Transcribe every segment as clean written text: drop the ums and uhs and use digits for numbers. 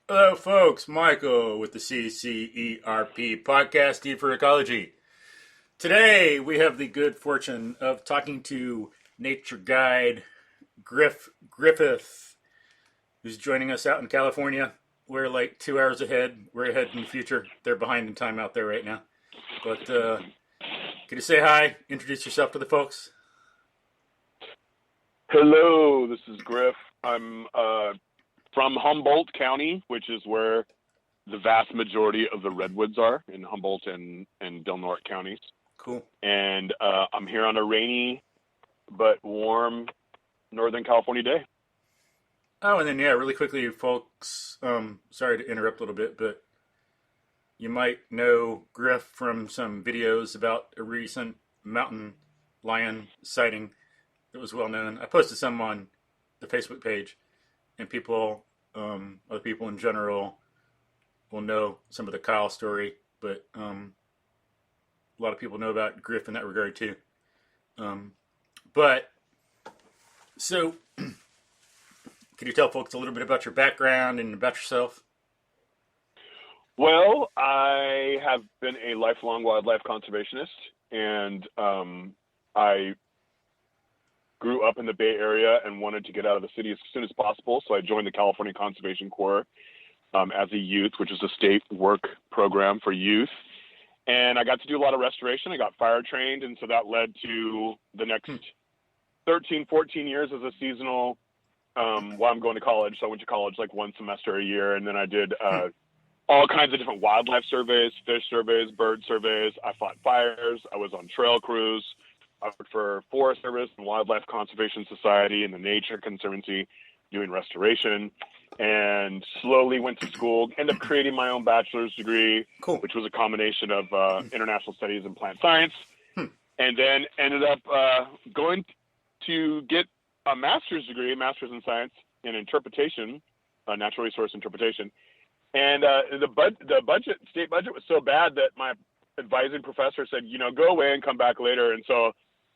Hello, folks. Michael with the CCERP podcast team for Ecology. Today, we have the good fortune of talking to nature guide Griff Griffith, who's joining us out in California. We're like 2 hours ahead. We're ahead in the future. They're behind in time out there right now. But can you say hi? Introduce yourself to the folks. Hello, this is Griff. I'm from Humboldt County, which is where the vast majority of the redwoods are, in Humboldt and Del Norte counties. Cool. And I'm here on a rainy but warm Northern California day. Oh, and then, yeah, really quickly, folks, sorry to interrupt a little bit, but you might know Griff from some videos about a recent mountain lion sighting that was well known. I posted some on the Facebook page, and people, other people in general, will know some of the Kyle story, but a lot of people know about Griff in that regard too. But so, can you tell folks a little bit about your background and about yourself? Well, I have been a lifelong wildlife conservationist, and I grew up in the Bay Area and wanted to get out of the city as soon as possible. So I joined the California Conservation Corps as a youth, which is a state work program for youth. And I got to do a lot of restoration. I got fire trained. And so that led to the next 13, 14 years as a seasonal while I'm going to college. So I went to college like one semester a year. And then I did all kinds of different wildlife surveys, fish surveys, bird surveys. I fought fires. I was on trail crews. I worked for Forest Service and Wildlife Conservation Society and the Nature Conservancy doing restoration, and slowly went to school, ended up creating my own bachelor's degree, Cool. which was a combination of international studies and plant science, and then ended up going to get a master's degree, master's in science in interpretation, natural resource interpretation. And the state budget was so bad that my advising professor said, go away and come back later. And so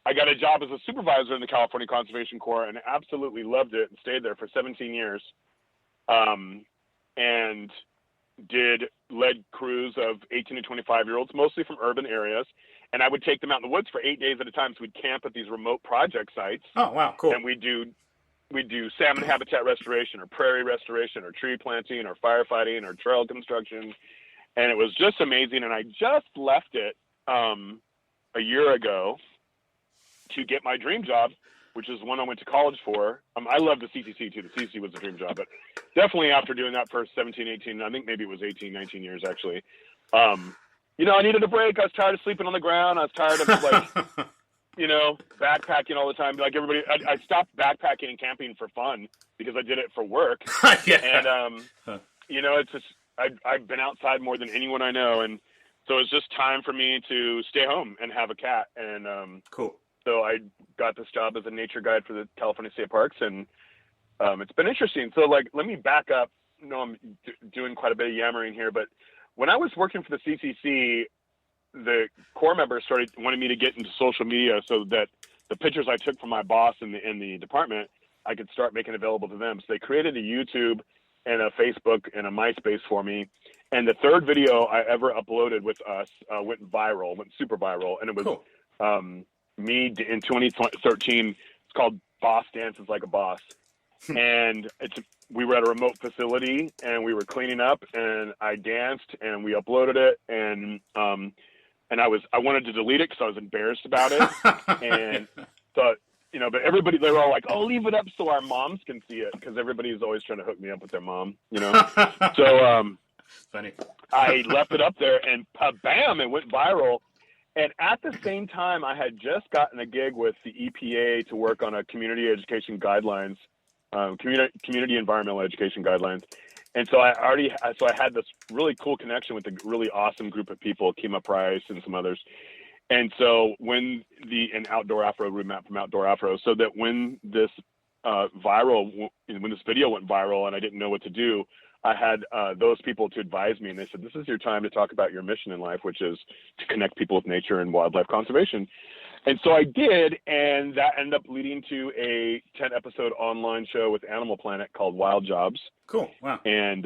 I got a job as a supervisor in the California Conservation Corps and absolutely loved it and stayed there for 17 years. And led crews of 18 to 25-year-olds, mostly from urban areas. And I would take them out in the woods for 8 days at a time. So we'd camp at these remote project sites. Oh, wow, cool. And we'd do salmon habitat restoration or prairie restoration or tree planting or firefighting or trail construction. And it was just amazing. And I just left it a year ago to get my dream job, which is one I went to college for. I love the CCC too. The CCC was a dream job, but definitely after doing that for 17, 18, I think maybe it was 18, 19 years actually. I needed a break. I was tired of sleeping on the ground. I was tired of backpacking all the time. Like everybody, I stopped backpacking and camping for fun because I did it for work. Yeah. And, it's just, I've been outside more than anyone I know. And so it's just time for me to stay home and have a cat. And, Cool. So I got this job as a nature guide for the California State Parks, and it's been interesting. So, let me back up. I'm doing quite a bit of yammering here, but when I was working for the CCC, the Corps members started wanting me to get into social media so that the pictures I took from my boss in the department, I could start making available to them. So they created a YouTube and a Facebook and a MySpace for me. And the third video I ever uploaded with us went super viral, and it was Cool. Me in 2013. It's called Boss Dances Like a Boss. And we were at a remote facility and we were cleaning up and I danced and we uploaded it. And I wanted to delete it because I was embarrassed about it. And so, but everybody, they were all like, oh, leave it up so our moms can see it. Because everybody's always trying to hook me up with their mom, So Funny. I left it up there and bam, it went viral. And at the same time, I had just gotten a gig with the EPA to work on a community education guidelines, community environmental education guidelines. And so I had this really cool connection with a really awesome group of people, Kima Price and some others. And so when Outdoor Afro, roadmap from Outdoor Afro, so that when this when this video went viral and I didn't know what to do, I had those people to advise me, and they said, this is your time to talk about your mission in life, which is to connect people with nature and wildlife conservation. And so I did, and that ended up leading to a 10-episode online show with Animal Planet called Wild Jobs. Cool. Wow. And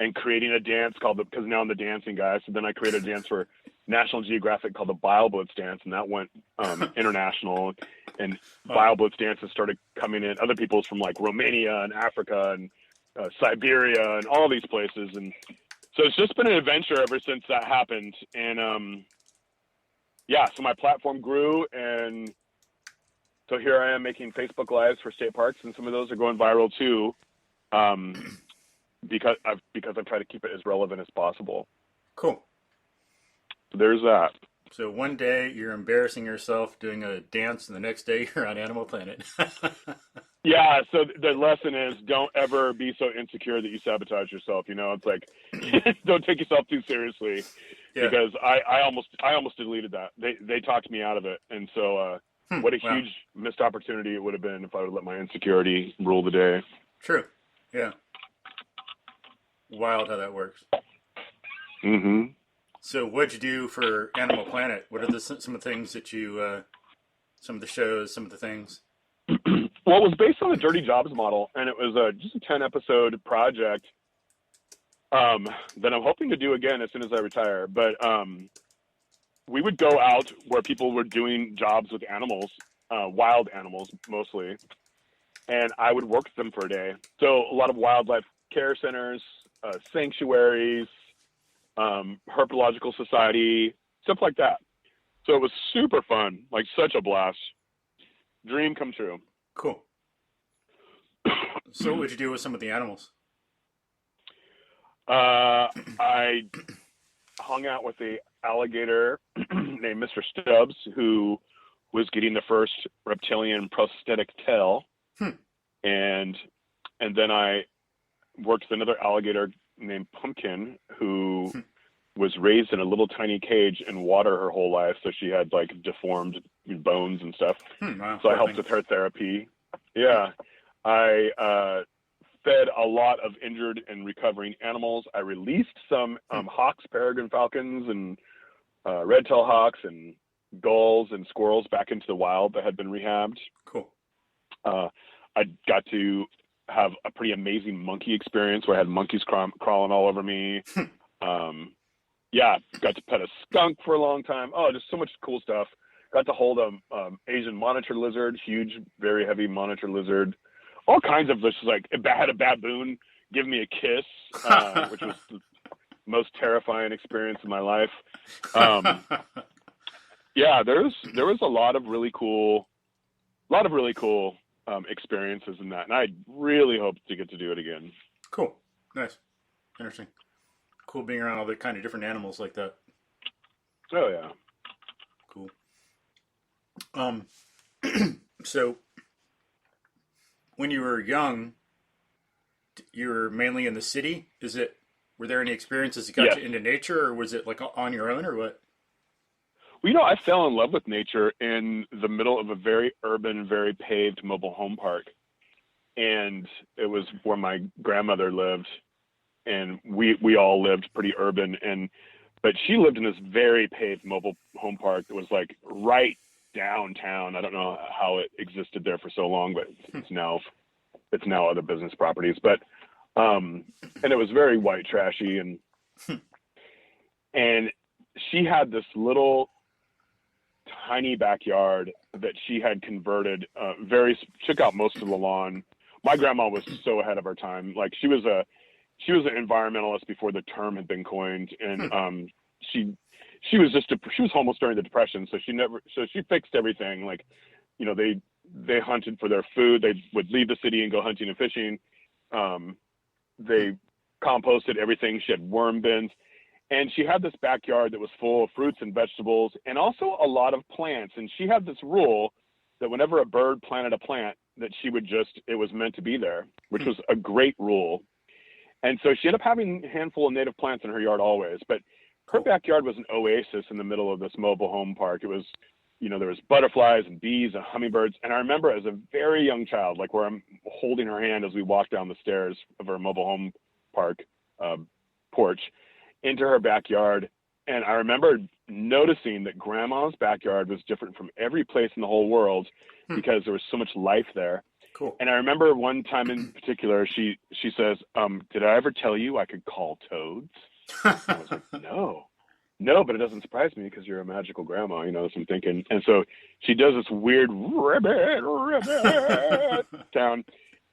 and creating a dance because now I'm the dancing guy. So then I created a dance for National Geographic called the Bile Blitz dance, and that went international. And Bile Blitz dances started coming in. Other people's from like Romania and Africa and Siberia and all these places. And so it's just been an adventure ever since that happened. And so my platform grew, and so here I am making Facebook Lives for state parks, and some of those are going viral too, because I've tried to keep it as relevant as possible. Cool. So there's that. So one day you're embarrassing yourself doing a dance, and the next day you're on Animal Planet. Yeah, so the lesson is don't ever be so insecure that you sabotage yourself. It's like don't take yourself too seriously, because I almost deleted that. They talked me out of it, and so what a huge missed opportunity it would have been if I would let my insecurity rule the day. True. Yeah. Wild how that works. Mm-hmm. So what'd you do for Animal Planet? What are some of the things that you, some of the shows, some of the things? Well, it was based on a Dirty Jobs model, and it was just a 10-episode project that I'm hoping to do again as soon as I retire. But we would go out where people were doing jobs with animals, wild animals mostly, and I would work with them for a day. So a lot of wildlife care centers, sanctuaries, herpetological society, stuff like that. So it was super fun, like such a blast. Dream come true. Cool. So what would you do with some of the animals? I hung out with a alligator named Mr. Stubbs, who was getting the first reptilian prosthetic tail. And then I worked with another alligator named Pumpkin, who was raised in a little tiny cage in water her whole life, so she had like deformed bones and stuff. Wow, so I helped with her therapy. I fed a lot of injured and recovering animals. I released some hawks, peregrine falcons, and red-tailed hawks, and gulls and squirrels back into the wild that had been rehabbed. Cool. I got to have a pretty amazing monkey experience where I had monkeys crawling all over me. Got to pet a skunk for a long time. Oh, just so much cool stuff. Got to hold a Asian monitor lizard, huge, very heavy monitor lizard. All kinds of this, like, I had a baboon give me a kiss, which was the most terrifying experience of my life. There was a lot of really cool experiences in that, and I really hope to get to do it again. Cool. Nice. Interesting. Cool being around all the kind of different animals like that. Oh yeah. Cool. So when you were young, you were mainly in the city. Were there any experiences that got you into nature, or was it like on your own, or what? Well, I fell in love with nature in the middle of a very urban, very paved mobile home park. And it was where my grandmother lived, and we all lived pretty urban. But she lived in this very paved mobile home park that was like right downtown. I don't know how it existed there for so long, but it's now other business properties. But and it was very white trashy, and she had this little tiny backyard that she had converted. Took out most of the lawn. My grandma was so ahead of her time. Like she was an environmentalist before the term had been coined, and she was homeless during the Depression, so she fixed everything. Like, they hunted for their food. They would leave the city and go hunting and fishing. They composted everything. She had worm bins. And she had this backyard that was full of fruits and vegetables and also a lot of plants. And she had this rule that whenever a bird planted a plant, that it was meant to be there, which was a great rule. And so she ended up having a handful of native plants in her yard always. But her backyard was an oasis in the middle of this mobile home park. It was, there was butterflies and bees and hummingbirds. And I remember as a very young child, like where I'm holding her hand as we walk down the stairs of her mobile home park porch into her backyard. And I remember noticing that grandma's backyard was different from every place in the whole world because there was so much life there. Cool. And I remember one time in particular, she says, "Did I ever tell you I could call toads?" I was like, no, but it doesn't surprise me because you're a magical grandma, you know, so I'm thinking. And so she does this weird ribbit sound.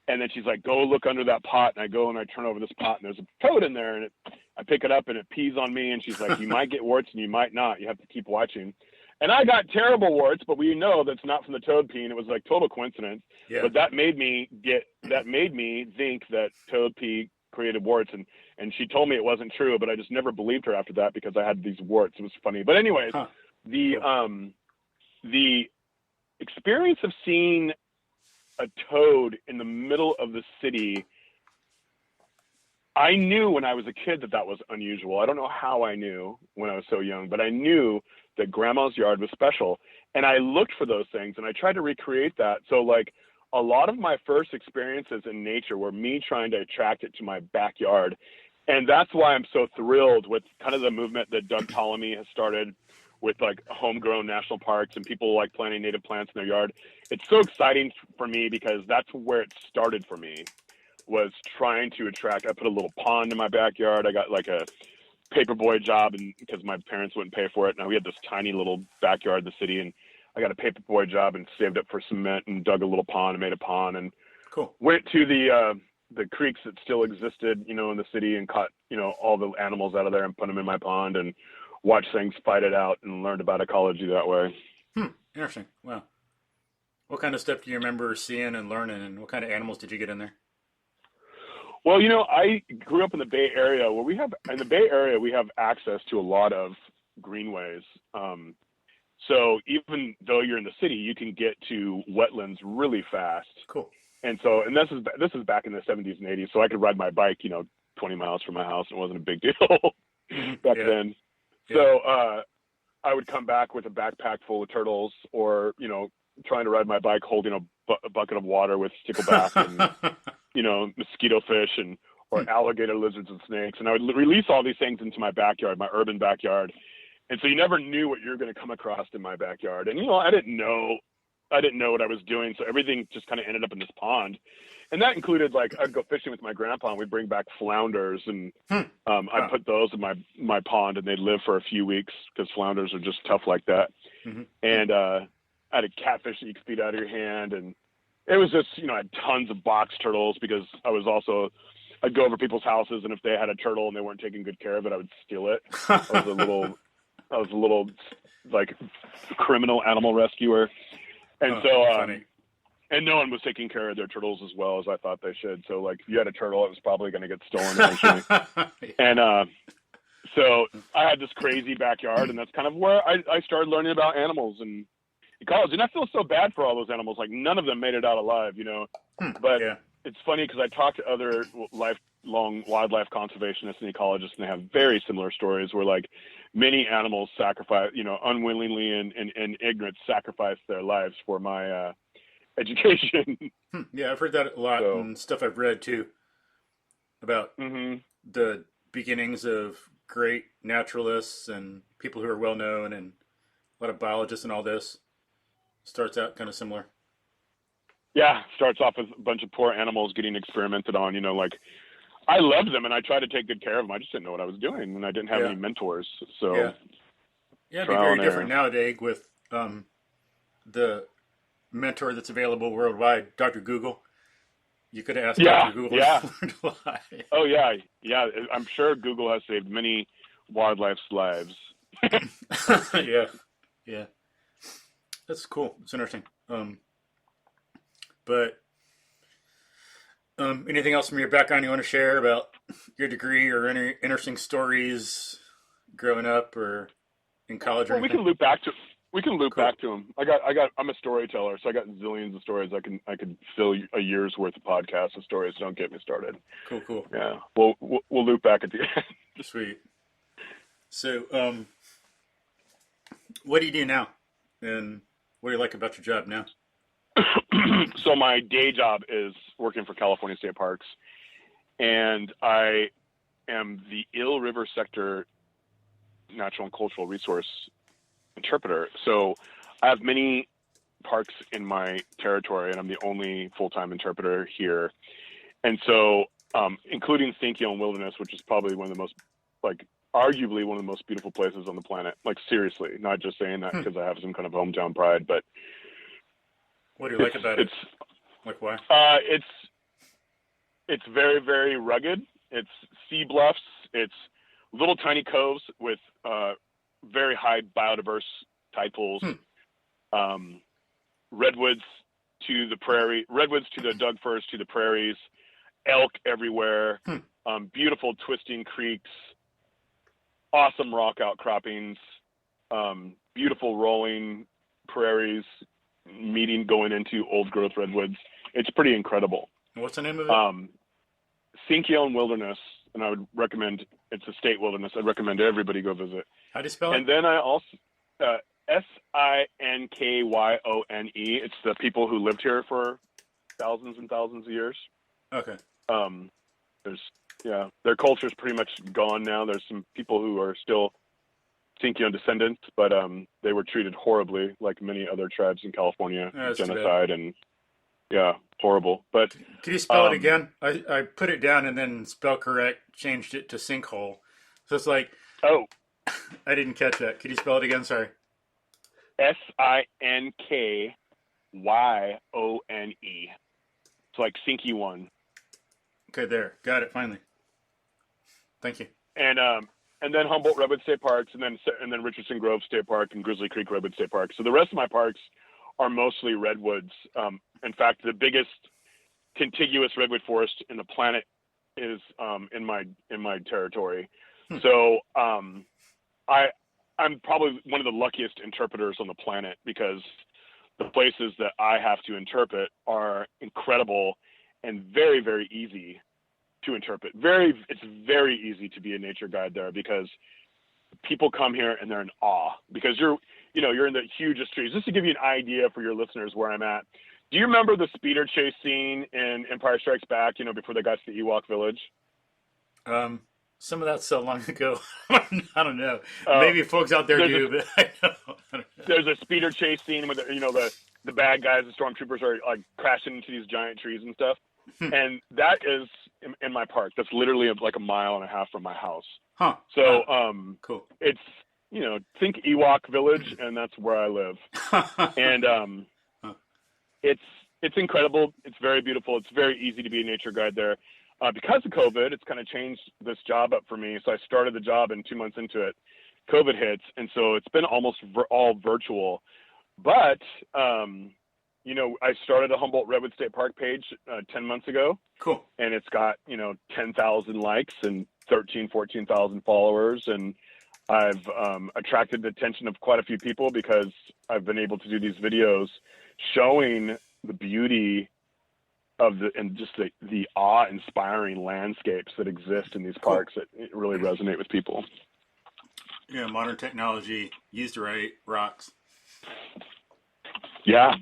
And then she's like, "Go look under that pot." And I go and I turn over this pot and there's a toad in there. And I pick it up and it pees on me. And she's like, "You might get warts and you might not. You have to keep watching." And I got terrible warts, but we know that's not from the toad peeing. It was like total coincidence. Yeah. But that made me think that toad pee created warts. And she told me it wasn't true, but I just never believed her after that because I had these warts. It was funny. But anyways, the experience of seeing a toad in the middle of the city, I knew when I was a kid that was unusual. I don't know how I knew when I was so young, but I knew that grandma's yard was special. And I looked for those things and I tried to recreate that. So like a lot of my first experiences in nature were me trying to attract it to my backyard. And that's why I'm so thrilled with kind of the movement that Doug Ptolemy has started with like homegrown national parks and people like planting native plants in their yard. It's so exciting for me because that's where it started for me, was trying to attract. I put a little pond in my backyard. I got like a paperboy job and because my parents wouldn't pay for it. Now we had this tiny little backyard in the city and I got a paperboy job and saved up for cement and dug a little pond and made a pond and went to the creeks that still existed, you know, in the city and caught, you know, all the animals out of there and put them in my pond and watched things fight it out and learned about ecology that way. Interesting. Wow. What kind of stuff do you remember seeing and learning, and what kind of animals did you get in there? Well, you know, I grew up in the Bay Area where we have access to a lot of greenways. So even though you're in the city, you can get to wetlands really fast. Cool. And so, and this is back in the 70s and 80s. So I could ride my bike, you know, 20 miles from my house. It wasn't a big deal back then. Yeah. So I would come back with a backpack full of turtles, or, you know, trying to ride my bike holding a bucket of water with stickleback and, you know, mosquito fish or alligator lizards and snakes. And I would release all these things into my backyard, my urban backyard. And so you never knew what you were going to come across in my backyard. And, you know, I didn't know what I was doing. So everything just kind of ended up in this pond. And that included, like, I'd go fishing with my grandpa and we'd bring back flounders. And I'd put those in my pond and they'd live for a few weeks because flounders are just tough like that. Mm-hmm. And I had a catfish that you could feed out of your hand. And it was just, you know, I had tons of box turtles because I'd go over people's houses, and if they had a turtle and they weren't taking good care of it, I would steal it. I was a little like criminal animal rescuer. And and no one was taking care of their turtles as well as I thought they should. So like if you had a turtle, it was probably going to get stolen eventually. And so I had this crazy backyard, and that's kind of where I started learning about animals and ecology. And I feel so bad for all those animals. Like none of them made it out alive, you know. But it's funny because I talk to other lifelong wildlife conservationists and ecologists, and they have very similar stories where like many animals sacrifice, you know, unwillingly and ignorance sacrifice their lives for my education. Yeah, I've heard that a lot and stuff I've read too about the beginnings of great naturalists and people who are well known, and a lot of biologists and all this. Starts out kind of similar. Yeah, starts off with a bunch of poor animals getting experimented on, you know, like I loved them and I tried to take good care of them. I just didn't know what I was doing, and I didn't have any mentors. So yeah, it'd be very different nowadays with the mentor that's available worldwide, Dr. Google. You could ask Dr. Google to lie. Oh yeah. I'm sure Google has saved many wildlife's lives. Yeah. That's cool. It's interesting. But anything else from your background you want to share about your degree or any interesting stories growing up or in college? Well, we can loop back to them. I'm a storyteller, so I got zillions of stories. I could fill a year's worth of podcasts with stories. So don't get me started. Cool. Yeah, we'll loop back at the end. Sweet. So, what do you do now, and what do you like about your job now? So my day job is working for California State Parks, and I am the Eel River Sector Natural and Cultural Resource Interpreter. So I have many parks in my territory, and I'm the only full-time interpreter here. And so, including Sinkyone Wilderness, which is probably one of the most, like, arguably one of the most beautiful places on the planet. Like, seriously, not just saying that because I have some kind of hometown pride, but what do you like about it? Like, why? It's very, very rugged. It's sea bluffs. It's little tiny coves with very high biodiverse tide pools. Redwoods to the prairie, redwoods to the Doug firs to the prairies, elk everywhere, beautiful twisting creeks, awesome rock outcroppings, beautiful rolling prairies going into old growth redwoods. It's pretty incredible. What's the name of it? Sinkyone Wilderness, and I would recommend, it's a state wilderness. I'd recommend everybody go visit. How do you spell it? And then I also, Sinkyone. It's the people who lived here for thousands and thousands of years. Okay. Their culture's pretty much gone now. There's some people who are still Sinkyone descendants, but they were treated horribly, like many other tribes in California. Genocide and horrible. But can you spell it again? I put it down and then spell correct, changed it to sinkhole. So it's like, oh, I didn't catch that. Could you spell it again? Sorry. Sinkyone. It's like Sinkyone. Okay, there. Got it, finally. Thank you. And then Humboldt Redwood State Parks, and then Richardson Grove State Park and Grizzly Creek Redwood State Park. So the rest of my parks are mostly redwoods. In fact, the biggest contiguous redwood forest in the planet is in my territory. So I'm probably one of the luckiest interpreters on the planet because the places that I have to interpret are incredible and very, very easy to interpret. It's very easy to be a nature guide there because people come here and they're in awe because you're in the hugest trees. Just to give you an idea for your listeners where I'm at. Do you remember the speeder chase scene in Empire Strikes Back, before they got to the Ewok village? Some of that's so long ago. I don't know. Maybe folks out there do, but I don't know. There's a speeder chase scene with the bad guys, the stormtroopers are like crashing into these giant trees and stuff. And that is in my park. That's literally like a mile and a half from my house. Huh. So, cool. It's, think Ewok village, and that's where I live. And it's incredible. It's very beautiful. It's very easy to be a nature guide there. Because of COVID, it's kind of changed this job up for me. So I started the job, and 2 months into it, COVID hits. And so it's been almost all virtual. But, I started a Humboldt Redwood State Park page 10 months ago. Cool. And it's got, 10,000 likes and 14,000 followers. And I've attracted the attention of quite a few people because I've been able to do these videos showing the beauty of the awe-inspiring landscapes that exist in these parks that really resonate with people. Yeah, modern technology used right rocks. Yeah.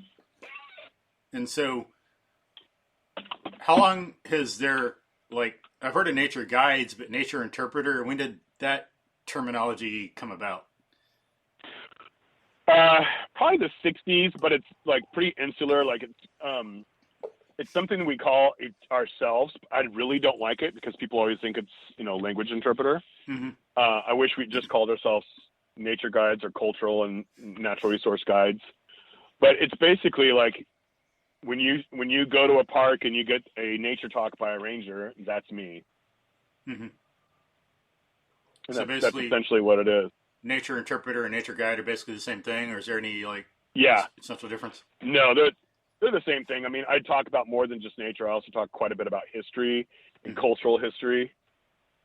And so, how long has there, I've heard of nature guides, but nature interpreter, when did that terminology come about? Probably the 60s, but it's pretty insular. It's something we call it ourselves. I really don't like it because people always think it's, language interpreter. Mm-hmm. I wish we just called ourselves nature guides or cultural and natural resource guides. But it's basically when you go to a park and you get a nature talk by a ranger, that's me. Mm-hmm. So that's essentially what it is. Nature interpreter and nature guide are basically the same thing, or is there any essential difference? No, they're the same thing. I mean, I talk about more than just nature. I also talk quite a bit about history and cultural history,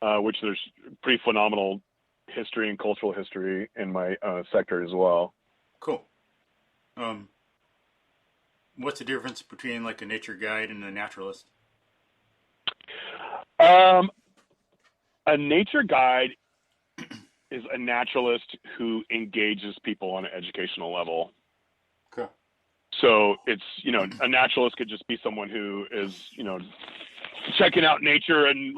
which there's pretty phenomenal history and cultural history in my sector as well. Cool. What's the difference between a nature guide and a naturalist? A nature guide is a naturalist who engages people on an educational level. Okay. So it's, a naturalist could just be someone who is, checking out nature and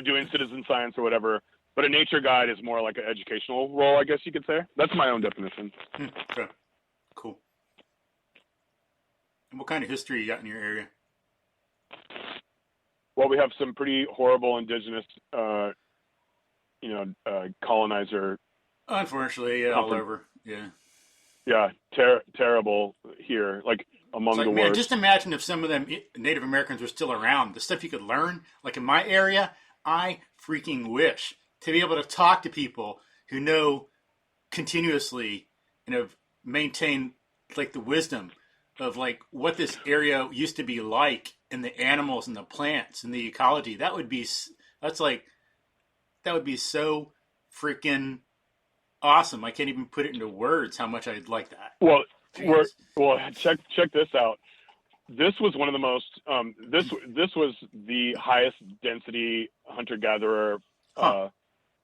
doing citizen science or whatever. But a nature guide is more like an educational role, I guess you could say. That's my own definition. Okay. Cool. And what kind of history you got in your area? Well, we have some pretty horrible indigenous, colonizer. Unfortunately, yeah, all Comfort, over. Yeah. yeah, terrible here, like It's among the like, man, worst. just imagine if some of them Native Americans were still around. The stuff you could learn, like in my area, I freaking wish to be able to talk to people who know continuously and have maintained like the wisdom of like what this area used to be like and the animals and the plants and the ecology. That's like that would be so freaking awesome. I can't even put it into words how much I'd like that. Well, we're Jeez. well. Check this out. This was one of the most. This was the highest density hunter gatherer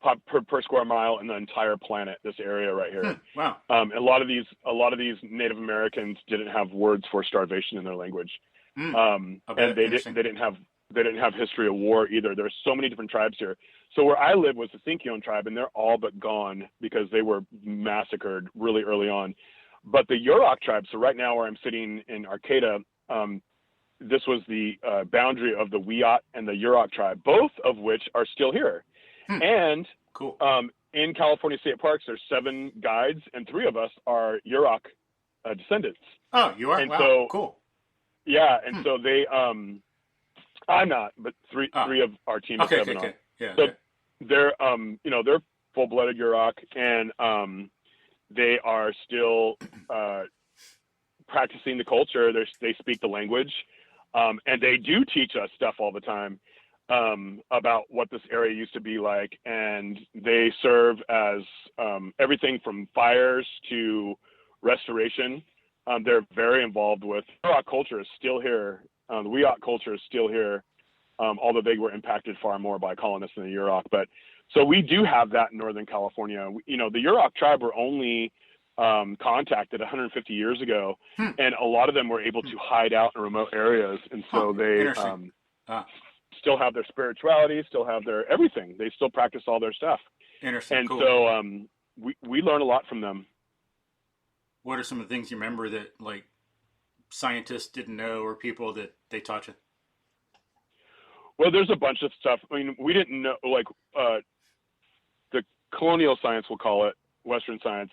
Huh. per square mile in the entire planet. This area right here. Wow. A lot of these Native Americans didn't have words for starvation in their language, I and bet. Interesting. they didn't have history of war either. There's so many different tribes here. So where I live was the Sinkione tribe, and they're all but gone because they were massacred really early on. But the Yurok tribe, so right now where I'm sitting in Arcata, this was the boundary of the Wiyot and the Yurok tribe, both of which are still here. And Cool. in California state parks, there's 7 guides, and 3 of us are Yurok descendants. Oh, you are? And Wow. so, Cool. yeah, and so they, I'm not, but three of our team of Okay. 7 Okay. are. Yeah. So Okay. they're, they're full-blooded Yurok, and they are still practicing the culture. They speak the language, and they do teach us stuff all the time about what this area used to be like. And they serve as everything from fires to restoration. They're very involved with Yurok culture is still here. The Wiyot culture is still here, although they were impacted far more by colonists than the Yurok. But so we do have that in Northern California. The Yurok tribe were only contacted 150 years ago, and a lot of them were able to hide out in remote areas, and so they still have their spirituality, still have their everything. They still practice all their stuff. Interesting. And cool. So we learn a lot from them. What are some of the things you remember that like scientists didn't know or people that they taught you? Well, there's a bunch of stuff. I mean, we didn't know, like the colonial science, we'll call it, Western science.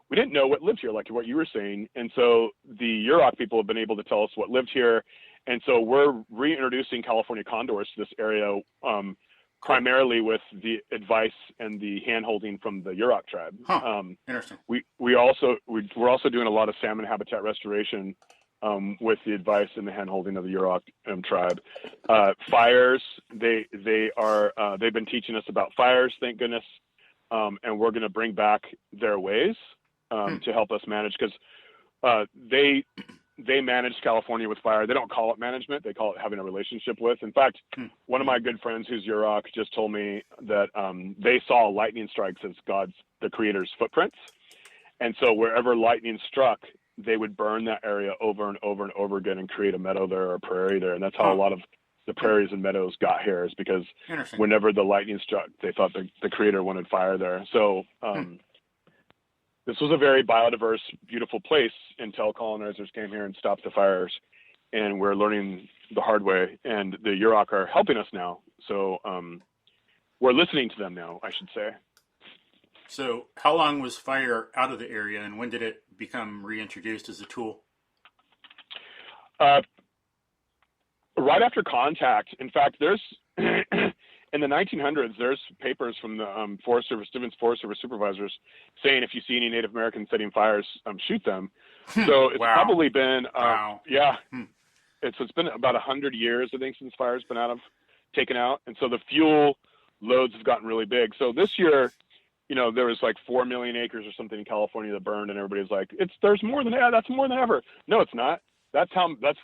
We didn't know what lived here, like what you were saying. And so the Yurok people have been able to tell us what lived here. And so we're reintroducing California condors to this area, primarily with the advice and the hand-holding from the Yurok tribe. Interesting. We're also doing a lot of salmon habitat restoration with the advice and the hand-holding of the Yurok tribe. Fires, they've been teaching us about fires, thank goodness, and we're going to bring back their ways to help us manage, because they manage California with fire. They don't call it management. They call it having a relationship with. In fact, one of my good friends who's Yurok just told me that they saw lightning strikes as the creator's footprints. And so wherever lightning struck, they would burn that area over and over and over again and create a meadow there or a prairie there. And that's how a lot of the prairies and meadows got here, is because whenever the lightning struck, they thought the creator wanted fire there. So this was a very biodiverse, beautiful place until colonizers came here and stopped the fires. And we're learning the hard way. And the Yurok are helping us now. So we're listening to them now, I should say. So how long was fire out of the area, and when did it become reintroduced as a tool? Right after contact. In fact, there's in the 1900s, there's papers from the Forest Service, different Forest Service supervisors saying if you see any Native Americans setting fires, shoot them. So it's probably been, it's been about 100 years, I think, since fire's been taken out. And so the fuel loads have gotten really big. So this year, there was like 4 million acres or something in California that burned, and everybody's like, there's more than that. That's more than ever. No, it's not. That's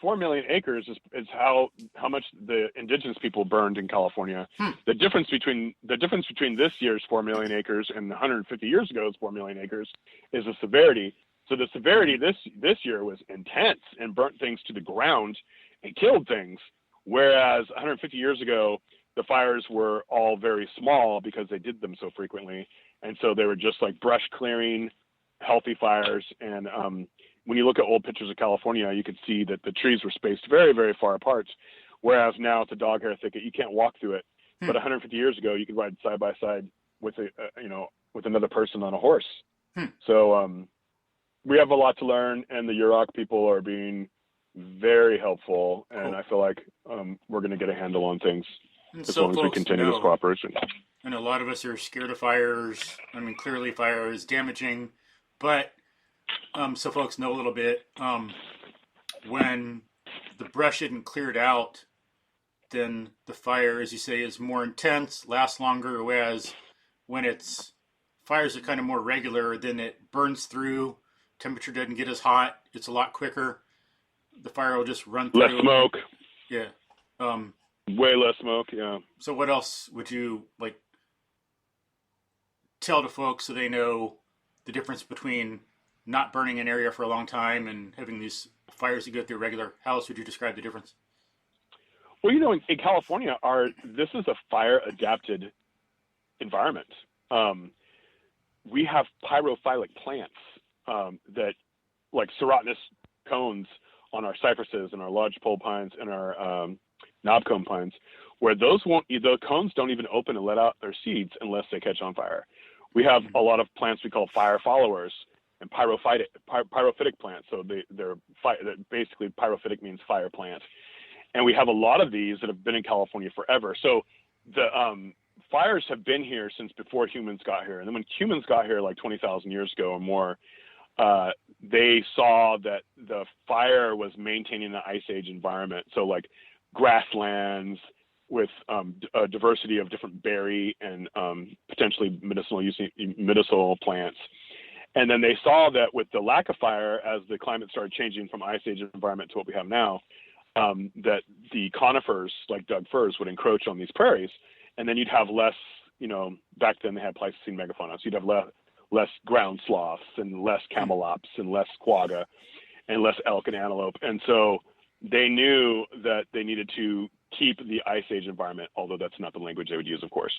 4 million acres is how much the indigenous people burned in California. The difference between this year's 4 million acres and 150 years ago's 4 million acres is the severity. So the severity this year was intense and burnt things to the ground and killed things, whereas 150 years ago the fires were all very small because they did them so frequently. And so they were just like brush clearing, healthy fires. And, when you look at old pictures of California, you could see that the trees were spaced very, very far apart. Whereas now it's a dog hair thicket. You can't walk through it. But 150 years ago, you could ride side by side with with another person on a horse. So we have a lot to learn, and the Yurok people are being very helpful, and I feel like we're going to get a handle on things as long as we continue this cooperation. And a lot of us are scared of fires. I mean, clearly fire is damaging, but so folks know a little bit, when the brush isn't cleared out, then the fire, as you say, is more intense, lasts longer, whereas when fires are kind of more regular, then it burns through, temperature doesn't get as hot, it's a lot quicker. The fire will just run through. Less smoke. Yeah. Way less smoke, yeah. So what else would you tell to folks so they know the difference between not burning an area for a long time and having these fires that go through regular? How else would you describe the difference? Well, in California, this is a fire-adapted environment. We have pyrophilic plants that, like serotinous cones on our cypresses and our lodgepole pines and our knobcone pines, where the cones don't even open and let out their seeds unless they catch on fire. We have a lot of plants we call fire followers and pyrophytic plants. So they're basically pyrophytic means fire plant. And we have a lot of these that have been in California forever. So the fires have been here since before humans got here. And then when humans got here like 20,000 years ago or more, they saw that the fire was maintaining the Ice Age environment. So like grasslands with a diversity of different berry and potentially medicinal plants. And then they saw that with the lack of fire, as the climate started changing from Ice Age environment to what we have now, that the conifers, like Doug firs, would encroach on these prairies. And then you'd have less, back then they had Pleistocene megafauna. So you'd have less ground sloths and less camelops and less quagga and less elk and antelope. And so they knew that they needed to keep the Ice Age environment, although that's not the language they would use, of course.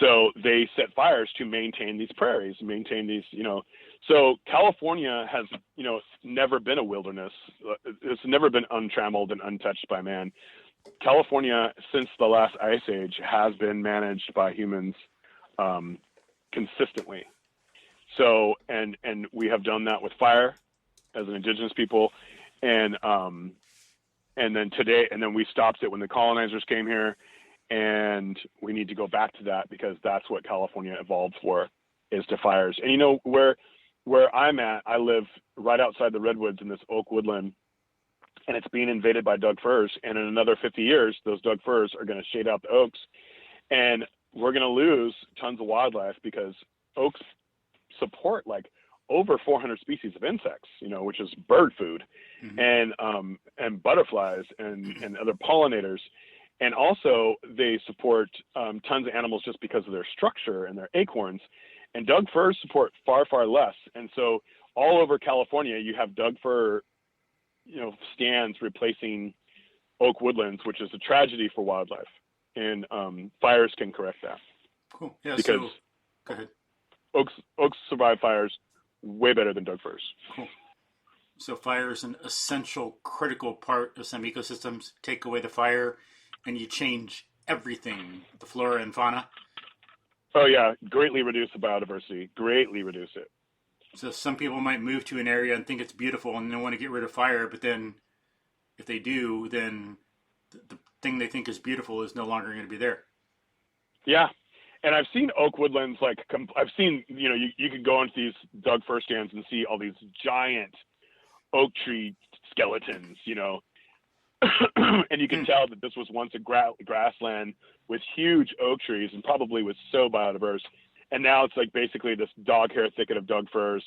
So they set fires to maintain these prairies, So California has, never been a wilderness. It's never been untrammeled and untouched by man. California, since the last Ice Age, has been managed by humans consistently. So, and we have done that with fire as an indigenous people, and then we stopped it when the colonizers came here. And we need to go back to that because that's what California evolved for, is to fires. And where I'm at, I live right outside the redwoods in this oak woodland, and it's being invaded by Doug firs. And in another 50 years, those Doug firs are going to shade out the oaks, and we're going to lose tons of wildlife because oaks support like over 400 species of insects, which is bird food, and butterflies and other pollinators. And also they support tons of animals just because of their structure and their acorns. And Doug firs support far, far less. And so all over California, you have Doug fir, stands replacing oak woodlands, which is a tragedy for wildlife. And fires can correct that. Cool. Yeah. Because go ahead. Oaks survive fires way better than Doug firs. Cool. So fire is an essential, critical part of some ecosystems. Take away the fire, and you change everything, the flora and fauna. Oh yeah, greatly reduce the biodiversity, greatly reduce it. So some people might move to an area and think it's beautiful and they want to get rid of fire, but then if they do, then the thing they think is beautiful is no longer going to be there. Yeah, and I've seen oak woodlands, I've seen, you could go into these Doug fir stands and see all these giant oak tree skeletons, and you can tell that this was once a grassland with huge oak trees and probably was so biodiverse. And now it's like basically this dog hair thicket of Doug firs.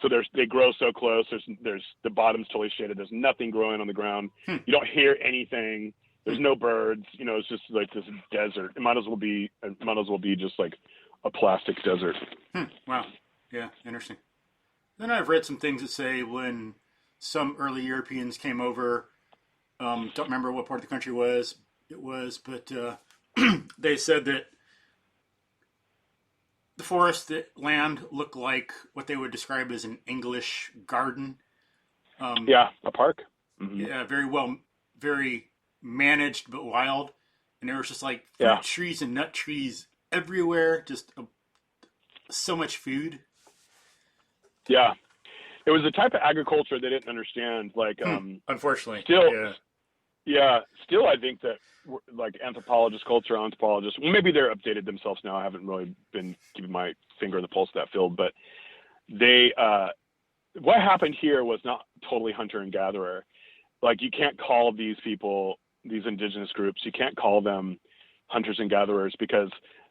So they grow so close. There's the bottom's totally shaded. There's nothing growing on the ground. You don't hear anything. There's no birds. It's just like this desert. It might as well be just like a plastic desert. Wow. Yeah. Interesting. Then I've read some things that say when some early Europeans came over, don't remember what part of the country it was, but they said that the forest, the land looked like what they would describe as an English garden. Yeah, a park. Yeah, very managed but wild. And there was just like Yeah, fruit trees and nut trees everywhere. Just so much food. yeah. It was a type of agriculture they didn't understand. Like, Unfortunately, still, yeah. yeah, still, I think that like anthropologists, cultural anthropologists, well, maybe they're updated themselves now. I haven't really been keeping my finger on the pulse of that field, but they, what happened here was not totally hunter and gatherer. Like, you can't call these people, these indigenous groups, you can't call them hunters and gatherers, because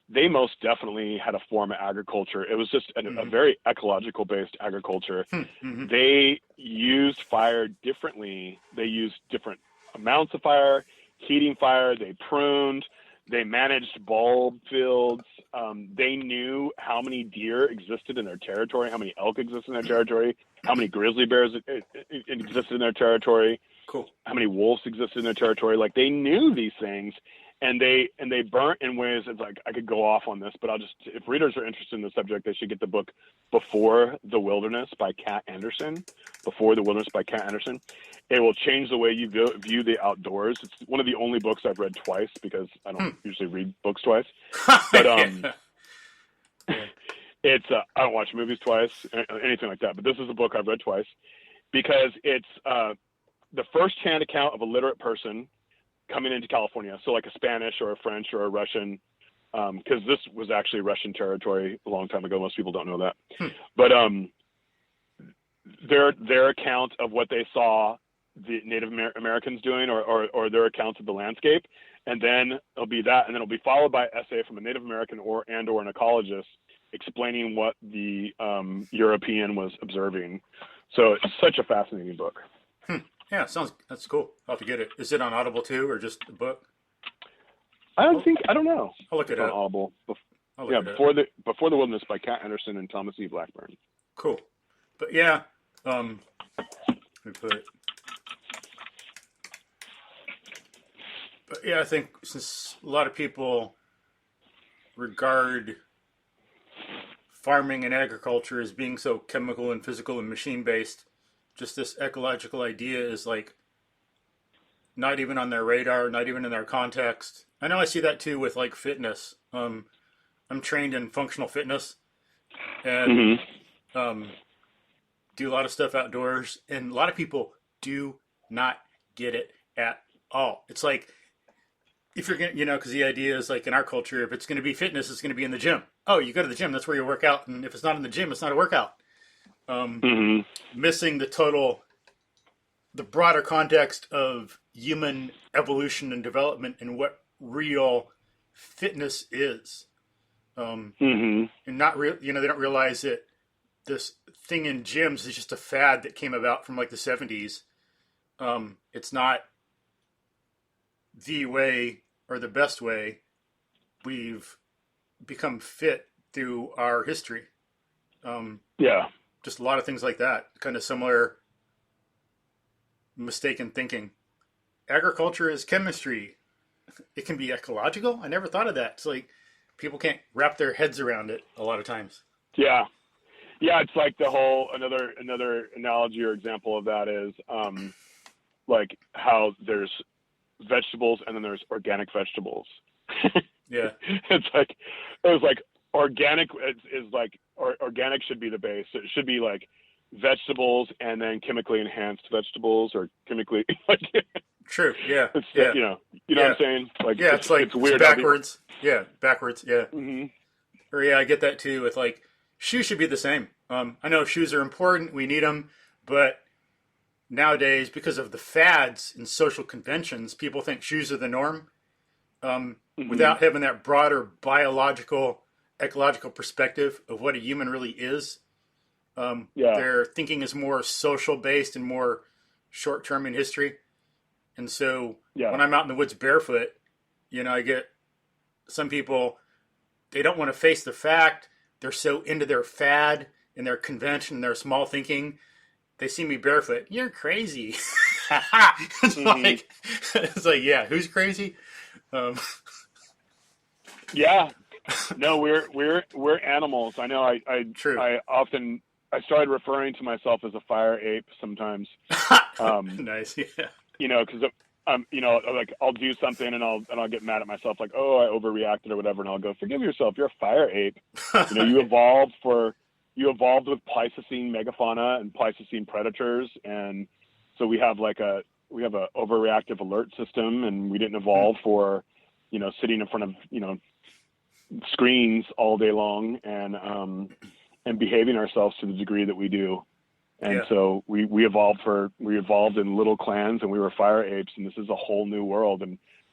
they most definitely had a form of agriculture. It was just a very ecological based agriculture. They used fire differently. They used different amounts of fire, heating fire. They pruned. They managed bulb fields. They knew how many deer existed in their territory, how many elk existed in their territory, how many grizzly bears existed in their territory, Cool. how many wolves existed in their territory. Like, they knew these things, and they burnt in ways. It's like, I could go off on this, but if readers are interested in the subject, they should get the book Before the Wilderness by Kat Anderson. Before the Wilderness by Kat Anderson. It will change the way you view the outdoors. It's one of the only books I've read twice, because I don't usually read books twice. But it's I don't watch movies twice, anything like that. But this is a book I've read twice, because it's the first-hand account of a literate person coming into California. So like a Spanish or a French or a Russian, because this was actually Russian territory a long time ago. Most people don't know that. But their account of what they saw the Native Americans doing, or their accounts of the landscape, and then it'll be that, and then it'll be followed by an essay from a Native American or an ecologist explaining what the European was observing. So it's such a fascinating book. Yeah, that's cool. I'll have to get it. Is it on Audible too, or just a book? I don't know. I'll look it on up. Audible. Yeah, Before the Wilderness by Kat Anderson and Thomas E. Blackburn. Cool. But yeah, let me put it. But yeah, I think since a lot of people regard farming and agriculture as being so chemical and physical and machine based, just this ecological idea is like not even on their radar, not even in their context. I know I see that too with like fitness. I'm trained in functional fitness and do a lot of stuff outdoors, and a lot of people do not get it at all. It's like, if you're gonna, because the idea is like in our culture, if it's going to be fitness, it's going to be in the gym. Oh, you go to the gym, that's where you work out, and if it's not in the gym, it's not a workout. Missing the broader context of human evolution and development and what real fitness is. And not real, they don't realize that this thing in gyms is just a fad that came about from like the 70s. It's not the way or the best way we've become fit through our history. Just a lot of things like that, kind of similar mistaken thinking. Agriculture is chemistry. It can be ecological. I never thought of that. It's like people can't wrap their heads around it a lot of times. Yeah, it's like the whole another analogy or example of that is like how there's vegetables and then there's organic vegetables. Yeah, it was like organic is like organic should be the base. It should be like vegetables and then chemically enhanced vegetables, or chemically like true. Yeah, you know what I'm saying? Like, yeah, it's like it's weird. It's backwards. Yeah, backwards. Yeah. Or yeah, I get that too. With like shoes should be the same. I know shoes are important. We need them, but nowadays, because of the fads and social conventions, people think shoes are the norm. Without having that broader biological, ecological perspective of what a human really is. Their thinking is more social based and more short term in history. And so when I'm out in the woods barefoot, I get some people, they don't want to face the fact. They're so into their fad and their convention, their small thinking. They see me barefoot. You're crazy. It's like, yeah, who's crazy? Yeah, No, we're animals. I know. True. I started referring to myself as a fire ape sometimes. Nice. Yeah. Because like I'll do something and I'll get mad at myself, like, oh, I overreacted or whatever, and I'll go, forgive yourself. You're a fire ape. You evolved with Pleistocene megafauna and Pleistocene predators, and so we have a overreactive alert system, and we didn't evolve for sitting in front of screens all day long and behaving ourselves to the degree that we do. And so we evolved in little clans, and we were fire apes, and this is a whole new world.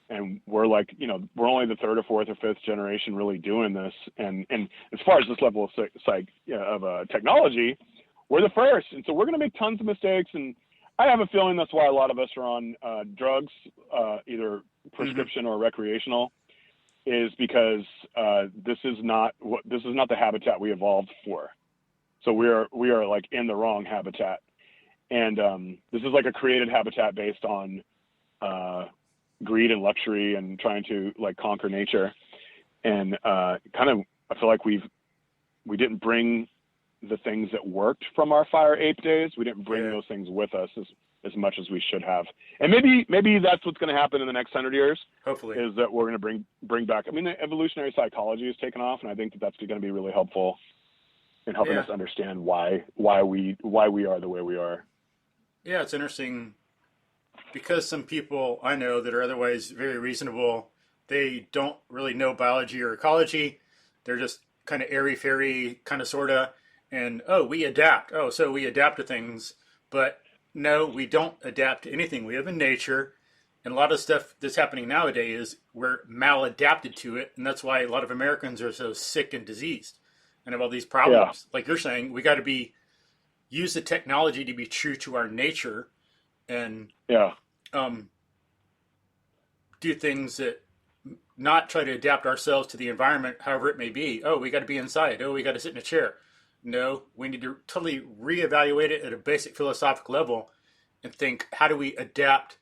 And we're like, we're only the third or fourth or fifth generation really doing this. And as far as this level of technology, we're the first. And so we're going to make tons of mistakes. And I have a feeling that's why a lot of us are on drugs, either prescription or recreational, is because this is not the habitat we evolved for. So we are like in the wrong habitat, and this is like a created habitat based on greed and luxury and trying to like conquer nature. And I feel like we didn't bring the things that worked from our fire ape days. We didn't bring those things with us as much as we should have. And maybe that's what's going to happen in the next 100 years. Hopefully, is that we're going to bring back. I mean, the evolutionary psychology has taken off, and I think that's going to be really helpful in helping us understand why we are the way we are. Yeah, it's interesting because some people I know that are otherwise very reasonable, they don't really know biology or ecology. They're just kind of airy-fairy, kind of sorta, and we adapt. So we adapt to things, but no, we don't adapt to anything. We live in nature, and a lot of stuff that's happening nowadays is we're maladapted to it, and that's why a lot of Americans are so sick and diseased and have all these problems. Like you're saying, we got to use the technology to be true to our nature, and do things that not try to adapt ourselves to the environment, however it may be. We got to be inside. We got to sit in a chair. No, we need to totally reevaluate it at a basic philosophical level and think, how do we adapt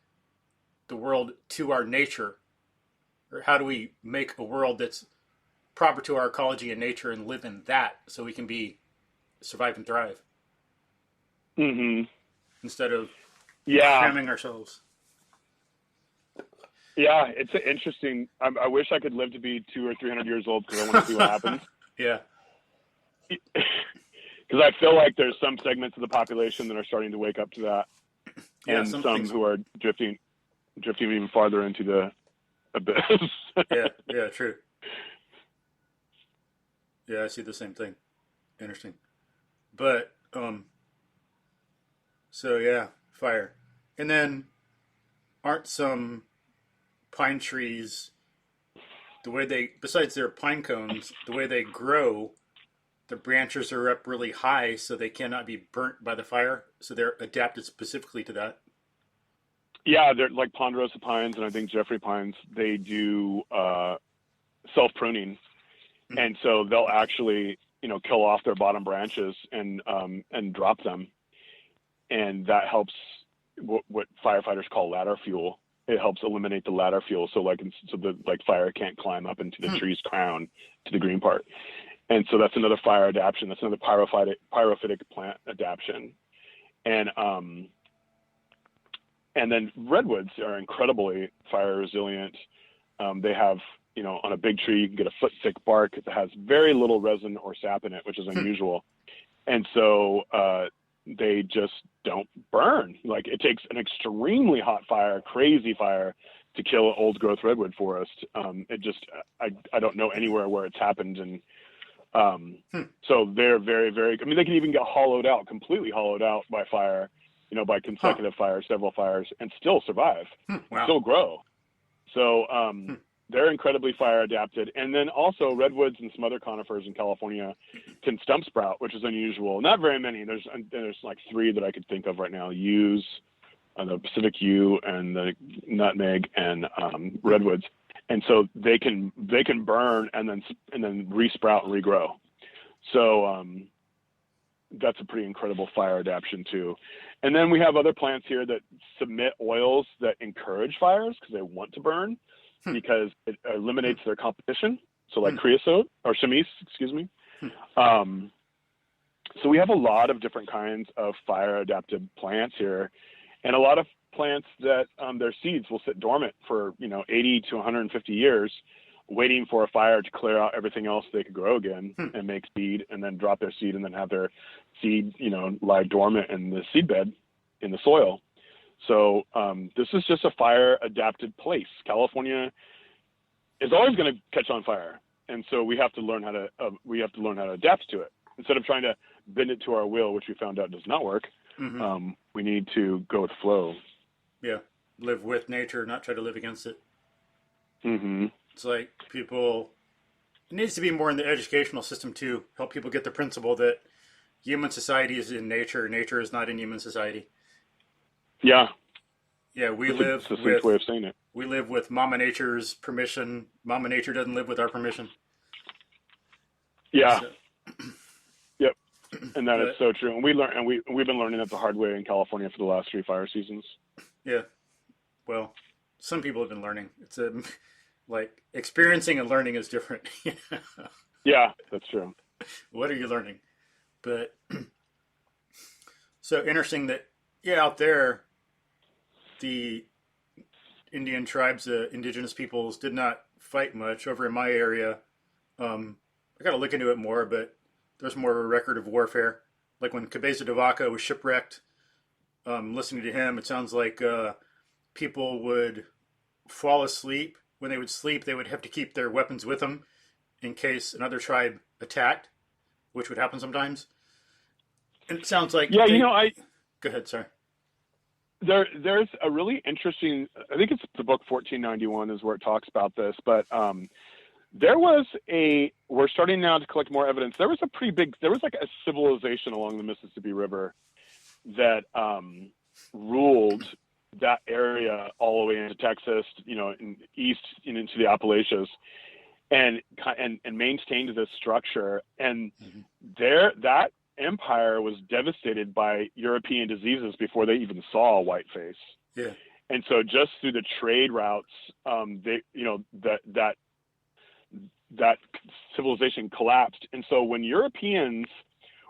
the world to our nature? Or how do we make a world that's proper to our ecology and nature and live in that so we can survive and thrive? Mm-hmm. Instead of cramming ourselves. Yeah, it's interesting. I wish I could live to be 200 or 300 years old because I want to see what happens. Yeah. Because I feel like there's some segments of the population that are starting to wake up to that, and some who are drifting even farther into the abyss. Yeah, true. Yeah, I see the same thing. Interesting. But fire. And then aren't some pine trees, besides their pine cones, the way they grow, the branches are up really high so they cannot be burnt by the fire, so they're adapted specifically to that? Yeah, they're like ponderosa pines, and I think Jeffrey pines, they do self-pruning. Mm-hmm. And so they'll actually, kill off their bottom branches and drop them. And that helps what firefighters call ladder fuel. It helps eliminate the ladder fuel, so the fire can't climb up into the tree's crown to the green part. And so that's another fire adaptation. That's another pyrophytic plant adaptation. And then redwoods are incredibly fire resilient. They have, on a big tree, you can get a foot thick bark that has very little resin or sap in it, which is unusual. And so they just don't burn. Like, it takes an extremely hot fire, crazy fire, to kill an old growth redwood forest. I don't know anywhere where it's happened. And so they're very, very, they can even get completely hollowed out by fire, by consecutive fires, several fires, and still survive, still grow. So they're incredibly fire adapted. And then also redwoods and some other conifers in California can stump sprout, which is unusual. Not very many. There's like 3 that I could think of right now: yews, the Pacific yew, and the nutmeg, and redwoods. And so they can burn and then re-sprout and regrow. So that's a pretty incredible fire adaptation too. And then we have other plants here that submit oils that encourage fires because they want to burn, because it eliminates their competition. So like creosote or chamise, excuse me. Hmm. So we have a lot of different kinds of fire adapted plants here, and a lot of plants that their seeds will sit dormant for 80 to 150 years, waiting for a fire to clear out everything else they could grow again and make seed, and then drop their seed and then have their seed lie dormant in the seed bed in the soil. So this is just a fire adapted place. California is always going to catch on fire, and so we have to learn how to adapt to it instead of trying to bend it to our will, which we found out does not work. We need to go with the flow. Yeah, live with nature, not try to live against it. It's like it needs to be more in the educational system to help people get the principle that human society is in nature, nature is not in human society. Yeah, we live with, way of saying it. We live with Mama Nature's permission. Mama Nature doesn't live with our permission. Yeah. Yep. And that is so true. And we've been learning that the hard way in California for the last 3 fire seasons. Yeah. Well, some people have been learning. It's like experiencing and learning is different. Yeah, that's true. What are you learning? But so interesting that out there the Indian tribes, indigenous peoples did not fight much. Over in my area, I got to look into it more, but there's more of a record of warfare. Like when Cabeza de Vaca was shipwrecked, listening to him, it sounds like people would fall asleep. When they would sleep, they would have to keep their weapons with them in case another tribe attacked, which would happen sometimes. And it sounds like... Yeah, Go ahead, sorry. There's a really interesting, I think it's the book 1491 is where it talks about this, but we're starting now to collect more evidence. There was like a civilization along the Mississippi River that ruled that area all the way into Texas, in east into the Appalachians, and maintained this structure. And that empire was devastated by European diseases before they even saw a whiteface. Yeah. And so just through the trade routes, that civilization collapsed. And so when Europeans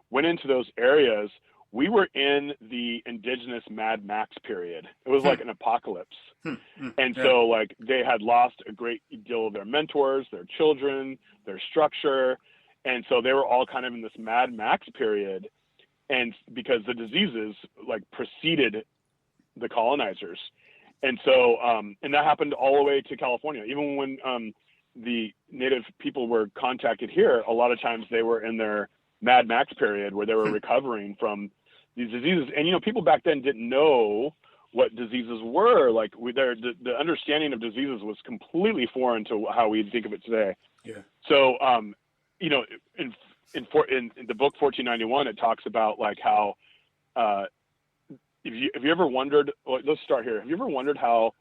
went into those areas, we were in the indigenous Mad Max period. It was like an apocalypse. And so like they had lost a great deal of their mentors, their children, their structure. And so they were all kind of in this Mad Max period. And because the diseases like preceded the colonizers. And so, and that happened all the way to California. Even when the native people were contacted here, a lot of times they were in their Mad Max period where they were recovering from these diseases. And, people back then didn't know what diseases were. Like the understanding of diseases was completely foreign to how we think of it today. Yeah. So, in the book 1491, it talks about like how, have you ever wondered, let's start here. Have you ever wondered how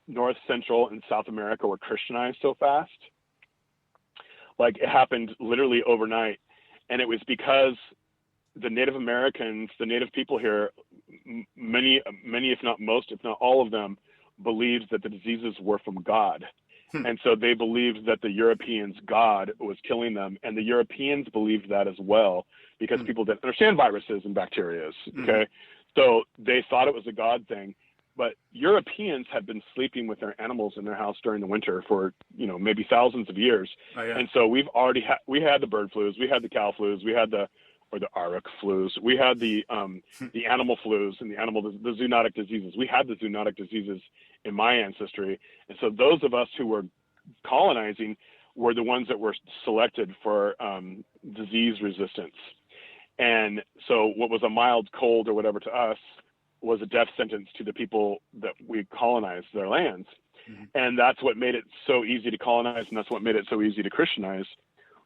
North, Central, and South America were Christianized so fast? Like it happened literally overnight. And it was because the Native Americans, the native people here, many, if not most, if not all of them, believed that the diseases were from God. And so they believed that the Europeans' God was killing them. And the Europeans believed that as well because people didn't understand viruses and bacteria. Okay. So they thought it was a God thing. But Europeans had been sleeping with their animals in their house during the winter for, maybe thousands of years. Oh, yeah. And so we had the bird flus, we had the cow flus, we had the auric flus, we had the animal flus and the zoonotic diseases. We had the zoonotic diseases in my ancestry. And so those of us who were colonizing were the ones that were selected for disease resistance. And so what was a mild cold or whatever to us was a death sentence to the people that we colonized their lands. And that's what made it so easy to colonize, and that's what made it so easy to Christianize,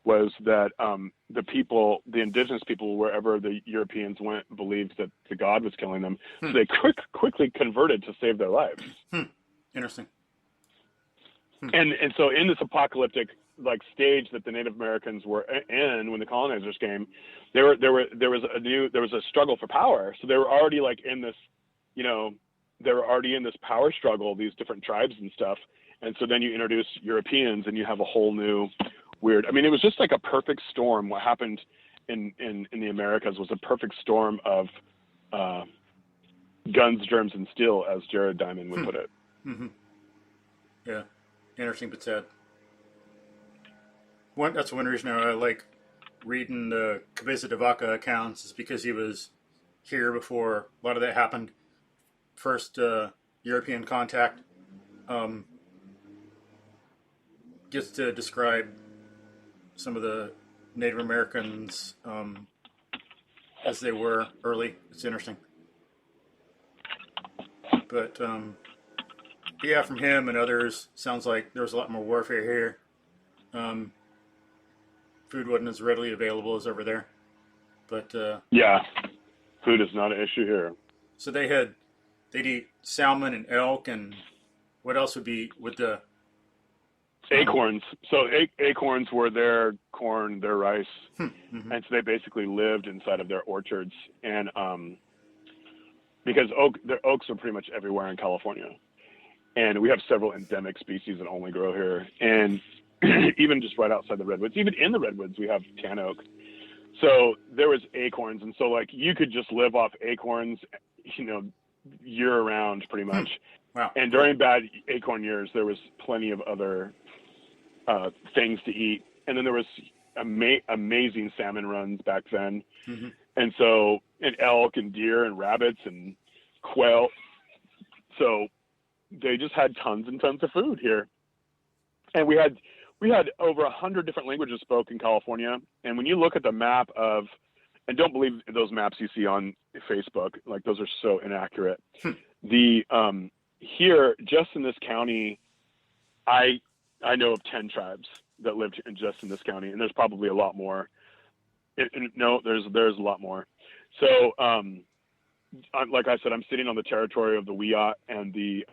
was that the indigenous people, wherever the Europeans went, believed that the God was killing them. So they quickly converted to save their lives. Interesting. And so in this apocalyptic like stage that the Native Americans were in when the colonizers came, there was a struggle for power. So they were already like in this, they were already in this power struggle, these different tribes and stuff. And so then you introduce Europeans and you have a whole new weird, I mean, it was just like a perfect storm. What happened in the Americas was a perfect storm of guns, germs, and steel, as Jared Diamond would put it. Mm-hmm. Yeah, interesting but sad. That's one reason I like reading the Cabeza de Vaca accounts, is because he was here before a lot of that happened. First European contact, gets to describe some of the Native Americans as they were early. It's interesting. But yeah, from him and others, sounds like there was a lot more warfare here. Food wasn't as readily available as over there. But yeah, food is not an issue here. So they'd eat salmon and elk, and what else would the acorns? So acorns were their corn, their rice, mm-hmm. and so they basically lived inside of their orchards. And because their oaks are pretty much everywhere in California, and we have several endemic species that only grow here. And even just right outside the redwoods, even in the redwoods, we have tan oak. So there was acorns, and so like you could just live off acorns, year round pretty much. Wow. And during bad acorn years, there was plenty of other things to eat. And then there was amazing salmon runs back then. Mm-hmm. And so, and elk and deer and rabbits and quail. So they just had tons and tons of food here. And we had over 100 different languages spoken in California. And when you look at the map of, and don't believe those maps you see on Facebook, like those are so inaccurate. Here, just in this county, I know of 10 tribes that lived just in this county, and there's probably a lot more. No, there's a lot more. So, like I said, I'm sitting on the territory of the Wiyot and the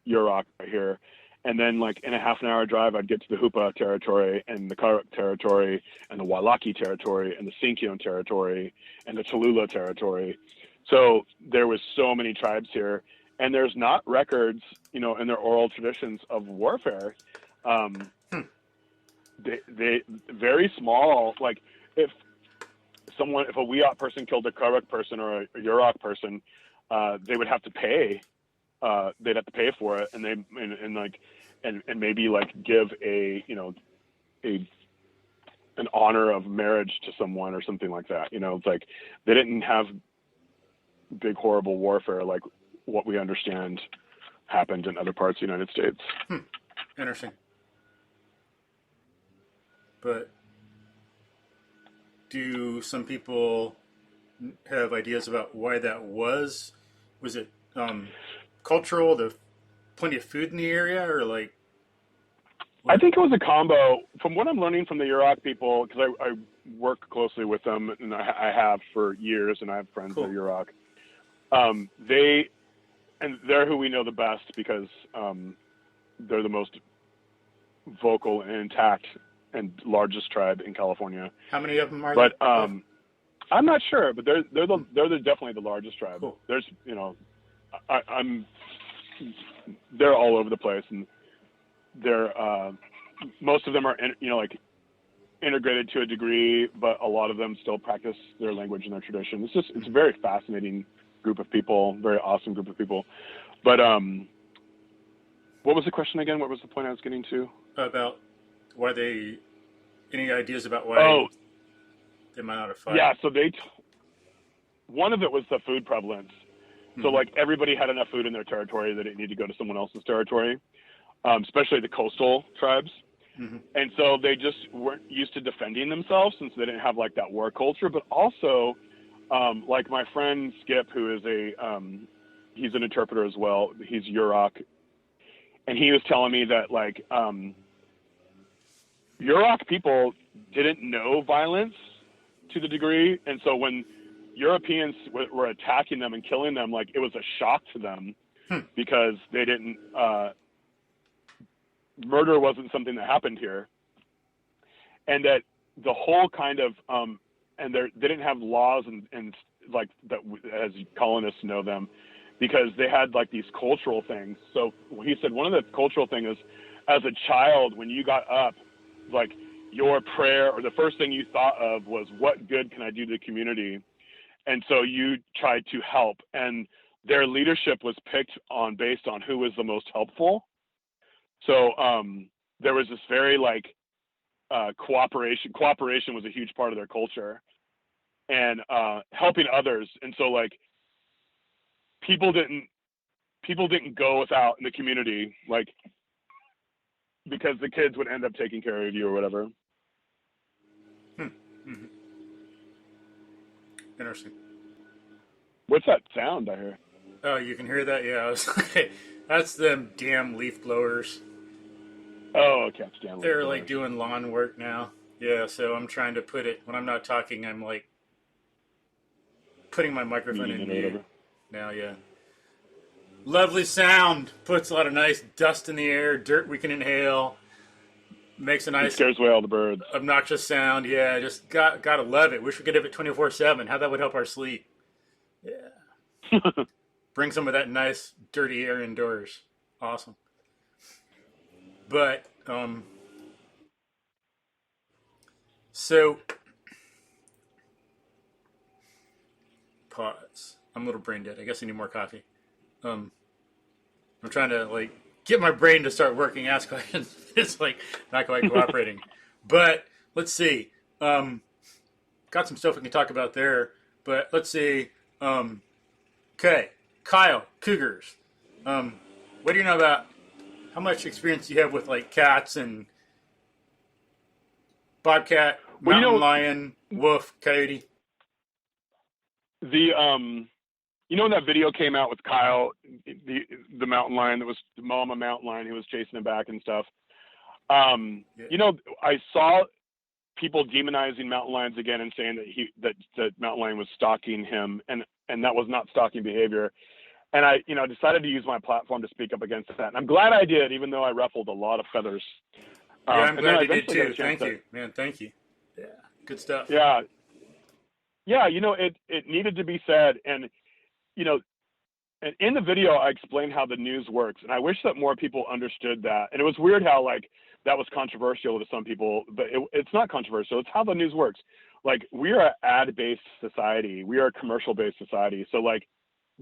Yurok right here. And then, like, in a half an hour drive, I'd get to the Hupa territory and the Karuk territory and the Wailaki territory and the Sinkion territory and the Tallulah territory. So there was so many tribes here. And there's not records, in their oral traditions of warfare. They very small. Like if a Wiyot person killed a Karuk person or a Yurok person, they would have to pay. They'd have to pay for it, and maybe like give an honor of marriage to someone or something like that. It's like they didn't have big horrible warfare like what we understand happened in other parts of the United States. Interesting. But do some people have ideas about why that was? Was it cultural, the plenty of food in the area, or like? I think it was a combo. From what I'm learning from the Yurok people, because I work closely with them, and I have for years, and I have friends that are Yurok. They're who we know the best because they're the most vocal and intact and largest tribe in California. How many of them are there? But I'm not sure, but they're definitely the largest tribe. Cool. There's they're all over the place, and they're most of them are integrated to a degree, but a lot of them still practice their language and their tradition. It's a very fascinating group of people, very awesome group of people. But what was the question again? What was the point I was getting to? About why any ideas about why they might not have fought? Yeah, so one of it was the food prevalence. So like everybody had enough food in their territory that it needed to go to someone else's territory, especially the coastal tribes. Mm-hmm. And so they just weren't used to defending themselves since they didn't have like that war culture. But also, like my friend Skip, who is he's an interpreter as well. He's Yurok. And he was telling me that like Yurok people didn't know violence to the degree. And so when Europeans were attacking them and killing them, like it was a shock to them because they didn't, murder wasn't something that happened here. And that the whole kind of, and they didn't have laws and like that as colonists know them, because they had like these cultural things. So he said one of the cultural things is, as a child, when you got up, like your prayer or the first thing you thought of was, what good can I do to the community? And so you tried to help, and their leadership was picked on based on who was the most helpful. So there was this very like cooperation was a huge part of their culture, and helping others. And so like people didn't go without in the community, like, because the kids would end up taking care of you or whatever. Mm-hmm. Interesting. What's that sound I hear? Oh, you can hear that? Yeah, I was like, that's them damn leaf blowers. Oh, okay. Damn, they're like doing lawn work now. Yeah, so I'm trying to put it, when I'm not talking, I'm like putting my microphone in mute now. Yeah, lovely sound, puts a lot of nice dust in the air, dirt we can inhale, makes a nice, it scares away all the birds, obnoxious sound. Yeah, just gotta love it. Wish we could have it 24/7. How that would help our sleep. Yeah. Bring some of that nice dirty air indoors. Awesome. But so pause. I'm a little brain dead. I guess I need more coffee. I'm trying to like get my brain to start working, ask questions. It's like not quite cooperating. But let's see. Got some stuff we can talk about there. But let's see. Okay, Kyle, Cougars. What do you know about? How much experience do you have with like cats and bobcat, mountain lion, wolf, coyote? The when that video came out with Kyle, the mountain lion that was the mama mountain lion who was chasing him back and stuff. Yeah. I saw people demonizing mountain lions again and saying that mountain lion was stalking him, and that was not stalking behavior. And I, decided to use my platform to speak up against that. And I'm glad I did, even though I ruffled a lot of feathers. Yeah, I'm glad you did too. Thank you, man. Thank you. Yeah, good stuff. Yeah. Yeah, it needed to be said. And, and in the video, I explained how the news works. And I wish that more people understood that. And it was weird how, like, that was controversial to some people, but it's not controversial. It's how the news works. Like, we are an ad-based society. We are a commercial-based society. So, like,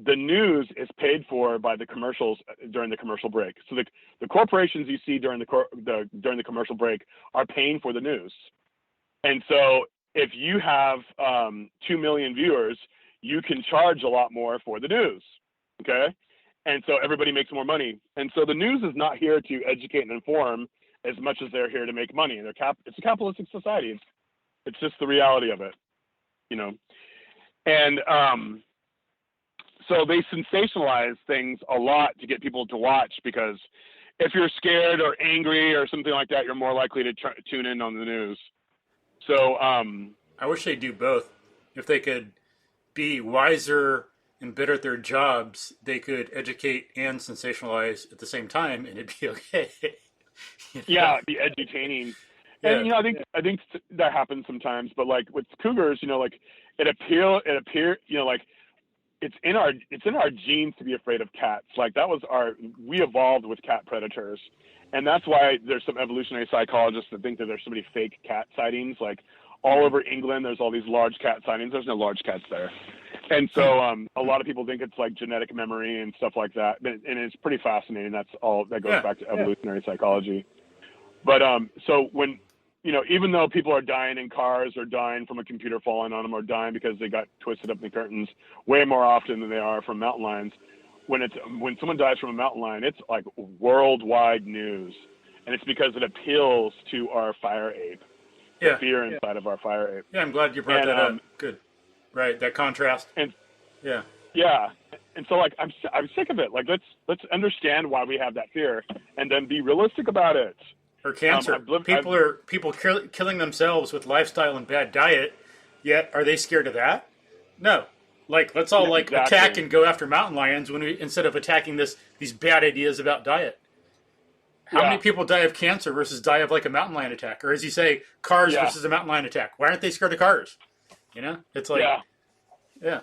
the news is paid for by the commercials during the commercial break. So the corporations you see during the commercial break are paying for the news. And so if you have 2 million viewers, you can charge a lot more for the news. Okay. And so everybody makes more money. And so the news is not here to educate and inform as much as they're here to make money. And it's a capitalistic society. It's just the reality of it, And so they sensationalize things a lot to get people to watch, because if you're scared or angry or something like that, you're more likely to tune in on the news. So I wish they'd do both. If they could be wiser and better at their jobs, they could educate and sensationalize at the same time, and it'd be okay. Yeah, it'd be edutaining. And yeah. I think that happens sometimes, but like with Cougars, like it appear, like it's in our genes to be afraid of cats. Like we evolved with cat predators. And that's why there's some evolutionary psychologists that think that there's so many fake cat sightings. Like all over England, there's all these large cat sightings. There's no large cats there. And so a lot of people think it's like genetic memory and stuff like that. And it's pretty fascinating. That's all that goes back to evolutionary psychology. But so when, even though people are dying in cars or dying from a computer falling on them or dying because they got twisted up in the curtains way more often than they are from mountain lions, when someone dies from a mountain lion, it's like worldwide news. And it's because it appeals to our fire ape, the fear inside of our fire ape. Yeah, I'm glad you brought that up. Good. Right, that contrast. And yeah. And so like I'm sick of it. Like let's understand why we have that fear and then be realistic about it. Or cancer. People killing themselves with lifestyle and bad diet. Yet are they scared of that? No. Like let's all attack and go after mountain lions instead of attacking these bad ideas about diet. How many people die of cancer versus die of like a mountain lion attack? Or as you say, cars versus a mountain lion attack. Why aren't they scared of cars? It's like yeah.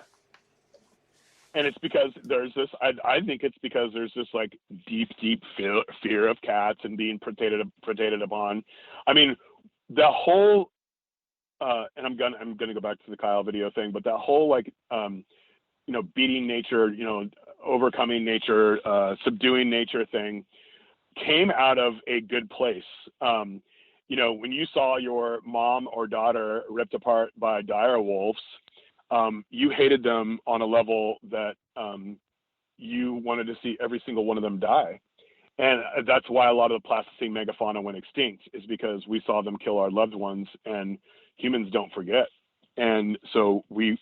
And it's because there's this, I think it's because there's this like deep fear of cats and being predated upon. I mean, the whole and I'm gonna go back to the Kyle video thing, but that whole like beating nature, overcoming nature, subduing nature thing came out of a good place. When you saw your mom or daughter ripped apart by dire wolves, you hated them on a level that you wanted to see every single one of them die. And that's why a lot of the Pleistocene megafauna went extinct, is because we saw them kill our loved ones, and humans don't forget. And so we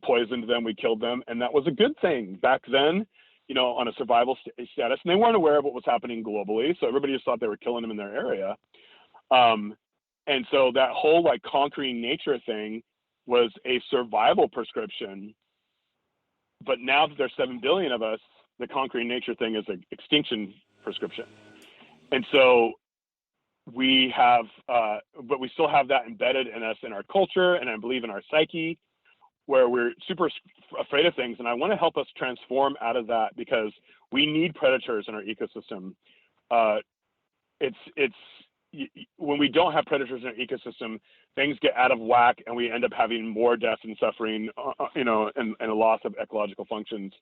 poisoned them, we killed them, and that was a good thing back then, on a survival status. And they weren't aware of what was happening globally, so everybody just thought they were killing them in their area. And so that whole like conquering nature thing was a survival prescription. But now that there's 7 billion of us, the conquering nature thing is an extinction prescription. And so we have, but we still have that embedded in us, in our culture, and I believe in our psyche, where we're super afraid of things. And I want to help us transform out of that, because we need predators in our ecosystem. When we don't have predators in our ecosystem, things get out of whack, and we end up having more death and suffering, and a loss of ecological functions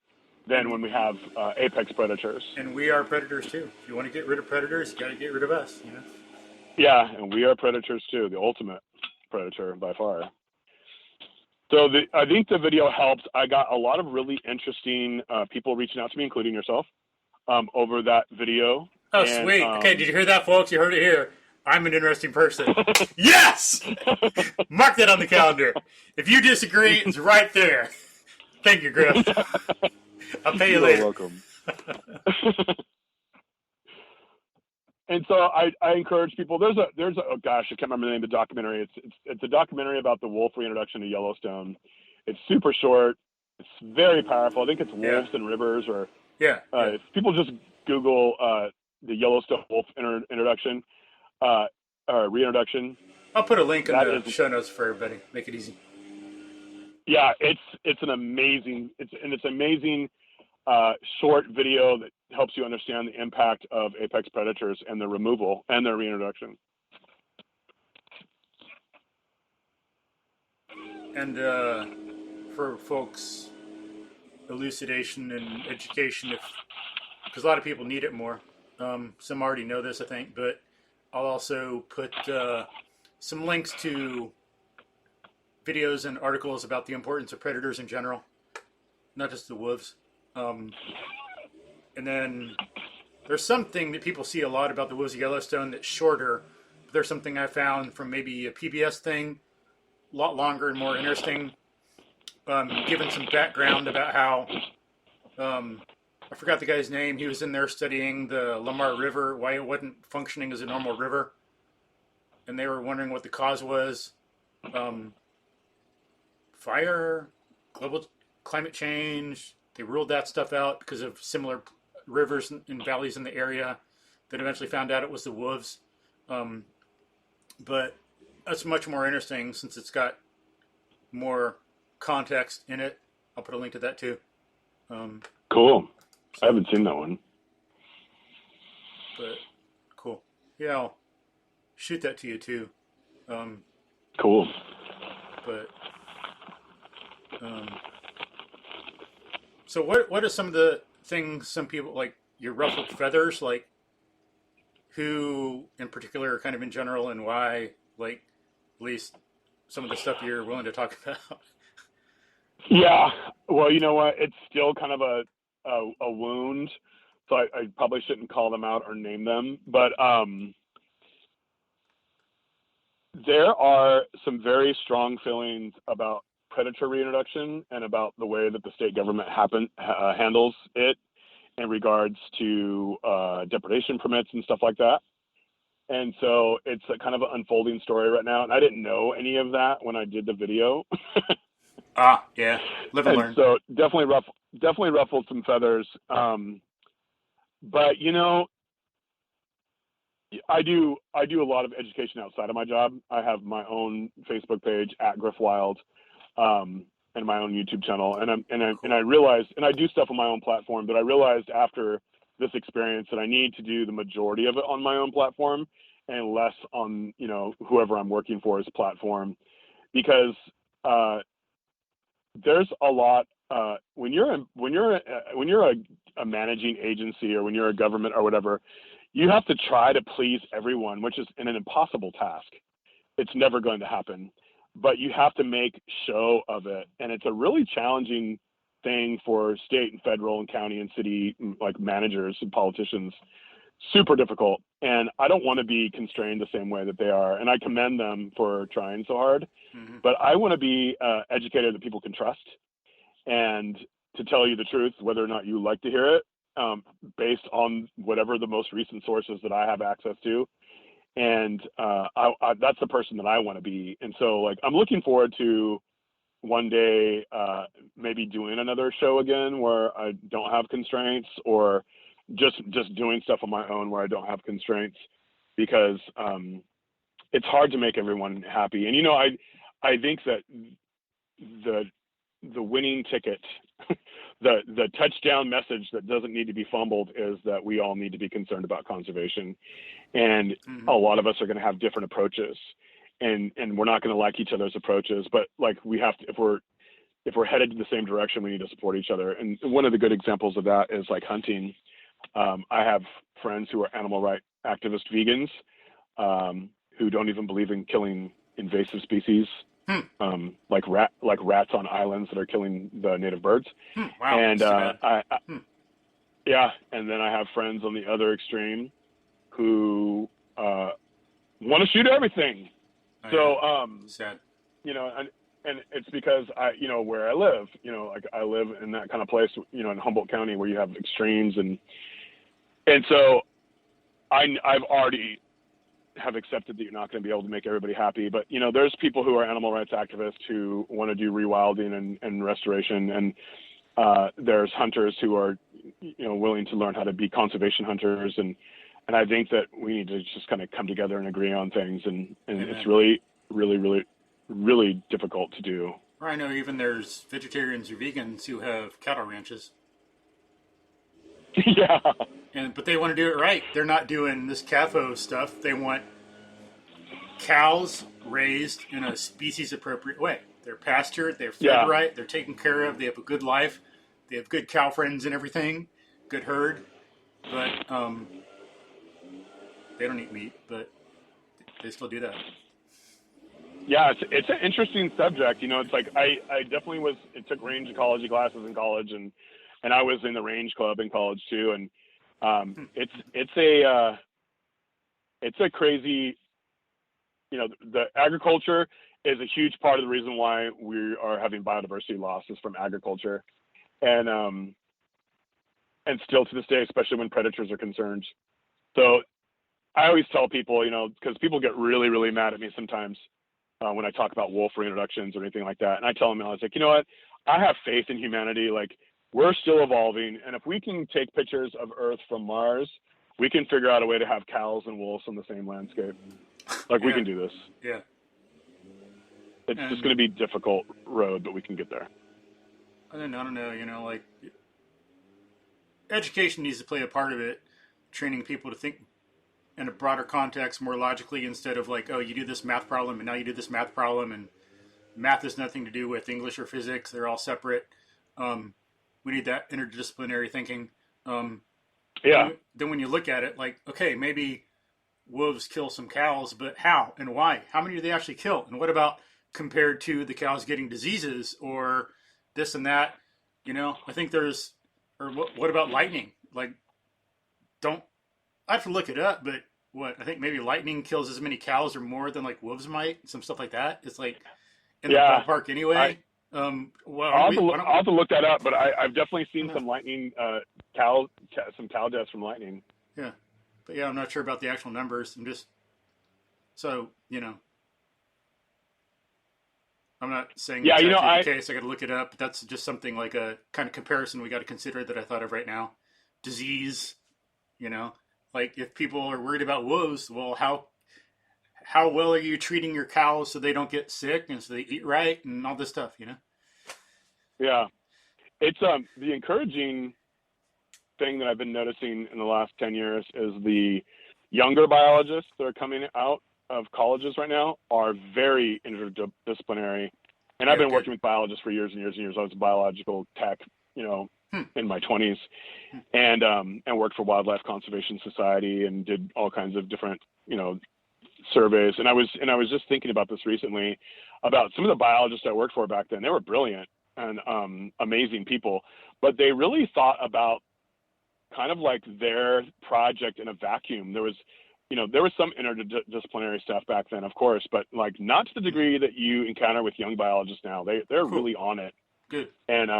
than when we have apex predators. And we are predators too. If you want to get rid of predators, you got to get rid of us. Yeah, and we are predators too, the ultimate predator by far. So I think the video helped. I got a lot of really interesting people reaching out to me, including yourself, over that video. Oh, sweet. Okay, did you hear that, folks? You heard it here. I'm an interesting person. Yes! Mark that on the calendar. If you disagree, it's right there. Thank you, Griff. I'll pay you later. You're welcome. And so I encourage people. There's a oh gosh, I can't remember the name of the documentary. It's a documentary about the wolf reintroduction to Yellowstone. It's super short. It's very powerful. I think it's Wolves and Rivers, or if people just Google the Yellowstone wolf introduction or reintroduction. I'll put a link in the show notes for everybody. Make it easy. Yeah, it's an amazing short video that helps you understand the impact of apex predators and their removal and their reintroduction. And for folks, elucidation and education, because a lot of people need it more. Some already know this, I think, but I'll also put some links to videos and articles about the importance of predators in general, not just the wolves. And then there's something that people see a lot about the wolves of Yellowstone that's shorter. But there's something I found from maybe a PBS thing, a lot longer and more interesting, given some background about how, I forgot the guy's name. He was in there studying the Lamar River, why it wasn't functioning as a normal river. And they were wondering what the cause was. Fire, global climate change. They ruled that stuff out because of similar rivers and valleys in the area. Then eventually found out it was the wolves. But that's much more interesting since it's got more context in it. I'll put a link to that too. Cool. So, I haven't seen that one. But cool. Yeah, I'll shoot that to you too. Cool. But so what are some of the things some people like your ruffled feathers, like who in particular, kind of in general, and why, like at least some of the stuff you're willing to talk about? Yeah, well, you know what? It's still kind of a wound, so I probably shouldn't call them out or name them. But there are some very strong feelings about predator reintroduction and about the way that the state government handles it in regards to depredation permits and stuff like that. And so it's a kind of an unfolding story right now. And I didn't know any of that when I did the video. Yeah. Live and learn. So definitely ruffled some feathers. But you know, I do a lot of education outside of my job. I have my own Facebook page @GriffWild. And and my own YouTube channel. And I Cool. realized, and I do stuff on my own platform, but I realized after this experience that I need to do the majority of it on my own platform and less on, whoever I'm working for as platform, because there's a lot, when you're a managing agency, or when you're a government or whatever, you have to try to please everyone, which is an impossible task. It's never going to happen, but you have to make show of it. And it's a really challenging thing for state and federal and county and city, like, managers and politicians. Super difficult. And I don't want to be constrained the same way that they are. And I commend them for trying so hard, Hmm. but I want to be educated that people can trust, and to tell you the truth, whether or not you like to hear it, based on whatever the most recent sources that I have access to. And that's the person that I want to be. And so, like, I'm looking forward to one day maybe doing another show again where I don't have constraints, or just doing stuff on my own where I don't have constraints, because it's hard to make everyone happy. And I think that the winning ticket, the touchdown message that doesn't need to be fumbled, is that we all need to be concerned about conservation. And Hmm. a lot of us are going to have different approaches, and we're not going to like each other's approaches, but, like, we have to, if we're headed to the same direction, we need to support each other. And one of the good examples of that is, like, hunting. I have friends who are animal rights activist vegans, who don't even believe in killing invasive species, Hmm. like rats on islands that are killing the native birds. Hmm. Wow, And that's too bad. Hmm. yeah, and then I have friends on the other extreme who want to shoot everything. Oh, yeah. So Sad. and it's because where I live, like, I live in that kind of place, in Humboldt County, where you have extremes, and so I've already have accepted that you're not going to be able to make everybody happy. But, there's people who are animal rights activists who want to do rewilding and restoration. And there's hunters who are, willing to learn how to be conservation hunters. And I think that we need to just kind of come together and agree on things. And it's Amen. really, really, really, really difficult to do. Or I know even there's vegetarians or vegans who have cattle ranches, Yeah. but they want to do it right. They're not doing this CAFO stuff. They want cows raised in a species appropriate way. They're pastured, they're fed Yeah. right, they're taken care of, they have a good life, they have good cow friends and everything, good herd, but they don't eat meat, but they still do that. Yeah, it's an interesting subject. It's like I definitely took range ecology classes in college, and I was in the range club in college too. And Hmm. it's a crazy, the agriculture is a huge part of the reason why we are having biodiversity losses from agriculture, and still to this day, especially when predators are concerned. So I always tell people, because people get really, really mad at me sometimes when I talk about wolf reintroductions or anything like that. And I tell them, I was like, you know what? I have faith in humanity. Like, we're still evolving. And if we can take pictures of Earth from Mars, we can figure out a way to have cows and wolves on the same landscape. Like, we Yeah, can do this. yeah. It's just And going to be a difficult road, but we can get there. I don't know, like education needs to play a part of it, training people to think in a broader context more logically instead of like, oh, you do this math problem and now you do this math problem and math has nothing to do with English or physics. They're all separate. We need that interdisciplinary thinking. Yeah. Then when you look at it, like, okay, maybe wolves kill some cows, but how and why? How many do they actually kill? And what about compared to the cows getting diseases or this and that? I think there's, or what about lightning? Like, don't, I have to look it up, but I think maybe lightning kills as many cows or more than like wolves might, some stuff like that. It's like in the Yeah. ballpark I, anyway. Why don't we? Why don't I'll we? have to look that up, but I've definitely I seen don't know. some lightning, some cow deaths from lightning. Yeah, but yeah, I'm not sure about the actual numbers. I'm just so I'm not saying Yeah. that's actually the case. I got to look it up. But that's just something like a kind of comparison we got to consider that I thought of right now. Disease, you know, like if people are worried about wolves, well, how well are you treating your cows so they don't get sick and so they eat right and all this stuff, Yeah. It's the encouraging thing that I've been noticing in the last 10 years is the younger biologists that are coming out of colleges right now are very interdisciplinary. And I've Yeah, been good. working with biologists for years and years and years. I was a biological tech, Hmm. in my 20s, and worked for Wildlife Conservation Society and did all kinds of different, surveys. And I was just thinking about this recently about some of the biologists I worked for back then. They were brilliant and amazing people, but they really thought about kind of like their project in a vacuum. There was some interdisciplinary stuff back then, of course, but like not to the degree that you encounter with young biologists now. They're Cool. really on it. Good. And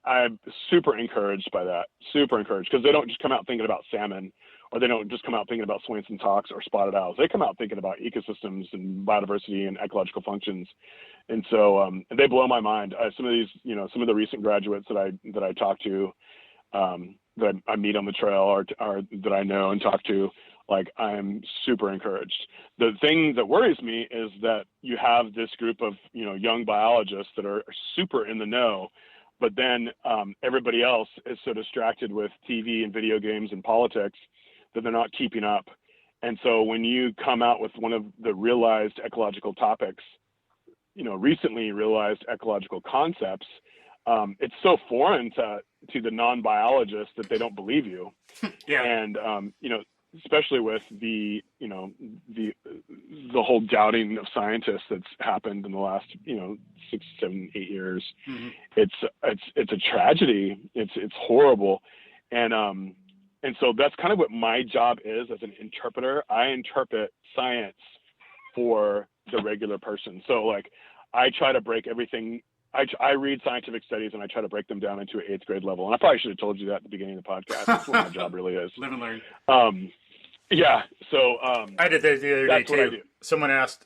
I'm super encouraged by that. Super encouraged, because they don't just come out thinking about salmon, or they don't just come out thinking about Swainson's hawks or spotted owls. They come out thinking about ecosystems and biodiversity and ecological functions. And so they blow my mind. Some of these, some of the recent graduates that I talk to, that I meet on the trail, or that I know and talk to, like, I'm super encouraged. The thing that worries me is that you have this group of, young biologists that are super in the know, but then everybody else is so distracted with TV and video games and politics that they're not keeping up. And so when you come out with one of the realized ecological topics, recently realized ecological concepts, it's so foreign to the non-biologists that they don't believe you. Yeah. And especially with the whole doubting of scientists that's happened in the last 6, 7, 8 years. Mm-hmm. It's a tragedy. It's horrible. And so that's kind of what my job is as an interpreter. I interpret science for the regular person. So like, I try to break everything. I read scientific studies and I try to break them down into an 8th grade level. And I probably should have told you that at the beginning of the podcast. That's what my job really is. Live and learn. Yeah. So I did that the other day that's what I too. do. Someone asked,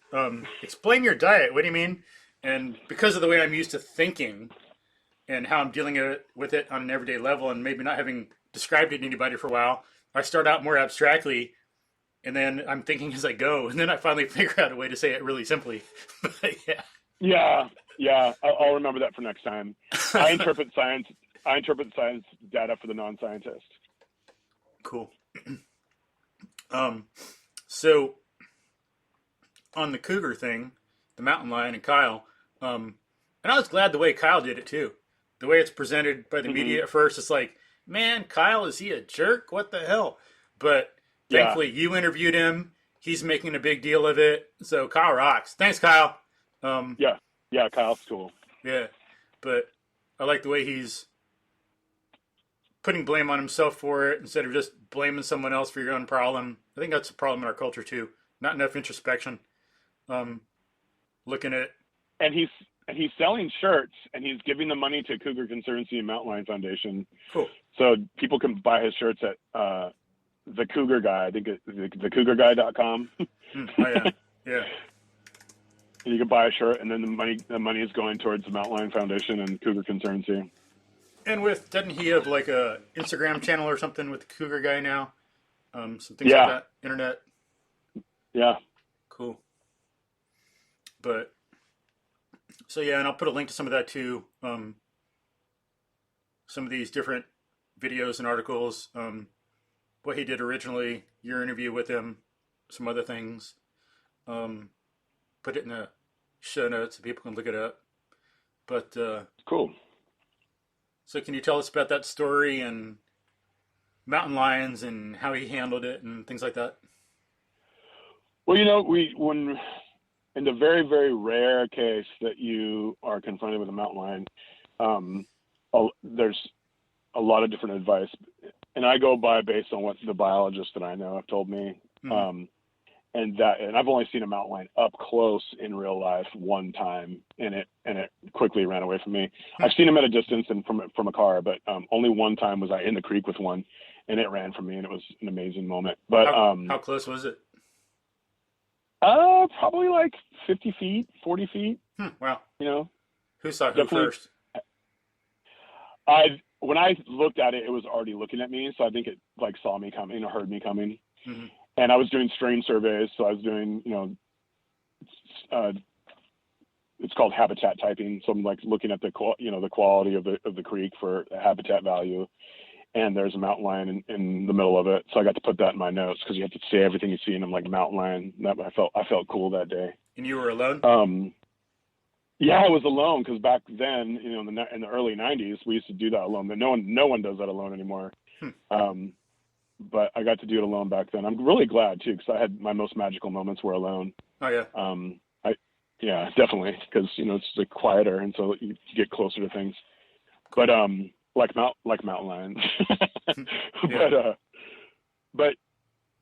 "Explain your diet. What do you mean?" And because of the way I'm used to thinking and how I'm dealing with it on an everyday level, and maybe not having described it to anybody for a while, I start out more abstractly, and then I'm thinking as I go, and then I finally figure out a way to say it really simply. But yeah. Yeah. I'll remember that for next time. I interpret science data for the non-scientist. Cool. So on the cougar thing, the mountain lion and Kyle, and I was glad the way Kyle did it too. The way it's presented by the media at first, it's like, man, Kyle, is he a jerk? What the hell? But thankfully, you interviewed him. He's making a big deal of it. So Kyle rocks. Thanks, Kyle. Yeah, Kyle's cool. Yeah, but I like the way he's putting blame on himself for it instead of just blaming someone else for your own problem. I think that's a problem in our culture too. Not enough introspection. Looking at, and he's selling shirts, and he's giving the money to Cougar Conservancy and Mountain Lion Foundation. cool. So people can buy his shirts at the Cougar Guy. I think the CougarGuy.com. Oh yeah, yeah. And you can buy a shirt, and then the money is going towards the Mountain Lion Foundation and Cougar Conservancy. And doesn't he have like a Instagram channel or something with the Cougar Guy now? Some things like that. Internet. Yeah. Cool. But so yeah, and I'll put a link to some of that too. Some of these different videos and articles. What he did originally, your interview with him, some other things. Put it in the show notes so people can look it up. But Cool. so can you tell us about that story and mountain lions and how he handled it and things like that? Well, when in the very, very rare case that you are confronted with a mountain lion, there's a lot of different advice, and I go by based on what the biologists that I know have told me. Mm-hmm. And I've only seen a mountain lion up close in real life one time, and it quickly ran away from me. I've seen him at a distance and from a car, but only one time was I in the creek with one, and it ran from me, and it was an amazing moment. But how close was it? Probably like 50 feet, 40 feet. Wow. Who saw who Definitely. first? When I looked at it, it was already looking at me, so I think it like saw me coming or heard me coming. Mm-hmm. And I was doing strain surveys, so I was doing it's called habitat typing. So I'm like looking at the quality of the creek for habitat value. And there's a mountain lion in the middle of it. So I got to put that in my notes because you have to say everything you see, and I'm like, mountain lion. I felt cool that day. And you were alone? Yeah, I was alone because back then, in the early '90s, we used to do that alone. But no one does that alone anymore. But I got to do it alone back then. I'm really glad too, because I had my most magical moments were alone. Oh yeah. Yeah, definitely, because it's like quieter, and so you get closer to things. But like mountain lions. Yeah. But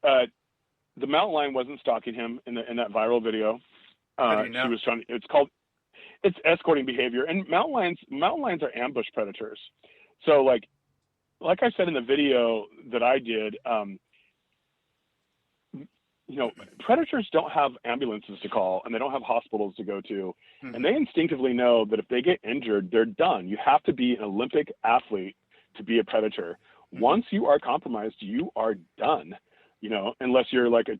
the mountain lion wasn't stalking him in that viral video. How do you know? She was trying. It's escorting behavior, and mountain lions are ambush predators. So like I said in the video that I did, predators don't have ambulances to call, and they don't have hospitals to go to, and they instinctively know that if they get injured, they're done. You have to be an Olympic athlete to be a predator. Once you are compromised, you are done. Unless you're like a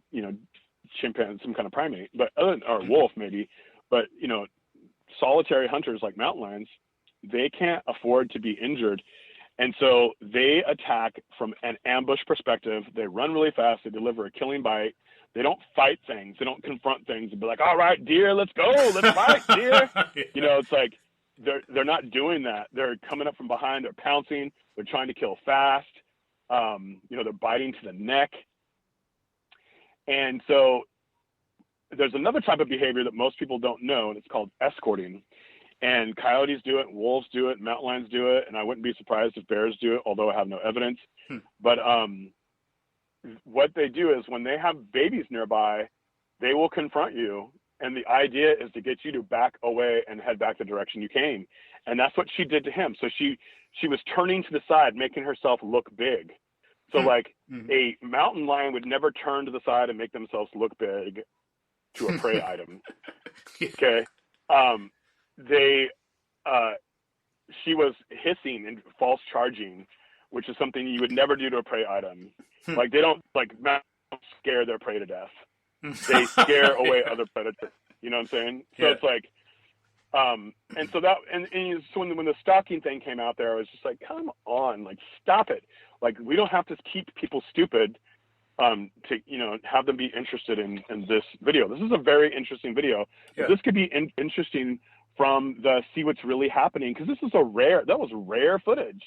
chimpanzee, some kind of primate, or a wolf maybe. But solitary hunters like mountain lions, they can't afford to be injured. And so they attack from an ambush perspective. They run really fast. They deliver a killing bite. They don't fight things. They don't confront things and be like, all right, deer, let's go. Let's fight, deer. Yeah. It's like they're not doing that. They're coming up from behind. They're pouncing. They're trying to kill fast. They're biting to the neck. And so there's another type of behavior that most people don't know, and it's called escorting. And coyotes do it, wolves do it, mountain lions do it, and I wouldn't be surprised if bears do it, although I have no evidence. But what they do is when they have babies nearby, they will confront you, and the idea is to get you to back away and head back the direction you came. And that's what she did to him. So she was turning to the side, making herself look big. So like a mountain lion would never turn to the side and make themselves look big to a prey item. Okay. She was hissing and false charging, which is something you would never do to a prey item. Like they don't scare their prey to death. They scare away other predators. You know what I'm saying? So it's like, and so when the stalking thing came out there, I was just like, come on, like stop it. Like we don't have to keep people stupid to have them be interested in this video. This is a very interesting video. Yeah. This could be interesting from the see what's really happening, because that was rare footage.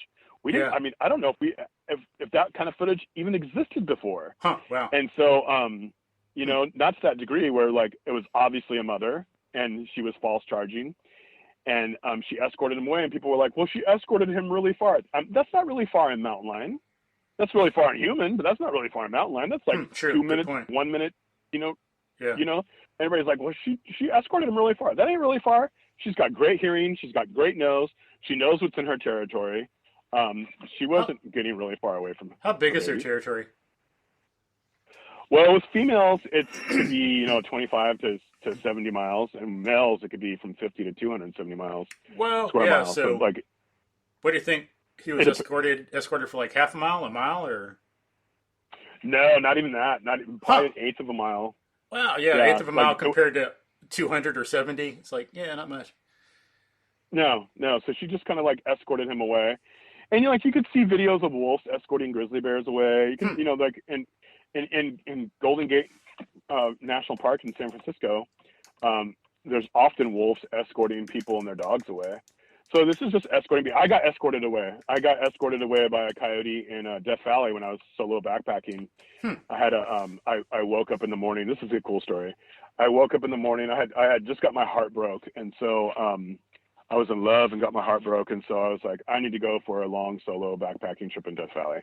We didn't. I mean, I don't know if that kind of footage even existed before. Wow. And so not to that degree where like it was obviously a mother and she was false charging, and she escorted him away, and people were like, well, she escorted him really far. That's not really far in mountain lion. That's really far in human, but that's not really far in mountain lion. That's like 2 minutes, 1 minute, everybody's like, well, she escorted him really far. That ain't really far. She's got great hearing. She's got great nose. She knows what's in her territory. She wasn't getting really far away from. How big is her territory? Well, with females, it could be 25 to 70 miles, and males it could be from 50 to 270 miles. Well, square miles. So like, what do you think? He was escorted for like half a mile, or? No, not even that. Not even probably an eighth of a mile. Wow, eighth of a mile compared to 200 or 70. It's like, not much. No. So she just kind of like escorted him away, and you could see videos of wolves escorting grizzly bears away. You can, like in Golden Gate National Park in San Francisco, there's often wolves escorting people and their dogs away. So this is just escorting. I got escorted away. I got escorted away by a coyote in Death Valley when I was solo backpacking. I had I woke up in the morning. This is a cool story. I woke up in the morning. I had just got my heart broke, and so I was in love and got my heart broke, and so I was like, I need to go for a long solo backpacking trip in Death Valley.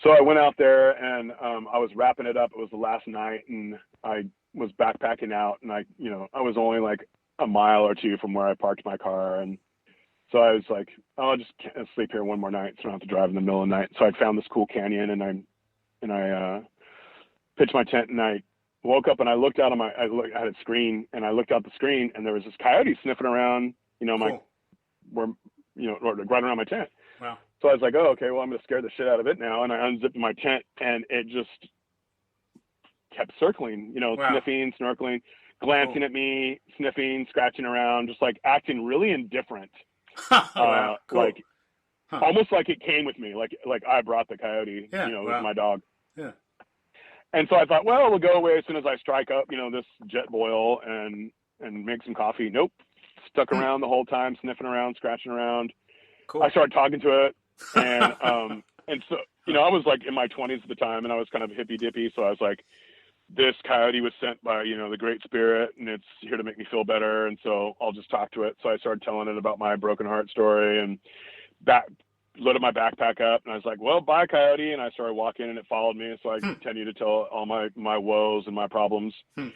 So I went out there, and I was wrapping it up. It was the last night, and I was backpacking out, and I was only like a mile or two from where I parked my car, and so I was like, I'll just sleep here one more night so I don't have to drive in the middle of the night. So I found this cool canyon, and I pitched my tent, and I woke up and I looked out on I had a screen, and I looked out the screen, and there was this coyote sniffing around, cool. Right around my tent. Wow. So I was like, oh, okay, well, I'm going to scare the shit out of it now. And I unzipped my tent, and it just kept circling, wow. Sniffing, snorkeling, glancing Cool. at me, sniffing, scratching around, just like acting really indifferent. Oh, wow. Cool. Like Huh. almost like it came with me, like I brought the coyote, Yeah. it was Wow. my dog. Yeah. And so I thought, well, it'll go away as soon as I strike up, this jet boil and make some coffee. Nope. Stuck Hmm. around the whole time, sniffing around, scratching around. Cool. I started talking to it, and so Huh. I was like in my 20s at the time, and I was kind of hippy dippy. So I was like, this coyote was sent by the Great Spirit, and it's here to make me feel better. And so I'll just talk to it. So I started telling it about my broken heart story, and loaded my backpack up, and I was like, well, bye, coyote. And I started walking, and it followed me. So I Hmm. continued to tell all my woes and my problems, Hmm.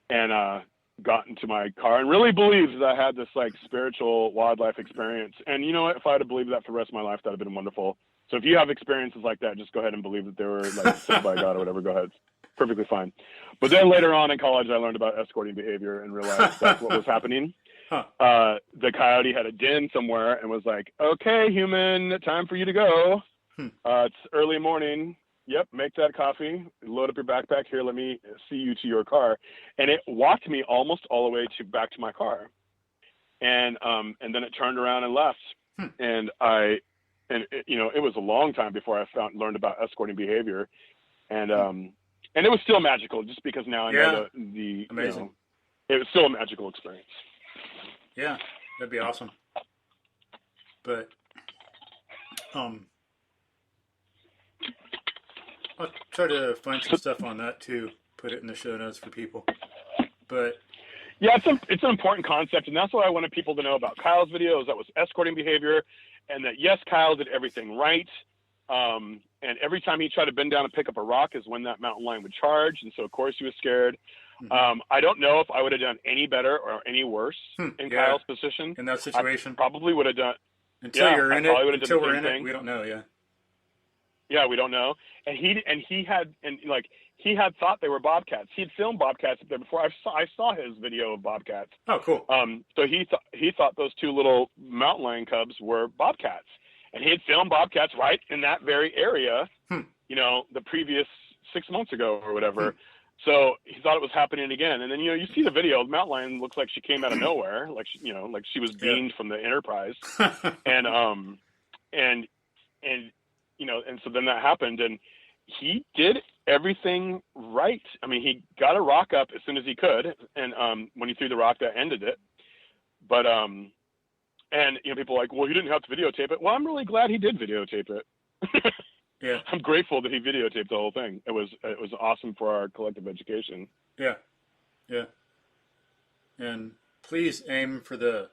and got into my car and really believed that I had this like spiritual wildlife experience. And you know what? If I had believed that for the rest of my life, that'd have been wonderful. So if you have experiences like that, just go ahead and believe that they were like sent by God or whatever. Go ahead. It's perfectly fine. But then later on in college, I learned about escorting behavior and realized that's what was happening. Huh. The coyote had a den somewhere and was like, okay, human, time for you to go. Hmm. It's early morning. Yep, make that coffee, load up your backpack here, let me see you to your car. And it walked me almost all the way back to my car. And then it turned around and left. Hmm. And it was a long time before I learned about escorting behavior. And it was still magical just because now I know the Amazing. it was still a magical experience. Yeah, that'd be awesome. But I'll try to find some stuff on that too. Put it in the show notes for people. But yeah, it's an important concept, and that's what I wanted people to know about Kyle's videos. That was escorting behavior, and that yes, Kyle did everything right. And every time he tried to bend down and pick up a rock is when that mountain lion would charge, and so of course he was scared. mm-hmm. I don't know if I would have done any better or any worse in Kyle's position. In that situation, I probably would have done. Until you're in it, until we're in it, we don't know. Yeah. Yeah, we don't know. And he had thought they were bobcats. He'd filmed bobcats up there before. I saw his video of bobcats. Oh, cool. So he thought those two little mountain lion cubs were bobcats, and he had filmed bobcats right in that very area. The previous 6 months ago or whatever. So he thought it was happening again. And then you see the video. The mountain lion looks like she came out of nowhere, like she was beamed from the Enterprise, and so then that happened, and he did everything right. I mean, he got a rock up as soon as he could, and when he threw the rock, that ended it. But and people are like, well, he didn't have to videotape it. Well, I'm really glad he did videotape it. Yeah, I'm grateful that he videotaped the whole thing. It was awesome for our collective education. Yeah, and please aim for the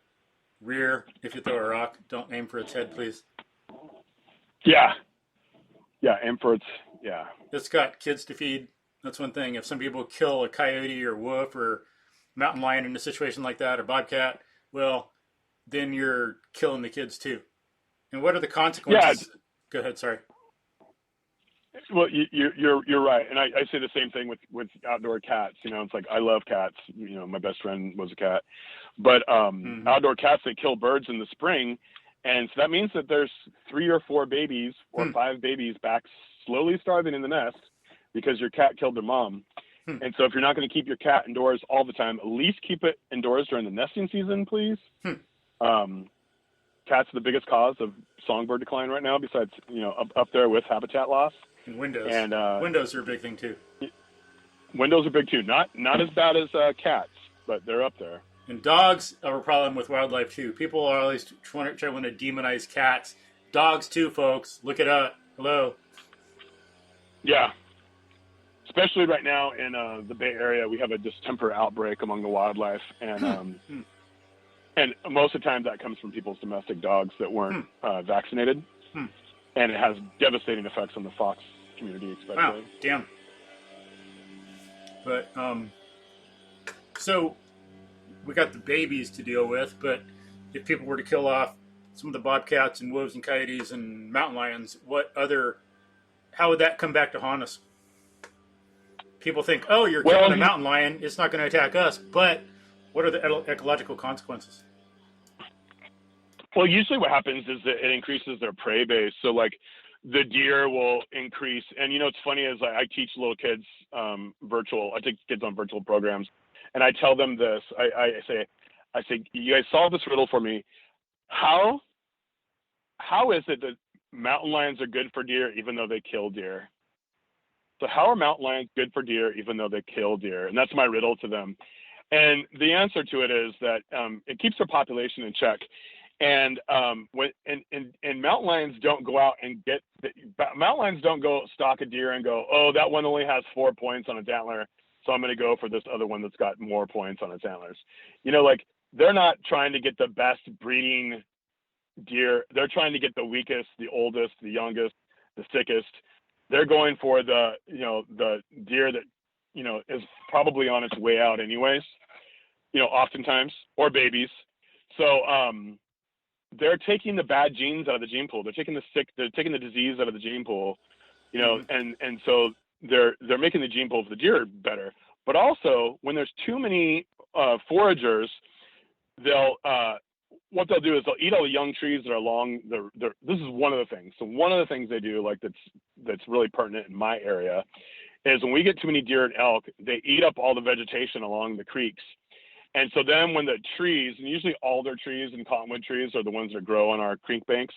rear if you throw a rock. Don't aim for its head, please. Yeah, aim for its. Yeah, it's got kids to feed. That's one thing. If some people kill a coyote or wolf or mountain lion in a situation like that or bobcat, well, then you're killing the kids too. And what are the consequences? Yeah. Go ahead. Sorry. Well, you're right, and I say the same thing with outdoor cats. It's like I love cats. My best friend was a cat, but outdoor cats, they kill birds in the spring, and so that means that there's 3 or 4 babies or 5 babies back slowly starving in the nest because your cat killed their mom. And so if you're not going to keep your cat indoors all the time, at least keep it indoors during the nesting season, please. Cats are the biggest cause of songbird decline right now, besides up there with habitat loss. And windows. And windows are a big thing too. Windows are big too. Not as bad as cats, but they're up there. And dogs are a problem with wildlife too. People are always trying to demonize cats. Dogs too, folks. Look it up. Hello. Yeah. Especially right now in the Bay Area, we have a distemper outbreak among the wildlife, and and most of the time that comes from people's domestic dogs that weren't vaccinated, and it has devastating effects on the fox community, especially. Wow, damn. But so we got the babies to deal with, but if people were to kill off some of the bobcats and wolves and coyotes and mountain lions, how would that come back to haunt us? People think, oh, you're killing a mountain lion, it's not going to attack us, but what are the ecological consequences? Well, usually what happens is that it increases their prey base. So, like, the deer will increase. And it's funny is I teach little kids virtual. I take kids on virtual programs, and I tell them this. I say, you guys solve this riddle for me. How is it that mountain lions are good for deer even though they kill deer? So how are mountain lions good for deer even though they kill deer? And that's my riddle to them. And the answer to it is that it keeps their population in check. And mountain lions don't go out and mountain lions don't go stalk a deer and go, oh, that one only has 4 points on its antler, so I'm going to go for this other one that's got more points on its antlers. Like they're not trying to get the best breeding deer. They're trying to get the weakest, the oldest, the youngest, the sickest. They're going for the deer that is probably on its way out anyways, oftentimes, or babies. So they're taking the bad genes out of the gene pool. They're taking the disease out of the gene pool, and so they're making the gene pool for the deer better. But also, when there's too many foragers, what they'll do is they'll eat all the young trees that are along this is one of the things. So one of the things they do, like that's really pertinent in my area, is when we get too many deer and elk, they eat up all the vegetation along the creeks. And so then when the trees, and usually alder trees and cottonwood trees are the ones that grow on our creek banks,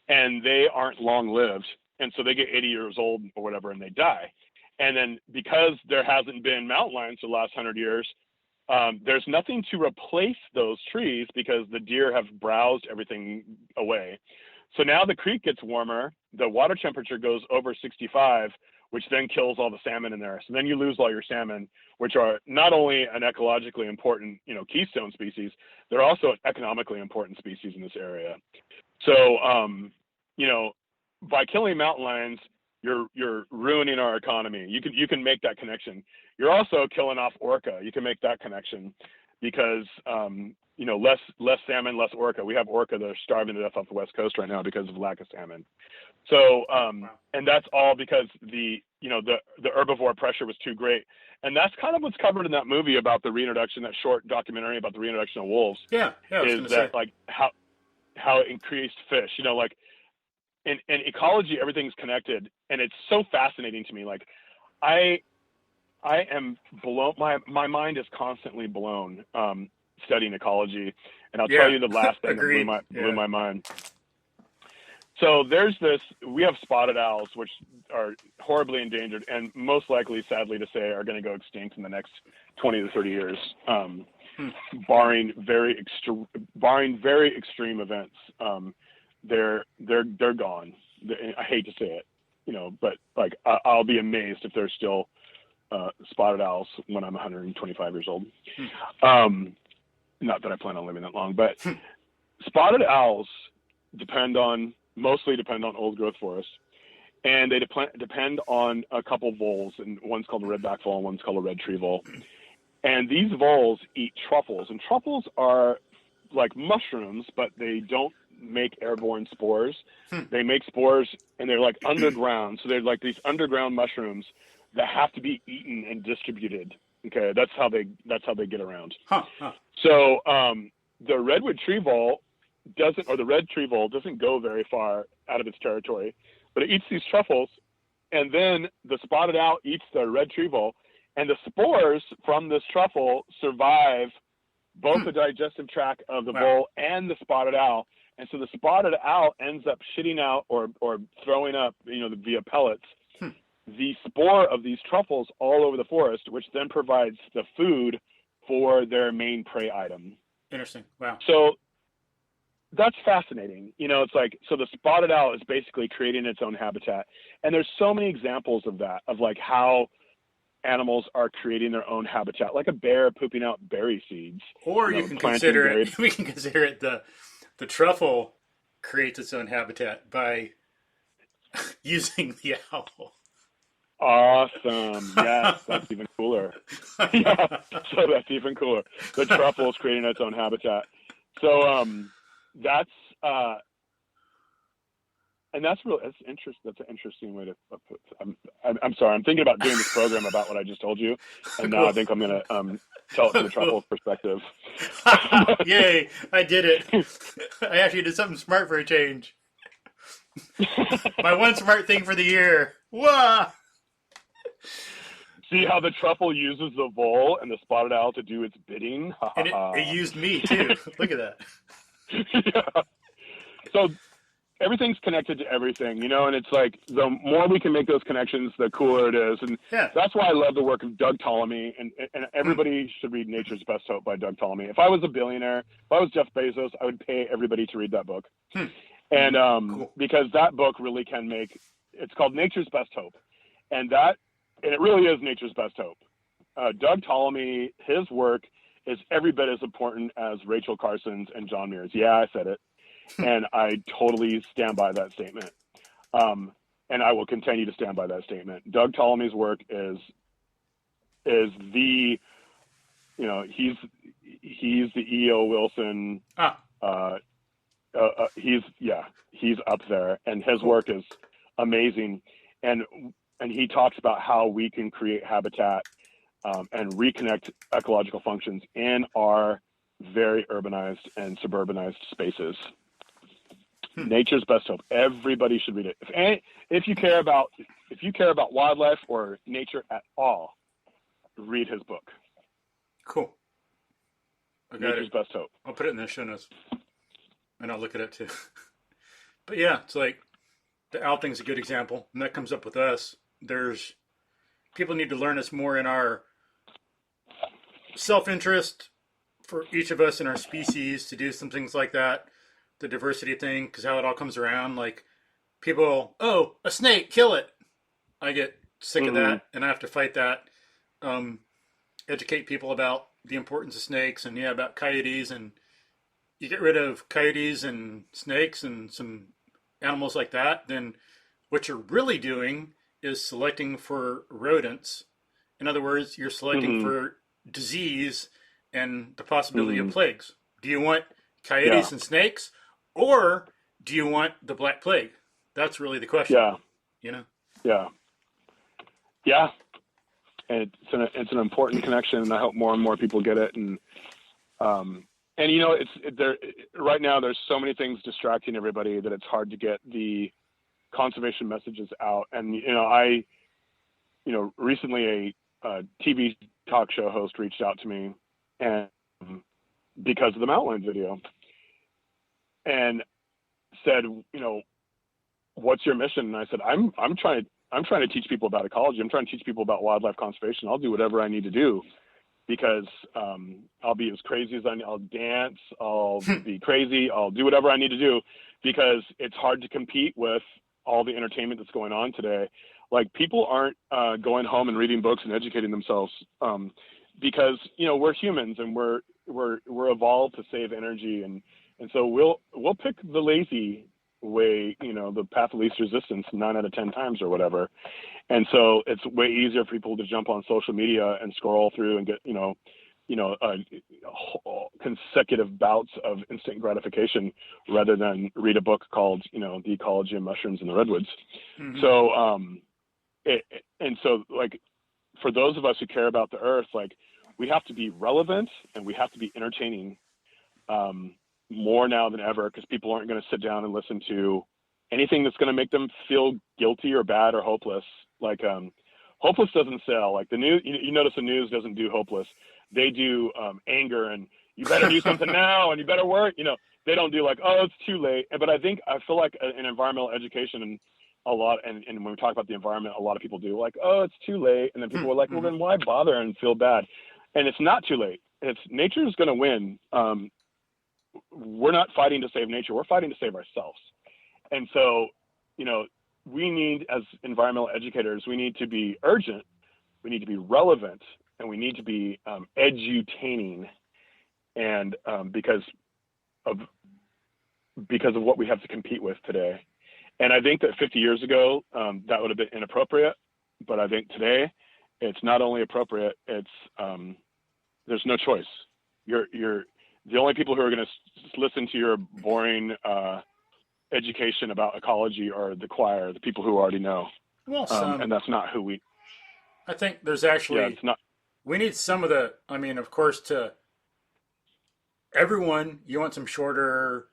and they aren't long lived. And so they get 80 years old or whatever, and they die. And then because there hasn't been mountain lions for the last 100 years, there's nothing to replace those trees because the deer have browsed everything away. So now the creek gets warmer, the water temperature goes over 65, which then kills all the salmon in there. So then you lose all your salmon, which are not only an ecologically important, keystone species, they're also an economically important species in this area. So, by killing mountain lions, you're ruining our economy. You can make that connection. You're also killing off orca. You can make that connection because, less salmon, less orca. We have orca that are starving to death off the West Coast right now because of lack of salmon. So, and that's all because the herbivore pressure was too great. And that's kind of what's covered in that movie about the reintroduction, that short documentary about the reintroduction of wolves. Yeah. Is that like how it increased fish, like in ecology, everything's connected. And it's so fascinating to me. Like I am blown, my mind is constantly blown, studying ecology. And I'll tell you the last thing that blew my mind. So we have spotted owls, which are horribly endangered and most likely, sadly to say, are going to go extinct in the next 20 to 30 years, barring very extreme events. They're gone. I hate to say it, but like I'll be amazed if there's still spotted owls when I'm 125 years old. Not that I plan on living that long, but spotted owls mostly depend on old growth forests, and they depend on a couple voles, and one's called a redback vole and one's called a red tree vole. And these voles eat truffles, and truffles are like mushrooms, but they don't make airborne spores. They make spores, and they're like underground, so they're like these underground mushrooms that have to be eaten and distributed. Okay, that's how they get around. So the redwood tree vole the red tree vole doesn't go very far out of its territory, but it eats these truffles, and then the spotted owl eats the red tree vole, and the spores from this truffle survive both the digestive tract of the vole and the spotted owl. And so the spotted owl ends up shitting out or throwing up, via pellets, the spore of these truffles all over the forest, which then provides the food for their main prey item. Interesting. Wow. So that's fascinating. It's like, so the spotted owl is basically creating its own habitat. And there's so many examples of that, of like how animals are creating their own habitat, like a bear pooping out berry seeds. Or we can consider it the truffle creates its own habitat by using the owl. Awesome. Yes, that's even cooler. Yeah, so that's even cooler. The truffle is creating its own habitat. So that's interesting. That's an interesting way to put. I'm sorry. I'm thinking about doing this program about what I just told you, and now I think I'm going to tell it from the truffle perspective. Yay! I did it. I actually did something smart for a change. My one smart thing for the year. Whoa! See how the truffle uses the vole and the spotted owl to do its bidding? And it used me too. Look at that. Yeah. So everything's connected to everything, you know, and it's like the more we can make those connections, the cooler it is. And Yeah. that's why I love the work of Doug Ptolemy, and everybody should read Nature's Best Hope by Doug Ptolemy. If I was a billionaire, if I was Jeff Bezos, I would pay everybody to read that book. And Cool. because that book really can make, it's called Nature's Best Hope. And it really is Nature's Best Hope. Doug Ptolemy, his work is every bit as important as Rachel Carson's and John Muir's. Yeah, I said it. And I totally stand by that statement. And I will continue to stand by that statement. Doug Ptolemy's work is the, you know, he's the E.O. Wilson. He's up there, and his work is amazing. And he talks about how we can create habitat and reconnect ecological functions in our very urbanized and suburbanized spaces. Nature's Best Hope. Everybody should read it. If you care about wildlife or nature at all, read his book. Cool. Nature's Best Hope. I'll put it in the show notes, and I'll look at it too. But yeah, it's like the owl thing's a good example, and that comes up with us. There's people need to learn us more in our self-interest for each of us in our species to do some things like that. The diversity thing, because how it all comes around. Like people, oh, a snake, kill it. I get sick of that, and I have to fight that. Educate people about the importance of snakes, and about coyotes, and you get rid of coyotes and snakes and some animals like that, then what you're really doing is selecting for rodents. In other words, you're selecting for disease and the possibility of plagues. Do you want coyotes and snakes, or do you want the Black Plague? That's really the question. Yeah. You know? Yeah. Yeah. And it's an important connection, and I hope more and more people get it. And you know, right now there's so many things distracting everybody that it's hard to get the conservation messages out. And recently a TV talk show host reached out to me, and because of the Mountain video, and said, you know, what's your mission? And I said, I'm trying to teach people about ecology. I'm trying to teach people about wildlife conservation. I'll do whatever I need to do, because I'll be as crazy as I'll dance. I'll be crazy. I'll do whatever I need to do, because it's hard to compete with all the entertainment that's going on today. Like, people aren't going home and reading books and educating themselves, because, you know, we're humans, and we're evolved to save energy, and so we'll pick the lazy way, you know, the path of least resistance 9 out of 10 times or whatever. And so it's way easier for people to jump on social media and scroll through and get, consecutive bouts of instant gratification, rather than read a book called, you know, The Ecology of Mushrooms in the Redwoods. So, and so, like, for those of us who care about the earth, like, we have to be relevant and we have to be entertaining, more now than ever, because people aren't going to sit down and listen to anything that's going to make them feel guilty or bad or hopeless. Like, hopeless doesn't sell. Like, the news, you notice the news doesn't do hopeless. They do anger, and you better do something now, and you better work. You know, they don't do like, oh, it's too late. But I feel like in environmental education, and when we talk about the environment, a lot of people do like, oh, it's too late. And then people are like, well, then why bother and feel bad? And it's not too late. Nature's going to win. We're not fighting to save nature. We're fighting to save ourselves. And so, you know, we need, as environmental educators, we need to be urgent, we need to be relevant, and we need to be edutaining. And because of what we have to compete with today. And I think that 50 years ago, that would have been inappropriate. But I think today, it's not only appropriate, it's there's no choice. You're the only people who are going to listen to your boring education about ecology are the choir, the people who already know. Well, and that's not who we. I think there's actually. Yeah, it's not. We need some of the. I mean, of course, to everyone, you want some shorter,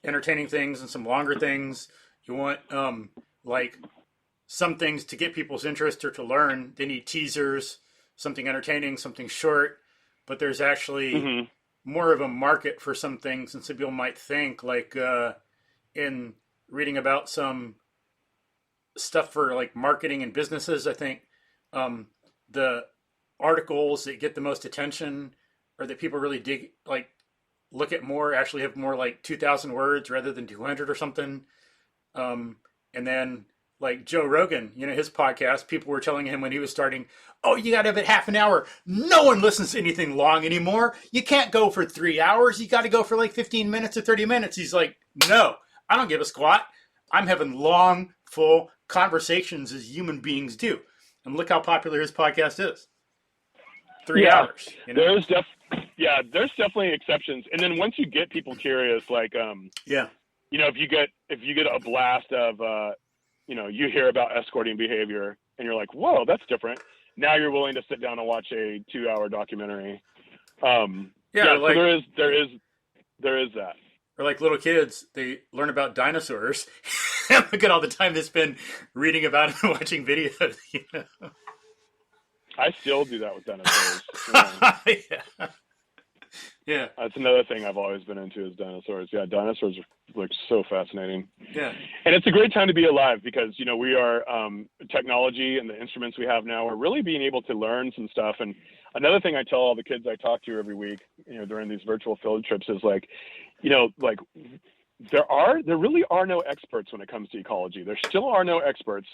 entertaining things and some longer things. You want like some things to get people's interest or to learn. They need teasers, something entertaining, something short. But there's actually Mm-hmm. more of a market for some things than some people might think. Like in reading about some stuff for like marketing and businesses, I think the articles that get the most attention or that people really dig, like look at more, actually have more like 2,000 words rather than 200 or something. And then like Joe Rogan, his podcast, people were telling him when he was starting, oh, you got to have it half an hour. No one listens to anything long anymore. You can't go for 3 hours. You got to go for like 15 minutes or 30 minutes. He's like, no, I don't give a squat. I'm having long, full conversations as human beings do. And look how popular his podcast is. 3 hours. There's there's definitely exceptions. And then once you get people curious, like, if you get a blast of, you hear about escorting behavior and you're like, whoa, that's different. Now you're willing to sit down and watch a 2-hour documentary. So there is that. Or like little kids, they learn about dinosaurs. Look at all the time they spend reading about it and watching videos. I still do that with dinosaurs. Yeah. That's another thing I've always been into is dinosaurs. Yeah, dinosaurs are so fascinating. Yeah. And it's a great time to be alive because, we are technology and the instruments we have now are really being able to learn some stuff. And another thing I tell all the kids I talk to every week, during these virtual field trips is like, there really are no experts when it comes to ecology. There still are no experts.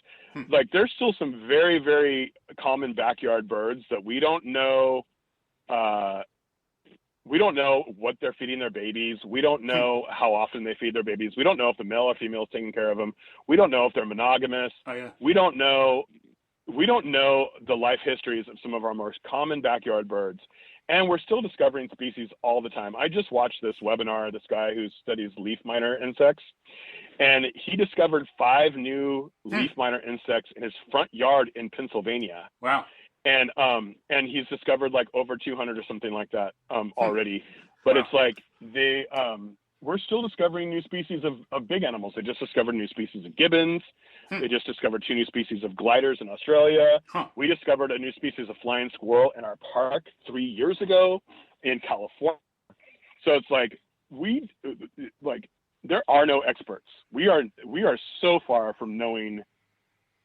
Like there's still some very, very common backyard birds that we don't know. We don't know what they're feeding their babies. We don't know how often they feed their babies. We don't know if the male or female is taking care of them. We don't know if they're monogamous. Oh, yeah. We don't know the life histories of some of our most common backyard birds. And we're still discovering species all the time. I just watched this webinar, this guy who studies leaf miner insects, and he discovered 5 new leaf miner insects in his front yard in Pennsylvania. Wow. And he's discovered like over 200 or something like that already. But wow. It's like we're still discovering new species of big animals. They just discovered new species of gibbons. They just discovered 2 new species of gliders in Australia. We discovered a new species of flying squirrel in our park 3 years ago in California. So it's like there are no experts. We are so far from knowing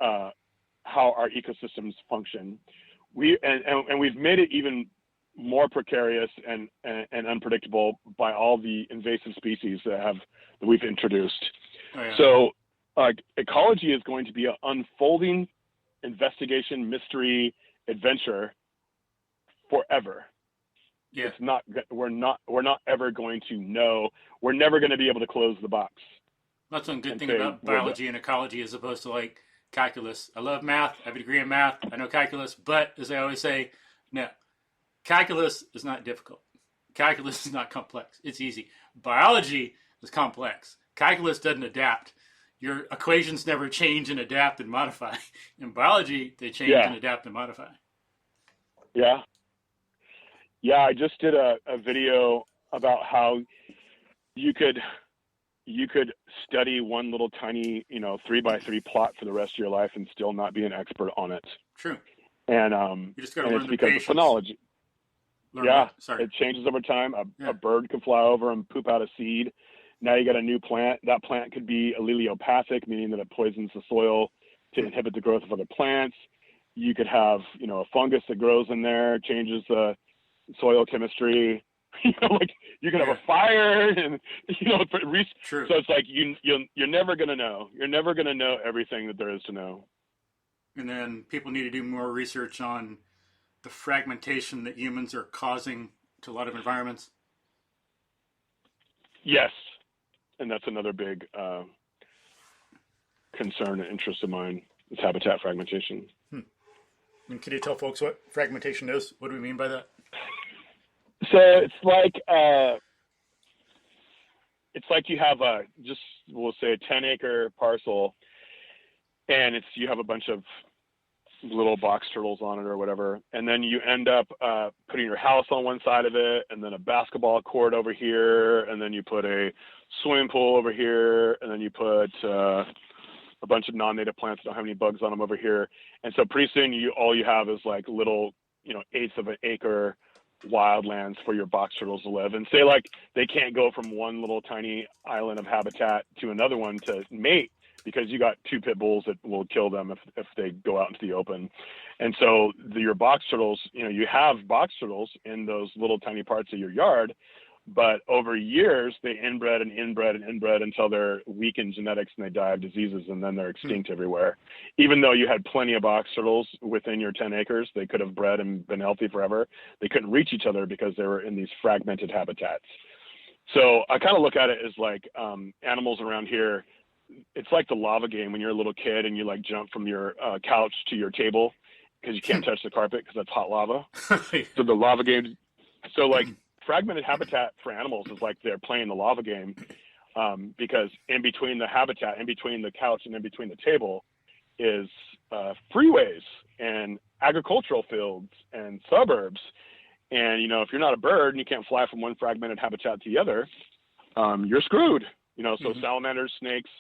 how our ecosystems function. And we've made it even more precarious and unpredictable by all the invasive species that we've introduced. Oh, yeah. So ecology is going to be an unfolding investigation, mystery, adventure forever. Yeah. We're not ever going to know. We're never going to be able to close the box. That's one good thing about biology and ecology as opposed to like calculus. I love math. I have a degree in math. I know calculus, but as I always say, no, calculus is not difficult. Calculus is not complex. It's easy. Biology is complex. Calculus doesn't adapt. Your equations never change and adapt and modify. In biology, they change and adapt and modify. Yeah. Yeah, I just did a video about how you could study one little tiny, 3x3 plot for the rest of your life and still not be an expert on it. True. And you just got to learn it's the because patience. of phonology. Sorry. It changes over time. A bird can fly over and poop out a seed. Now you got a new plant. That plant could be allelopathic, meaning that it poisons the soil to inhibit the growth of other plants. You could have, a fungus that grows in there, changes the soil chemistry. You can have a fire, and True. So it's like you're never gonna know. You're never gonna know everything that there is to know. And then people need to do more research on the fragmentation that humans are causing to a lot of environments. Yes, and that's another big concern and interest of mine is habitat fragmentation. And can you tell folks what fragmentation is? What do we mean by that? So it's like you have we'll say a 10-acre parcel, and you have a bunch of little box turtles on it or whatever. And then you end up putting your house on one side of it, and then a basketball court over here, and then you put a swimming pool over here, and then you put a bunch of non-native plants that don't have any bugs on them over here. And so pretty soon all you have is like little, eighths of an acre wildlands for your box turtles to live. And say like they can't go from one little tiny island of habitat to another one to mate, because you got 2 pit bulls that will kill them if they go out into the open. And so your box turtles, you have box turtles in those little tiny parts of your yard, but over years they inbred and inbred and inbred until they're weak in genetics and they die of diseases, and then they're extinct everywhere. Even though you had plenty of box turtles within your 10 acres, they could have bred and been healthy forever. They couldn't reach each other because they were in these fragmented habitats. So I kind of look at it as like animals around here. It's like the lava game when you're a little kid and you like jump from your couch to your table because you can't touch the carpet because that's hot lava. So the lava game. So like fragmented habitat for animals is like they're playing the lava game, because in between the habitat, in between the couch and in between the table is freeways and agricultural fields and suburbs. And, if you're not a bird and you can't fly from one fragmented habitat to the other, you're screwed. So salamanders, snakes,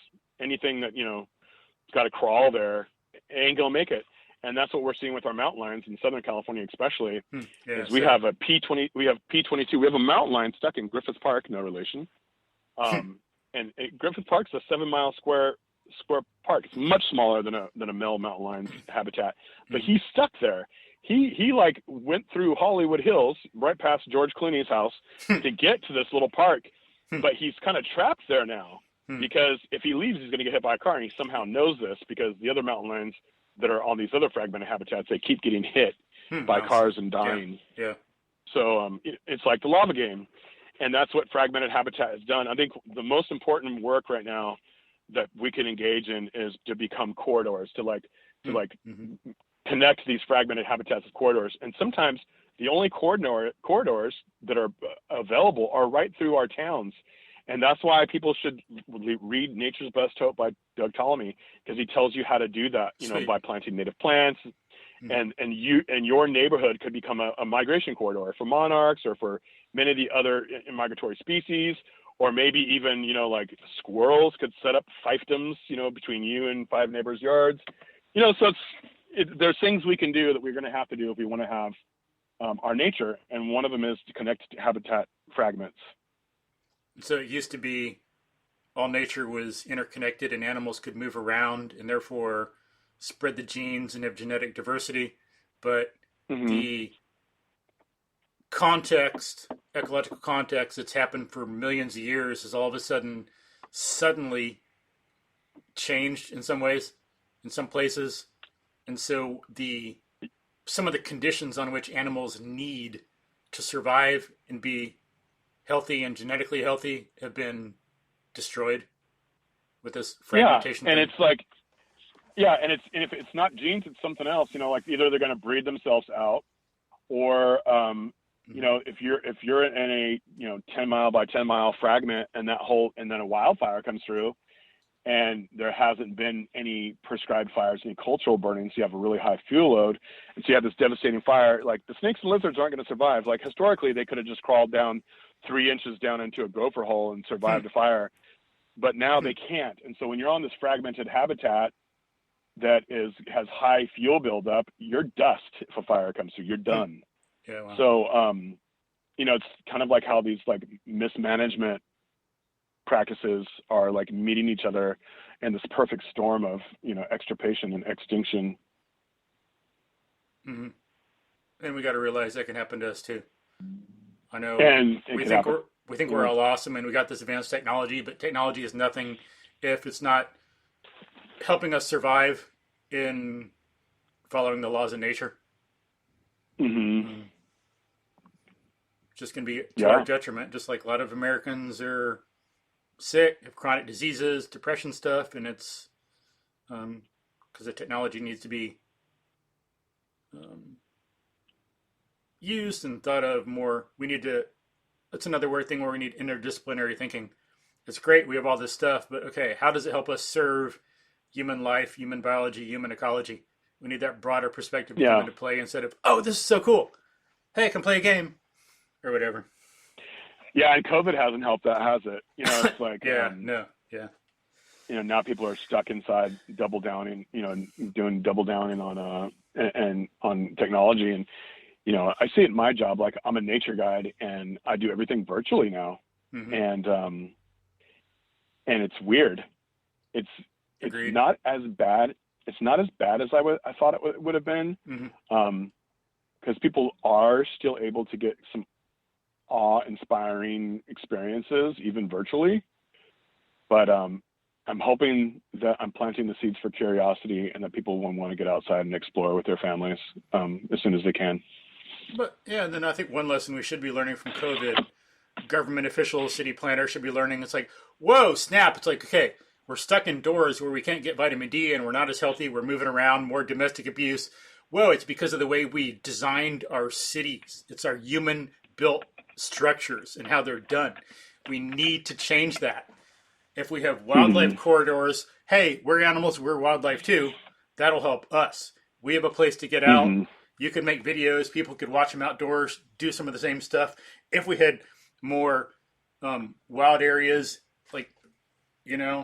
anything that, it's got to crawl there ain't going to make it. And that's what we're seeing with our mountain lions in Southern California, especially, is we have a P22. We have a mountain lion stuck in Griffith Park, no relation. Griffith Park's a 7-mile square park. It's much smaller than a male mountain lion's habitat, but he's stuck there. He like went through Hollywood Hills right past George Clooney's house to get to this little park, but he's kind of trapped there now because if he leaves, he's going to get hit by a car, and he somehow knows this because the other mountain lions that are on these other fragmented habitats, they keep getting hit by cars and dying. Yeah. So it's like the lava game, and that's what fragmented habitat has done. I think the most important work right now that we can engage in is to become corridors, to connect these fragmented habitats with corridors. And sometimes the only corridors that are available are right through our towns. And that's why people should read Nature's Best Hope by Doug Ptolemy, because he tells you how to do that, by planting native plants. And your neighborhood could become a migration corridor for monarchs or for many of the other migratory species, or maybe even, like squirrels could set up fiefdoms, between you and 5 neighbors' yards. So there's things we can do that we're going to have to do if we want to have our nature. And one of them is to connect to habitat fragments. So it used to be all nature was interconnected and animals could move around and therefore spread the genes and have genetic diversity. But the context, ecological context that's happened for millions of years has all of a sudden suddenly changed in some ways, in some places. And so some of the conditions on which animals need to survive and be healthy and genetically healthy have been destroyed with this fragmentation. And it's like, and if it's not genes, it's something else. Like either they're going to breed themselves out, or if you're in a 10 mile by 10 mile fragment and then a wildfire comes through, and there hasn't been any prescribed fires, any cultural burnings, you have a really high fuel load, and so you have this devastating fire. Like the snakes and lizards aren't going to survive. Like historically, they could have just crawled down 3 inches down into a gopher hole and survived a fire, but now they can't. And so when you're on this fragmented habitat that has high fuel buildup, you're dust if a fire comes through. You're done. Yeah. Wow. So it's kind of like how these like mismanagement practices are like meeting each other in this perfect storm of extirpation and extinction. And we got to realize that can happen to us too. I know, and we think we're all awesome and we got this advanced technology, but technology is nothing if it's not helping us survive in following the laws of nature. Just going to be to our detriment, just like a lot of Americans are sick, have chronic diseases, depression stuff, and it's because the technology needs to be used and thought of more. That's another weird thing where we need interdisciplinary thinking. It's great, we have all this stuff, but okay, how does it help us serve human life, human biology, human ecology? We need that broader perspective to come Yeah. into play instead of, oh, this is so cool. Hey, I can play a game or whatever. Yeah, and COVID hasn't helped that, has it? It's like, Yeah, no, yeah. now people are stuck inside, double downing, doing double downing on and on technology. And I see it in my job. Like, I'm a nature guide, and I do everything virtually now, Mm-hmm. and it's weird. It's Agreed. not as bad. It's not as bad as I thought it would have been, because people are still able to get some awe-inspiring experiences even virtually. But I'm hoping that I'm planting the seeds for curiosity, and that people will want to get outside and explore with their families as soon as they can. But yeah, and then I think one lesson we should be learning from COVID, government officials, city planners should be learning. It's like, whoa, snap! It's like, okay, we're stuck indoors where we can't get vitamin D, and we're not as healthy. We're moving around, more domestic abuse. Whoa, it's because of the way we designed our cities. It's our human-built structures and how they're done. We need to change that. If we have wildlife corridors, hey, we're animals, we're wildlife too. That'll help us. We have a place to get out. You can make videos. People could watch them outdoors, do some of the same stuff. If we had more wild areas, like,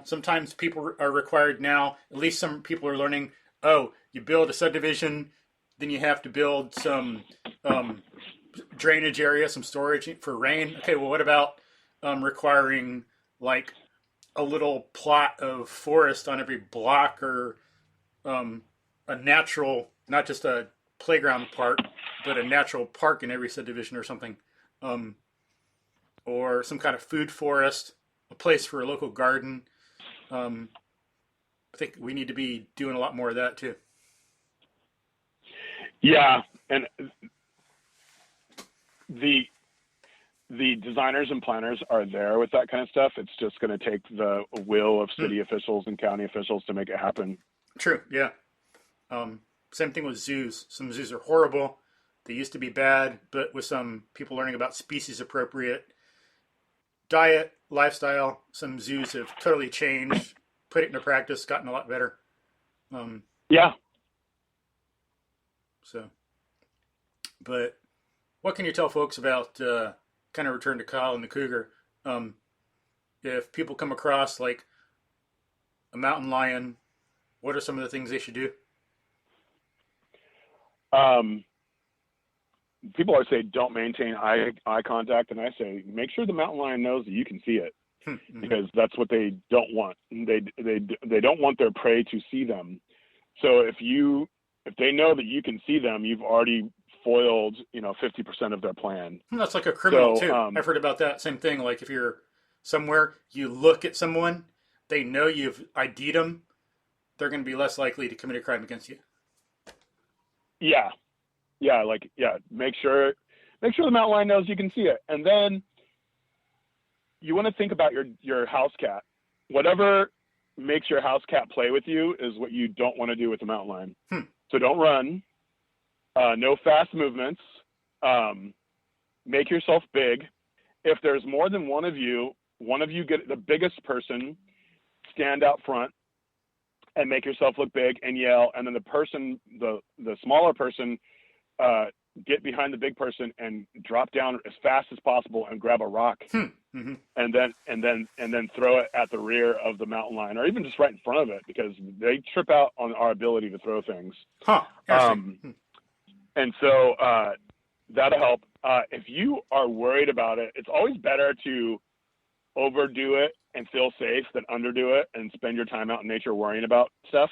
sometimes people are required now, at least some people are learning, oh, you build a subdivision, then you have to build some drainage area, some storage for rain. Okay, well, what about requiring like a little plot of forest on every block, or a natural, not just a playground park, but a natural park in every subdivision or something, or some kind of food forest, a place for a local garden. I think we need to be doing a lot more of that too. Yeah, and the designers and planners are there with that kind of stuff. It's just going to take the will of city officials and county officials to make it happen. True. Yeah. Same thing with zoos. Some zoos are horrible. They used to be bad, but with some people learning about species appropriate diet, lifestyle, some zoos have totally changed, put it into practice, gotten a lot better. Yeah. So, but what can you tell folks about kind of return to Kyle and the Cougar? If people come across like a mountain lion, what are some of the things they should do? People always say don't maintain eye contact, and I say make sure the mountain lion knows that you can see it, because that's what they don't want. They don't want their prey to see them. So if they know that you can see them, you've already foiled 50% of their plan. That's like a criminal too. I've heard about that same thing. Like if you're somewhere, you look at someone, they know you've ID'd them, they're going to be less likely to commit a crime against you. Yeah. Make sure the mountain lion knows you can see it. And then you want to think about your house cat. Whatever makes your house cat play with you is what you don't want to do with the mountain lion. So don't run. No fast movements. Make yourself big. If there's more than one of you get the biggest person, stand out front and make yourself look big and yell. And then the smaller person, get behind the big person and drop down as fast as possible and grab a rock, and then throw it at the rear of the mountain lion, or even just right in front of it, because they trip out on our ability to throw things. And so that'll help. If you are worried about it, it's always better to overdo it and feel safe than underdo it and spend your time out in nature worrying about stuff.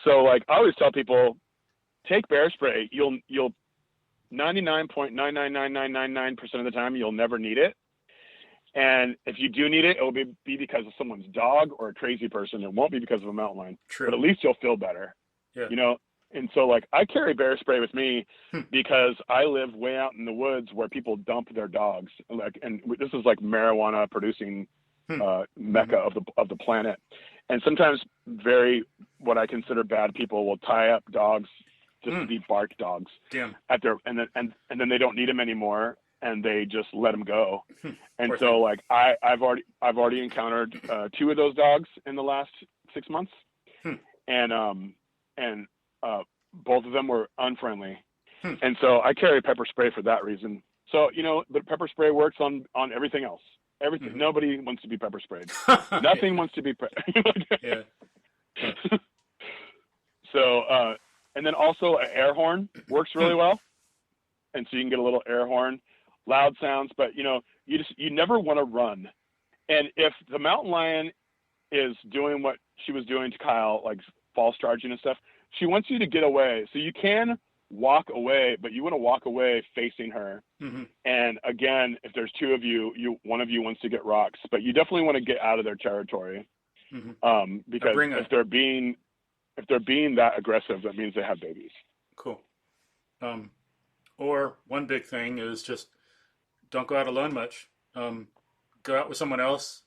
So like I always tell people, take bear spray. You'll 99.99999% of the time you'll never need it. And if you do need it, it will be because of someone's dog or a crazy person. It won't be because of a mountain lion. True. But at least you'll feel better. Yeah. And so like I carry bear spray with me because I live way out in the woods where people dump their dogs. And this is like marijuana producing mecca of the planet. And sometimes what I consider bad people will tie up dogs just to be bark dogs. Damn. And then they don't need them anymore, and they just let them go. And so like I've already encountered 2 of those dogs in the last 6 months. And both of them were unfriendly. Hmm. And so I carry pepper spray for that reason. So, but pepper spray works on everything else. Everything. Mm-hmm. Nobody wants to be pepper sprayed. Yeah. Nothing wants to be. Yeah. So, and then also an air horn works really well. And so you can get a little air horn, loud sounds, but you never want to run. And if the mountain lion is doing what she was doing to Kyle, like false charging and stuff, she wants you to get away. So you can walk away, but you want to walk away facing her. Mm-hmm. And again, if there's two of you, one of you wants to get rocks, but you definitely want to get out of their territory. Mm-hmm. Because if they're being that aggressive, that means they have babies. Cool. Or one big thing is just don't go out alone much. Go out with someone else,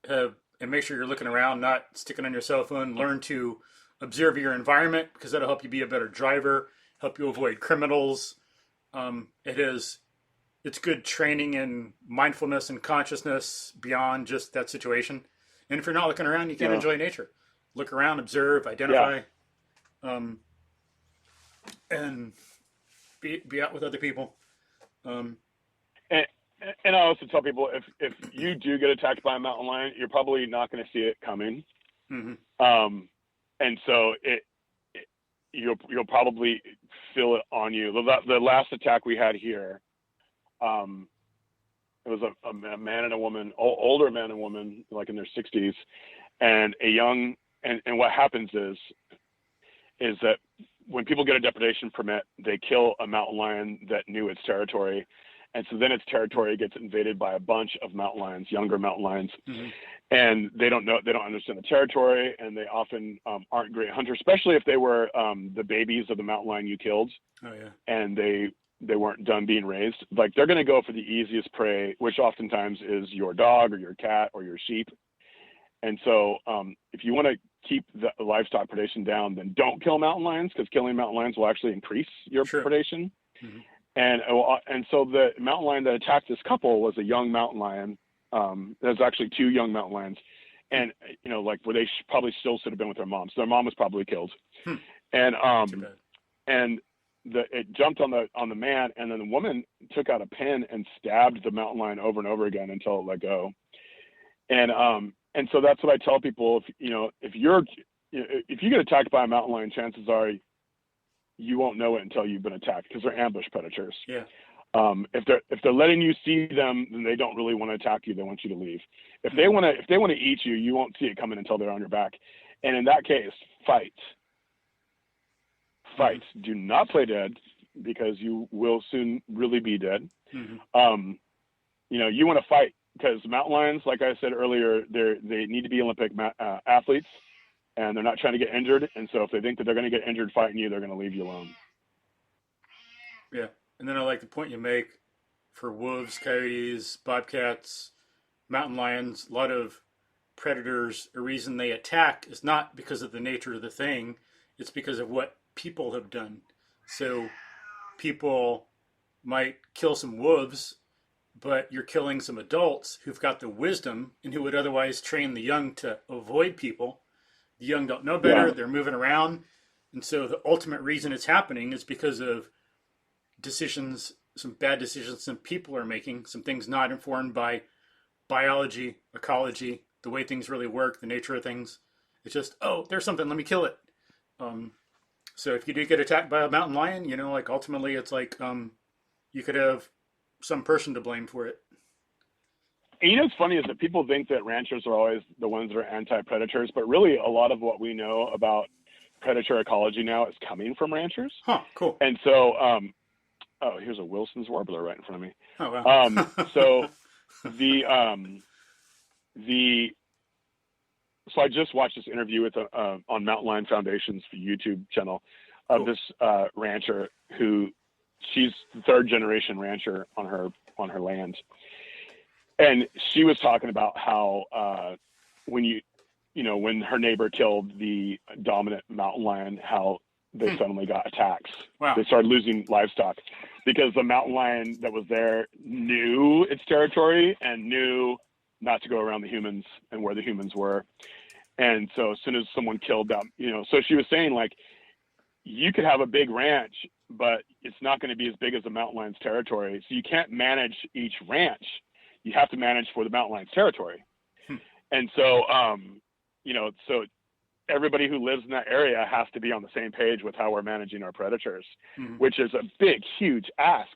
and make sure you're looking around, not sticking on your cell phone. Learn to observe your environment, because that'll help you be a better driver, help you avoid criminals. It's good training in mindfulness and consciousness beyond just that situation. And if you're not looking around, you can't enjoy nature. Look around, observe, identify, and be out with other people. And I also tell people, if you do get attacked by a mountain lion, you're probably not going to see it coming. Mm-hmm. And so you'll probably feel it on you. The last attack we had here, it was a man and a woman, older man and woman, like in their 60s, and and what happens is that when people get a depredation permit, they kill a mountain lion that knew its territory. And so then its territory gets invaded by a bunch of mountain lions, younger mountain lions. Mm-hmm. And they don't understand the territory, and they often aren't great hunters, especially if they were the babies of the mountain lion you killed. Oh, yeah. And they weren't done being raised. Like, they're going to go for the easiest prey, which oftentimes is your dog or your cat or your sheep. And so if you want to keep the livestock predation down, then don't kill mountain lions, because killing mountain lions will actually increase your predation. Mm-hmm. And so the mountain lion that attacked this couple was a young mountain lion. There's actually two young mountain lions, and where they probably still should have been with their mom. So their mom was probably killed. And it jumped on the man, and then the woman took out a pin and stabbed the mountain lion over and over again until it let go. And so that's what I tell people. If you get attacked by a mountain lion, chances are you won't know it until you've been attacked, because they're ambush predators. Yeah. If they're letting you see them, then they don't really want to attack you. They want you to leave. If they want to eat you, you won't see it coming until they're on your back. And in that case, fight. Mm-hmm. Do not play dead, because you will soon really be dead. Mm-hmm. You want to fight, because mountain lions, like I said earlier, they need to be Olympic athletes. And they're not trying to get injured. And so if they think that they're going to get injured fighting you, they're going to leave you alone. Yeah. And then I like the point you make for wolves, coyotes, bobcats, mountain lions. A lot of predators, a reason they attack is not because of the nature of the thing. It's because of what people have done. So people might kill some wolves, but you're killing some adults who've got the wisdom and who would otherwise train the young to avoid people. The young don't know better. Yeah. They're moving around. And so the ultimate reason it's happening is because of decisions, some bad decisions some people are making, some things not informed by biology, ecology, the way things really work, the nature of things. It's just, there's something, let me kill it. So if you do get attacked by a mountain lion, ultimately it's like you could have some person to blame for it. And what's funny is that people think that ranchers are always the ones that are anti-predators, but really a lot of what we know about predator ecology now is coming from ranchers. Huh, cool. And so, here's a Wilson's warbler right in front of me. Oh, wow. So I just watched this interview with on Mountain Lion Foundation's YouTube channel of this rancher who, she's the third generation rancher on her land. And she was talking about how when her neighbor killed the dominant mountain lion, how they suddenly got attacks. Wow. They started losing livestock because the mountain lion that was there knew its territory and knew not to go around the humans and where the humans were. And so as soon as someone killed them, so she was saying, like, you could have a big ranch, but it's not going to be as big as the mountain lions territory. So you can't manage each ranch. You have to manage for the mountain lions territory. Hmm. And so, so everybody who lives in that area has to be on the same page with how we're managing our predators, Mm-hmm. which is a big, huge ask.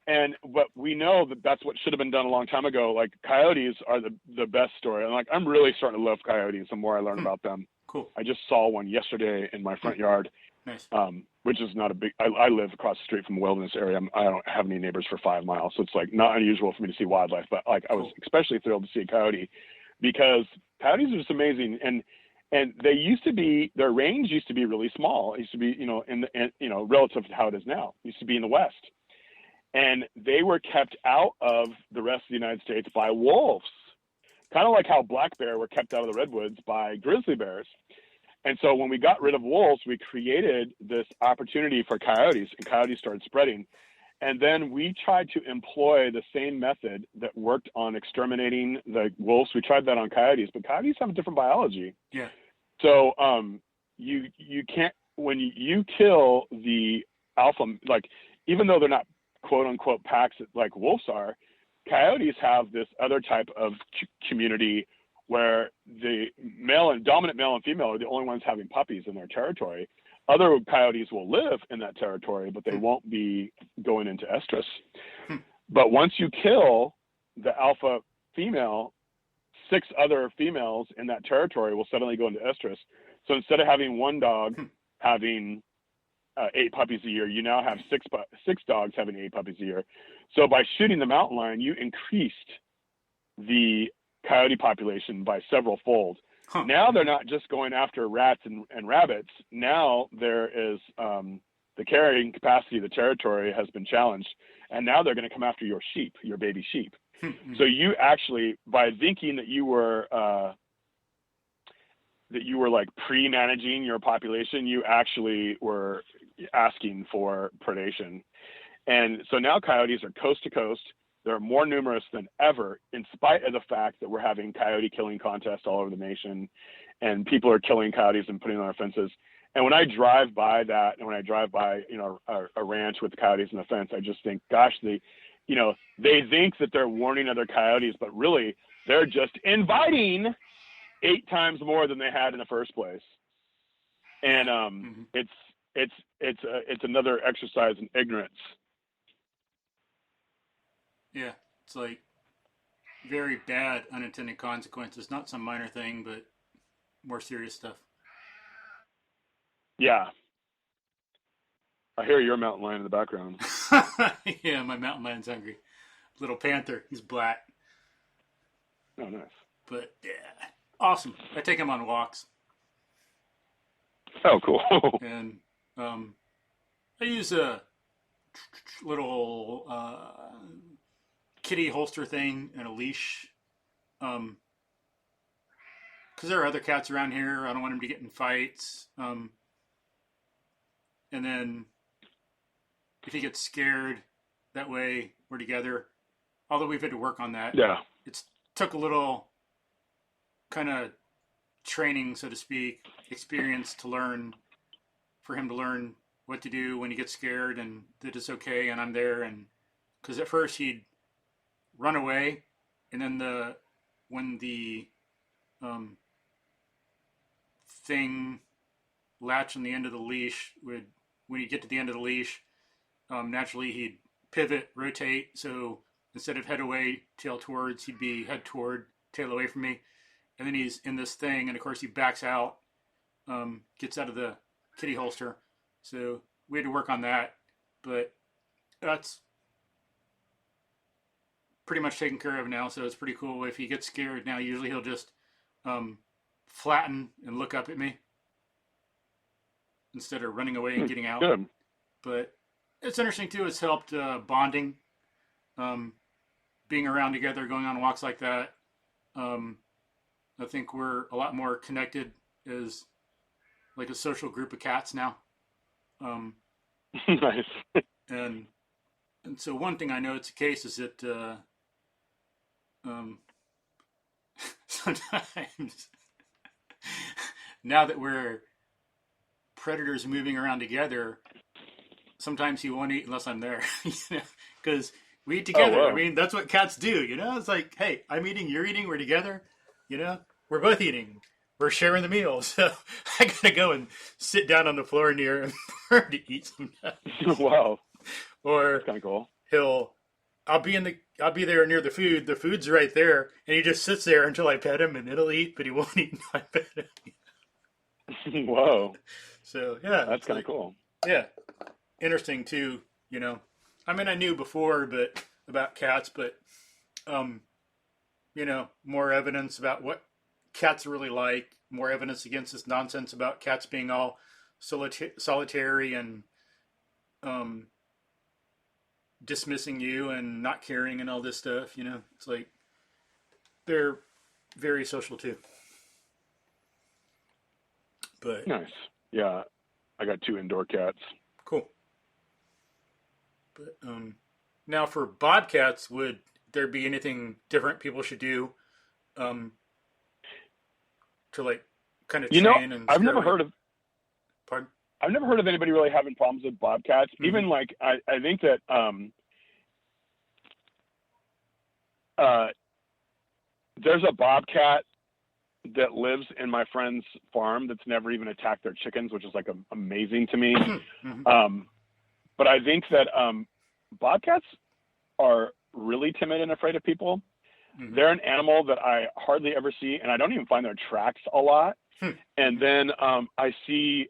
But we know that that's what should have been done a long time ago. Like coyotes are the best story. And like, I'm really starting to love coyotes the more I learn about them. Cool. I just saw one yesterday in my front yard. Nice. Which is not a big, I live across the street from a wilderness area. I don't have any neighbors for 5 miles. So it's like not unusual for me to see wildlife, but like I was especially thrilled to see a coyote because coyotes are just amazing. And they used to be, their range used to be really small. It used to be, relative to how it is now. It used to be in the West. And they were kept out of the rest of the United States by wolves, kind of like how black bear were kept out of the redwoods by grizzly bears. And so when we got rid of wolves, we created this opportunity for coyotes, and coyotes started spreading. And then we tried to employ the same method that worked on exterminating the wolves. We tried that on coyotes, but coyotes have a different biology. Yeah. So you can't, when you kill the alpha, like even though they're not quote unquote packs like wolves are, coyotes have this other type of community where the dominant male and female are the only ones having puppies in their territory. Other coyotes will live in that territory, but they won't be going into estrus. But once you kill the alpha female, 6 other females in that territory will suddenly go into estrus. So instead of having one dog having 8 puppies a year, you now have 6 dogs having 8 puppies a year. So by shooting the mountain lion, you increased the coyote population by several fold. Now they're not just going after rats and rabbits. Now there is the carrying capacity of the territory has been challenged, and now they're going to come after your sheep, your baby sheep. So you actually, by thinking that you were like pre-managing your population, you actually were asking for predation. And so now coyotes are coast to coast. They're more numerous than ever, in spite of the fact that we're having coyote killing contests all over the nation, and people are killing coyotes and putting them on our fences. And when I drive by that, and when I drive by, a ranch with coyotes on the fence, I just think, gosh, they think that they're warning other coyotes, but really they're just inviting 8 times more than they had in the first place. And it's another exercise in ignorance. Yeah, it's like very bad unintended consequences. Not some minor thing, but more serious stuff. Yeah. I hear your mountain lion in the background. Yeah, my mountain lion's hungry. Little panther, he's black. Oh, nice. But yeah, awesome. I take him on walks. Oh, cool. And I use a little kitty holster thing and a leash. Because there are other cats around here. I don't want him to get in fights. And then if he gets scared, that way we're together. Although we've had to work on that. Yeah. It took a little kind of training, so to speak, experience for him to learn what to do when he gets scared and that it's okay and I'm there. And because at first he'd run away, and then when the thing latch on the end of the leash when you get to the end of the leash, naturally he'd pivot, rotate. So instead of head away, tail towards, he'd be head toward, tail away from me. And then he's in this thing, and of course he backs out, gets out of the kitty holster. So we had to work on that, but that's pretty much taken care of now. So it's pretty cool. If he gets scared now, usually he'll just flatten and look up at me instead of running away and getting out. Good. But it's interesting too. It's helped bonding, being around together, going on walks like that. I think we're a lot more connected as like a social group of cats now. Nice. And so one thing I know it's the case is that sometimes now that we're predators moving around together, sometimes he won't eat unless I'm there, because we eat Oh, together. I whoa. mean, that's what cats do, It's like, hey, I'm eating, you're eating, we're together, we're both eating, we're sharing the meal. So I gotta go and sit down on the floor near him for him to eat sometimes. Wow. That's Or kind of cool. he'll, I'll be there near the food. The food's right there, and he just sits there until I pet him, and it'll eat, but he won't eat until I pet him. Whoa. So yeah, That's it's kind of like, cool. yeah, interesting too. I mean, I knew before, but about cats, but um, more evidence about what cats are really like. More evidence against this nonsense about cats being all solitary and um, dismissing you and not caring and all this stuff. It's like they're very social too. But Nice. Yeah. I got 2 indoor cats. cool. But now for bobcats, would there be anything different people should do um, to like kind of You know, train and I've scare never away? heard of Pardon? I've never heard of anybody really having problems with bobcats. Mm-hmm. Even like I think that uh, there's a bobcat that lives in my friend's farm that's never even attacked their chickens, which is like amazing to me. Mm-hmm. But I think that bobcats are really timid and afraid of people. Mm-hmm. They're an animal that I hardly ever see, and I don't even find their tracks a lot. And then I see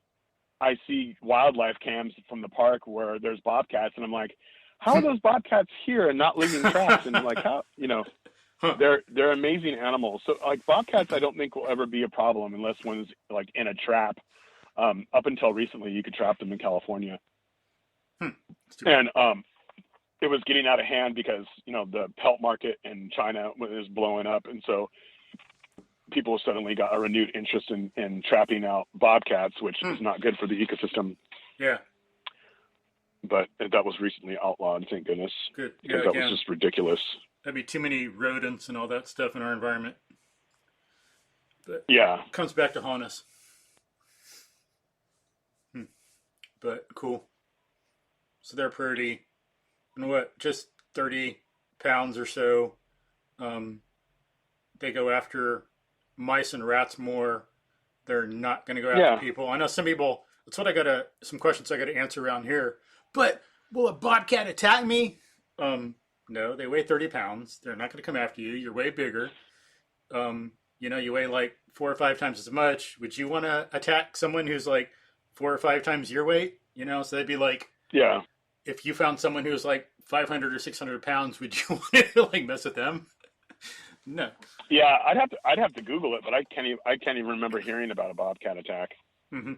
wildlife cams from the park where there's bobcats, and I'm like, how are those bobcats here and not leaving tracks? And like, how, Huh. they're amazing animals. So like bobcats, I don't think will ever be a problem unless one's like in a trap. Up until recently, you could trap them in California, and it was getting out of hand because the pelt market in China was blowing up, and so people suddenly got a renewed interest in trapping out bobcats, which is not good for the ecosystem. Yeah. But that was recently outlawed, thank goodness, Good. because Yeah. that Again, was just ridiculous. that'd be too many rodents and all that stuff in our environment. But Yeah. it comes back to haunt us. But cool. So they're pretty. And what? Just 30 pounds or so. They go after mice and rats more. They're not going to go after people. I know some people. That's what some questions I got to answer around here. But will a bobcat attack me? No, they weigh 30 pounds. They're not going to come after you. You're way bigger. You weigh like 4 or 5 times as much. Would you want to attack someone who's like 4 or 5 times your weight? So that'd be like, Yeah. if you found someone who's like 500 or 600 pounds, would you want to like mess with them? No. Yeah, I'd have to Google it, but I can't even remember hearing about a bobcat attack. Mm-hmm.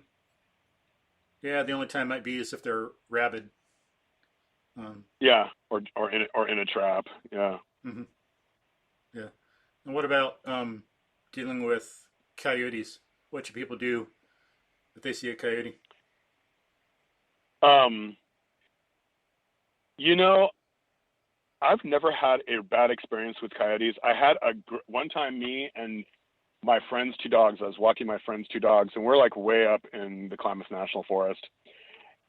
Yeah, the only time might be is if they're rabid. Yeah, or in a trap. Yeah. Mm-hmm. Yeah. And what about dealing with coyotes? What should people do if they see a coyote? I've never had a bad experience with coyotes. I had one time, me and my friend's 2 dogs. I was walking my friend's 2 dogs, and we're like way up in the Klamath National Forest,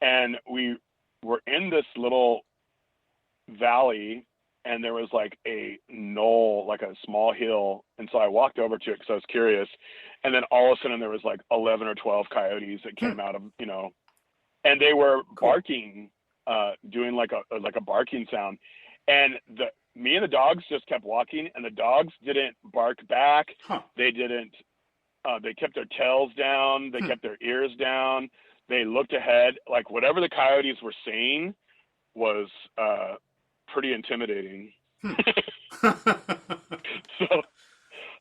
and we were in this little valley, and there was like a knoll, like a small hill, and so I walked over to it because I was curious, and then all of a sudden there was like 11 or 12 coyotes that came out of, and they were barking, doing like a barking sound, and me and the dogs just kept walking, and the dogs didn't bark back. They didn't. They kept their tails down. They kept their ears down. They looked ahead. Like whatever the coyotes were saying was pretty intimidating. So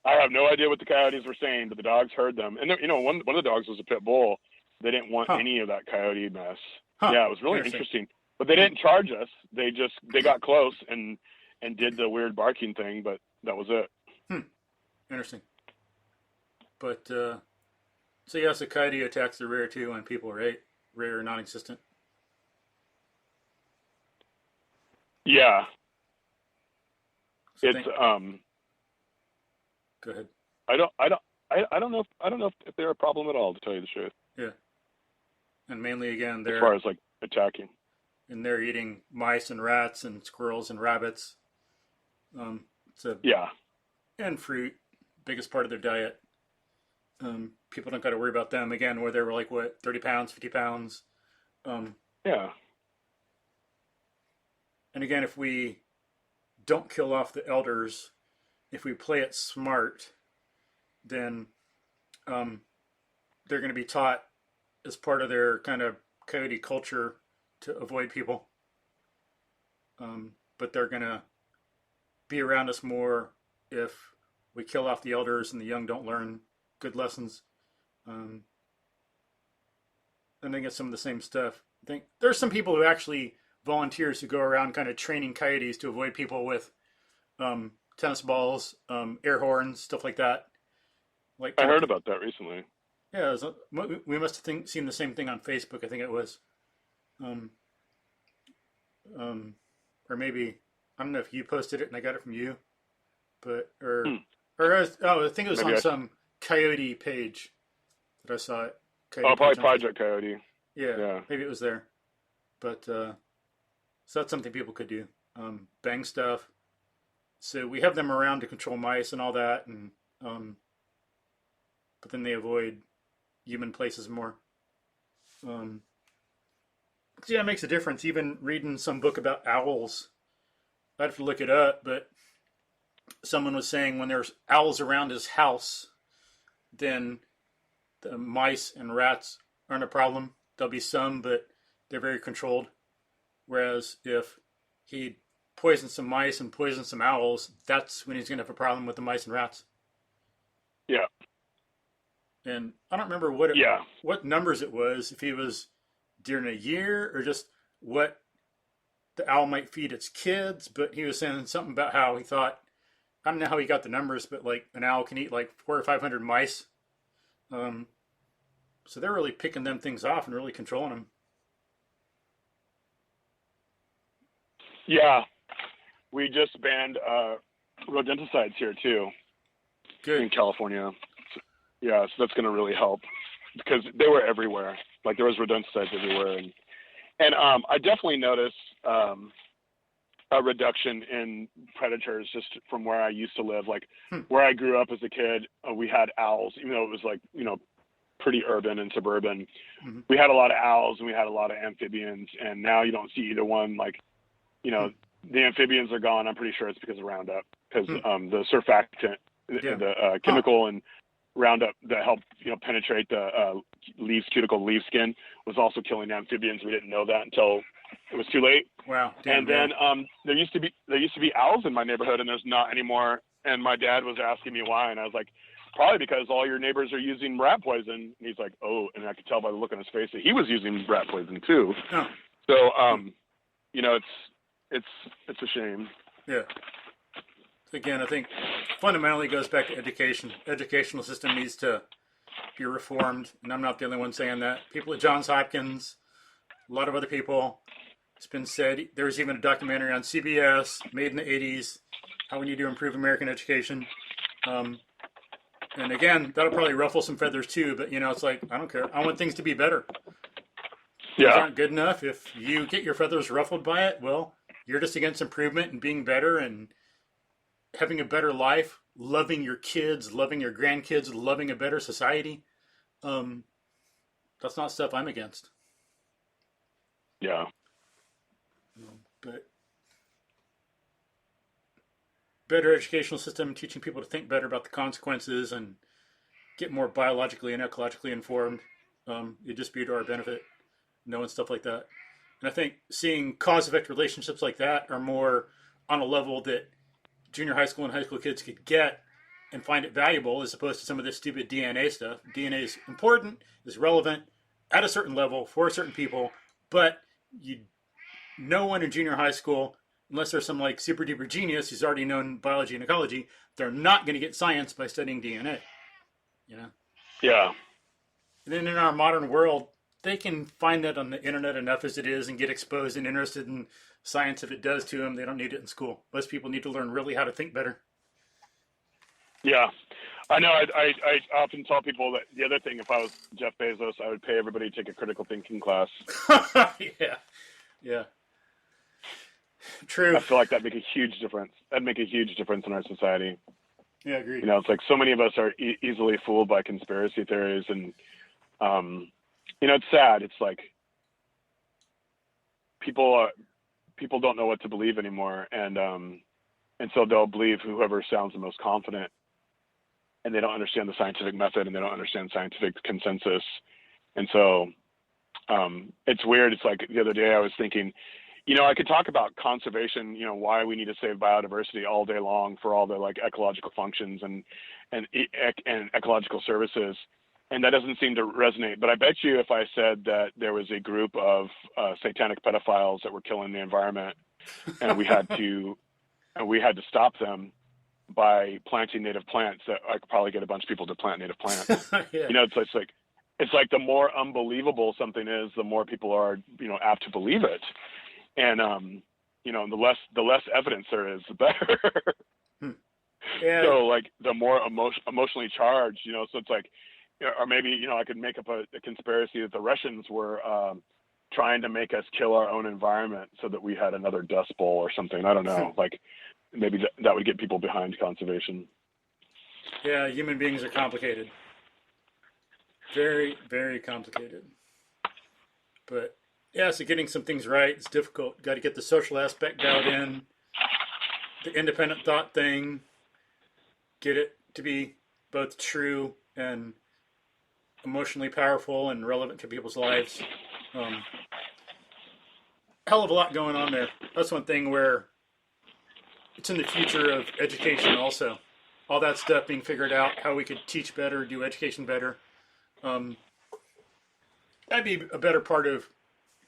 I have no idea what the coyotes were saying, but the dogs heard them. And one of the dogs was a pit bull. They didn't want any of that coyote mess. Yeah, it was really interesting. But they didn't charge us. They got close and did the weird barking thing, but that was it. Interesting. But so yes, a coyote attacks are rare too, and people are rare or non-existent. Yeah. So It's Go ahead. I don't know if they're a problem at all, to tell you the truth. Yeah. And mainly, again, as far as like attacking. they're eating mice and rats and squirrels and rabbits. It's a Yeah. And fruit, biggest part of their diet. People don't got to worry about them again, where they were like what 30 pounds, 50 pounds. Um, Yeah. and again, if we don't kill off the elders, if we play it smart, then um, they're going to be taught as part of their kind of coyote culture to avoid people. But they're going to be around us more if we kill off the elders and the young don't learn good lessons. I think it's some of the same stuff. I think there's some people who actually volunteers who go around kind of training coyotes to avoid people with tennis balls, air horns, stuff like that. Like I heard about that recently. Yeah, we must have seen the same thing on Facebook. I think it was, um, or maybe I don't know if you posted it and I got it from you, but I think it was Maybe on some coyote page that I saw it. Oh, probably Project Coyote. Yeah, maybe it was there. But so that's something people could do. Bang stuff. So we have them around to control mice and all that, and but then they avoid human places more. Yeah, it makes a difference. Even reading some book about owls, I'd have to look it up, but someone was saying when there's owls around his house, then the mice and rats aren't a problem. There'll be some, but they're very controlled. Whereas if he poisons some mice and poisons some owls, that's when he's going to have a problem with the mice and rats. Yeah. And I don't remember what numbers it was, if he was during a year or just what the owl might feed its kids, but he was saying something about how he thought, I don't know how he got the numbers, but like an owl can eat like 400 or 500 mice. So they're really picking them things off and really controlling them. Yeah. We just banned rodenticides here too. Good. In California. Yeah, so that's going to really help because they were everywhere. Like there was rodenticides everywhere, and I definitely noticed a reduction in predators just from where I used to live. Like where I grew up as a kid, we had owls, even though it was like pretty urban and suburban. Mm-hmm. We had a lot of owls and we had a lot of amphibians, and now you don't see either one. Like the amphibians are gone. I'm pretty sure it's because of Roundup, because the surfactant, the chemical and Roundup that helped penetrate the cuticle leaf skin was also killing amphibians. We didn't know that until it was too late. Wow. And then there used to be owls in my neighborhood, and there's not anymore. And my dad was asking me why, and I was like, probably because all your neighbors are using rat poison. And he's like, oh, and I could tell by the look on his face that he was using rat poison too. Oh. So it's a shame. Yeah. Again, I think fundamentally goes back to education. Educational system needs to be reformed, and I'm not the only one saying that. People at Johns Hopkins, a lot of other people, it's been said. There was even a documentary on CBS made in the 80s, how we need to improve American education. And again, that'll probably ruffle some feathers too, but it's like, I don't care. I want things to be better. Things aren't good enough. If you get your feathers ruffled by it, well, you're just against improvement and being better and having a better life, loving your kids, loving your grandkids, loving a better society. That's not stuff I'm against. Yeah. But better educational system, teaching people to think better about the consequences and get more biologically and ecologically informed. It'd just be to our benefit, knowing stuff like that. And I think seeing cause-effect relationships like that are more on a level that junior high school and high school kids could get and find it valuable, as opposed to some of this stupid DNA stuff. DNA is important, is relevant at a certain level for certain people, but no one in junior high school, unless there's some like super duper genius who's already known biology and ecology, they're not going to get science by studying DNA. Yeah. And then in our modern world, they can find that on the internet enough as it is and get exposed and interested in science if it does to them. They don't need it in school. Most people need to learn really how to think better. Yeah. I know. I often tell people that the other thing, if I was Jeff Bezos, I would pay everybody to take a critical thinking class. Yeah, yeah, true. I feel like that'd make a huge difference. That'd make a huge difference in our society. Yeah, agreed. You know, it's like so many of us are easily fooled by conspiracy theories, and you know, it's sad. It's like people don't know what to believe anymore, and so they'll believe whoever sounds the most confident, and they don't understand the scientific method, and they don't understand scientific consensus, and so it's weird. It's like the other day I was thinking, you know, I could talk about conservation, you know, why we need to save biodiversity all day long for all the like ecological functions and ecological services. And that doesn't seem to resonate. But I bet you if I said that there was a group of satanic pedophiles that were killing the environment, and we had to stop them by planting native plants, that I could probably get a bunch of people to plant native plants. Yeah. You know, it's like the more unbelievable something is, the more people are, you know, apt to believe it. And you know, the less evidence there is, the better. Yeah. So like the more emotionally charged, you know, so it's like, or maybe, you know, I could make up a conspiracy that the Russians were trying to make us kill our own environment so that we had another Dust Bowl or something. I don't know. Like maybe that would get people behind conservation. Yeah, human beings are complicated. Very, very complicated. But yeah, so getting some things right is difficult. Got to get the social aspect dialed in, the independent thought thing, get it to be both true and emotionally powerful and relevant to people's lives. Hell of a lot going on there. That's one thing where it's in the future of education also. All that stuff being figured out, how we could teach better, do education better. That'd be a better part of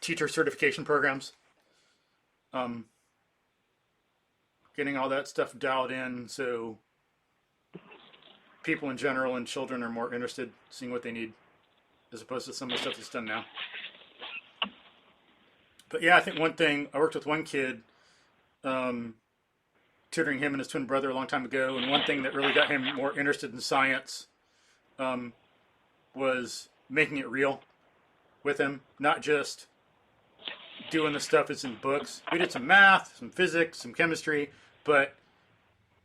teacher certification programs. Getting all that stuff dialed in so people in general and children are more interested, seeing what they need, as opposed to some of the stuff that's done now. But yeah, I think one thing, I worked with one kid, tutoring him and his twin brother a long time ago, and one thing that really got him more interested in science was making it real with him, not just doing the stuff that's in books. We did some math, some physics, some chemistry, but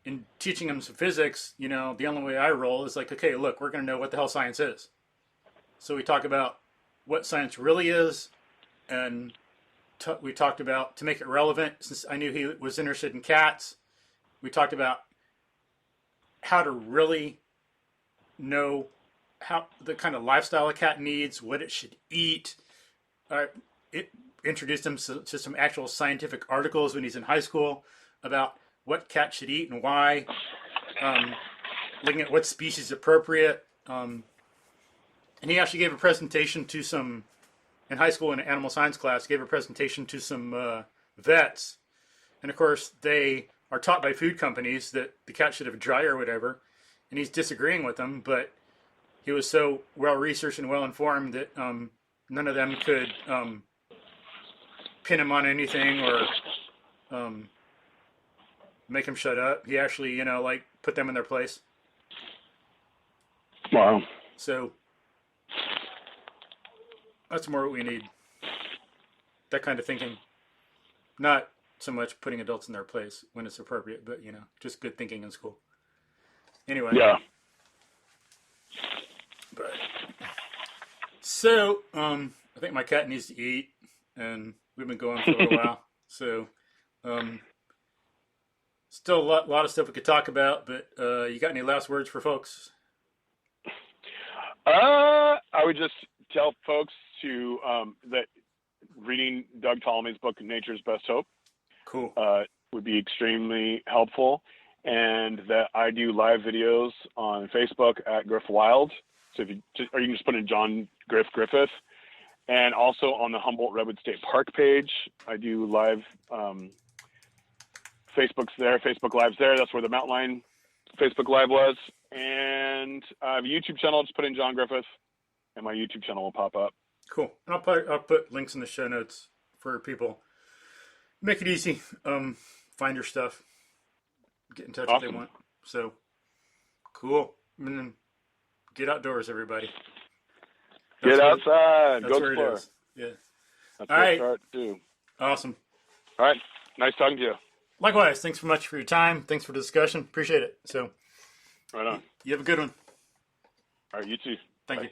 in teaching him some physics, you know, the only way I roll is like, okay, look, we're going to know what the hell science is. So we talk about what science really is, and we talked about, to make it relevant, since I knew he was interested in cats, we talked about how to really know how the kind of lifestyle a cat needs, what it should eat. It introduced him to some actual scientific articles when he's in high school about what cats should eat and why, looking at what species is appropriate. And he actually gave a presentation to some, in high school in an animal science class, gave a presentation to some vets. And of course, they are taught by food companies that the cat should have a dryer or whatever. And he's disagreeing with them, but he was so well-researched and well-informed that none of them could pin him on anything or make him shut up. He actually, you know, like, put them in their place. Wow. So that's more what we need. That kind of thinking. Not so much putting adults in their place when it's appropriate, but, you know, just good thinking in school. Anyway. Yeah. But, so, I think my cat needs to eat, and we've been going for a little while. So, still a lot of stuff we could talk about, but you got any last words for folks? I would just tell folks to that reading Doug Ptolemy's book, Nature's Best Hope, Cool. Would be extremely helpful, and that I do live videos on Facebook at Griff Wild. So if you or you can just put in John Griff Griffith, and also on the Humboldt Redwood State Park page, I do live Facebook's there, Facebook Live's there. That's where the Mountain Lion Facebook Live was, and I have a YouTube channel. Just put in John Griffith, and my YouTube channel will pop up. Cool. And I'll put links in the show notes for people. Make it easy. Find your stuff. Get in touch if they want. So, cool. And then get outdoors, everybody. Get outside. That's Go where explore. it is. Yeah. That's All what I right. start to do. Awesome. All right. Nice talking to you. Likewise. Thanks so much for your time. Thanks for the discussion. Appreciate it. So, Right on. you have a good one. All right. You too. Thank Bye. you.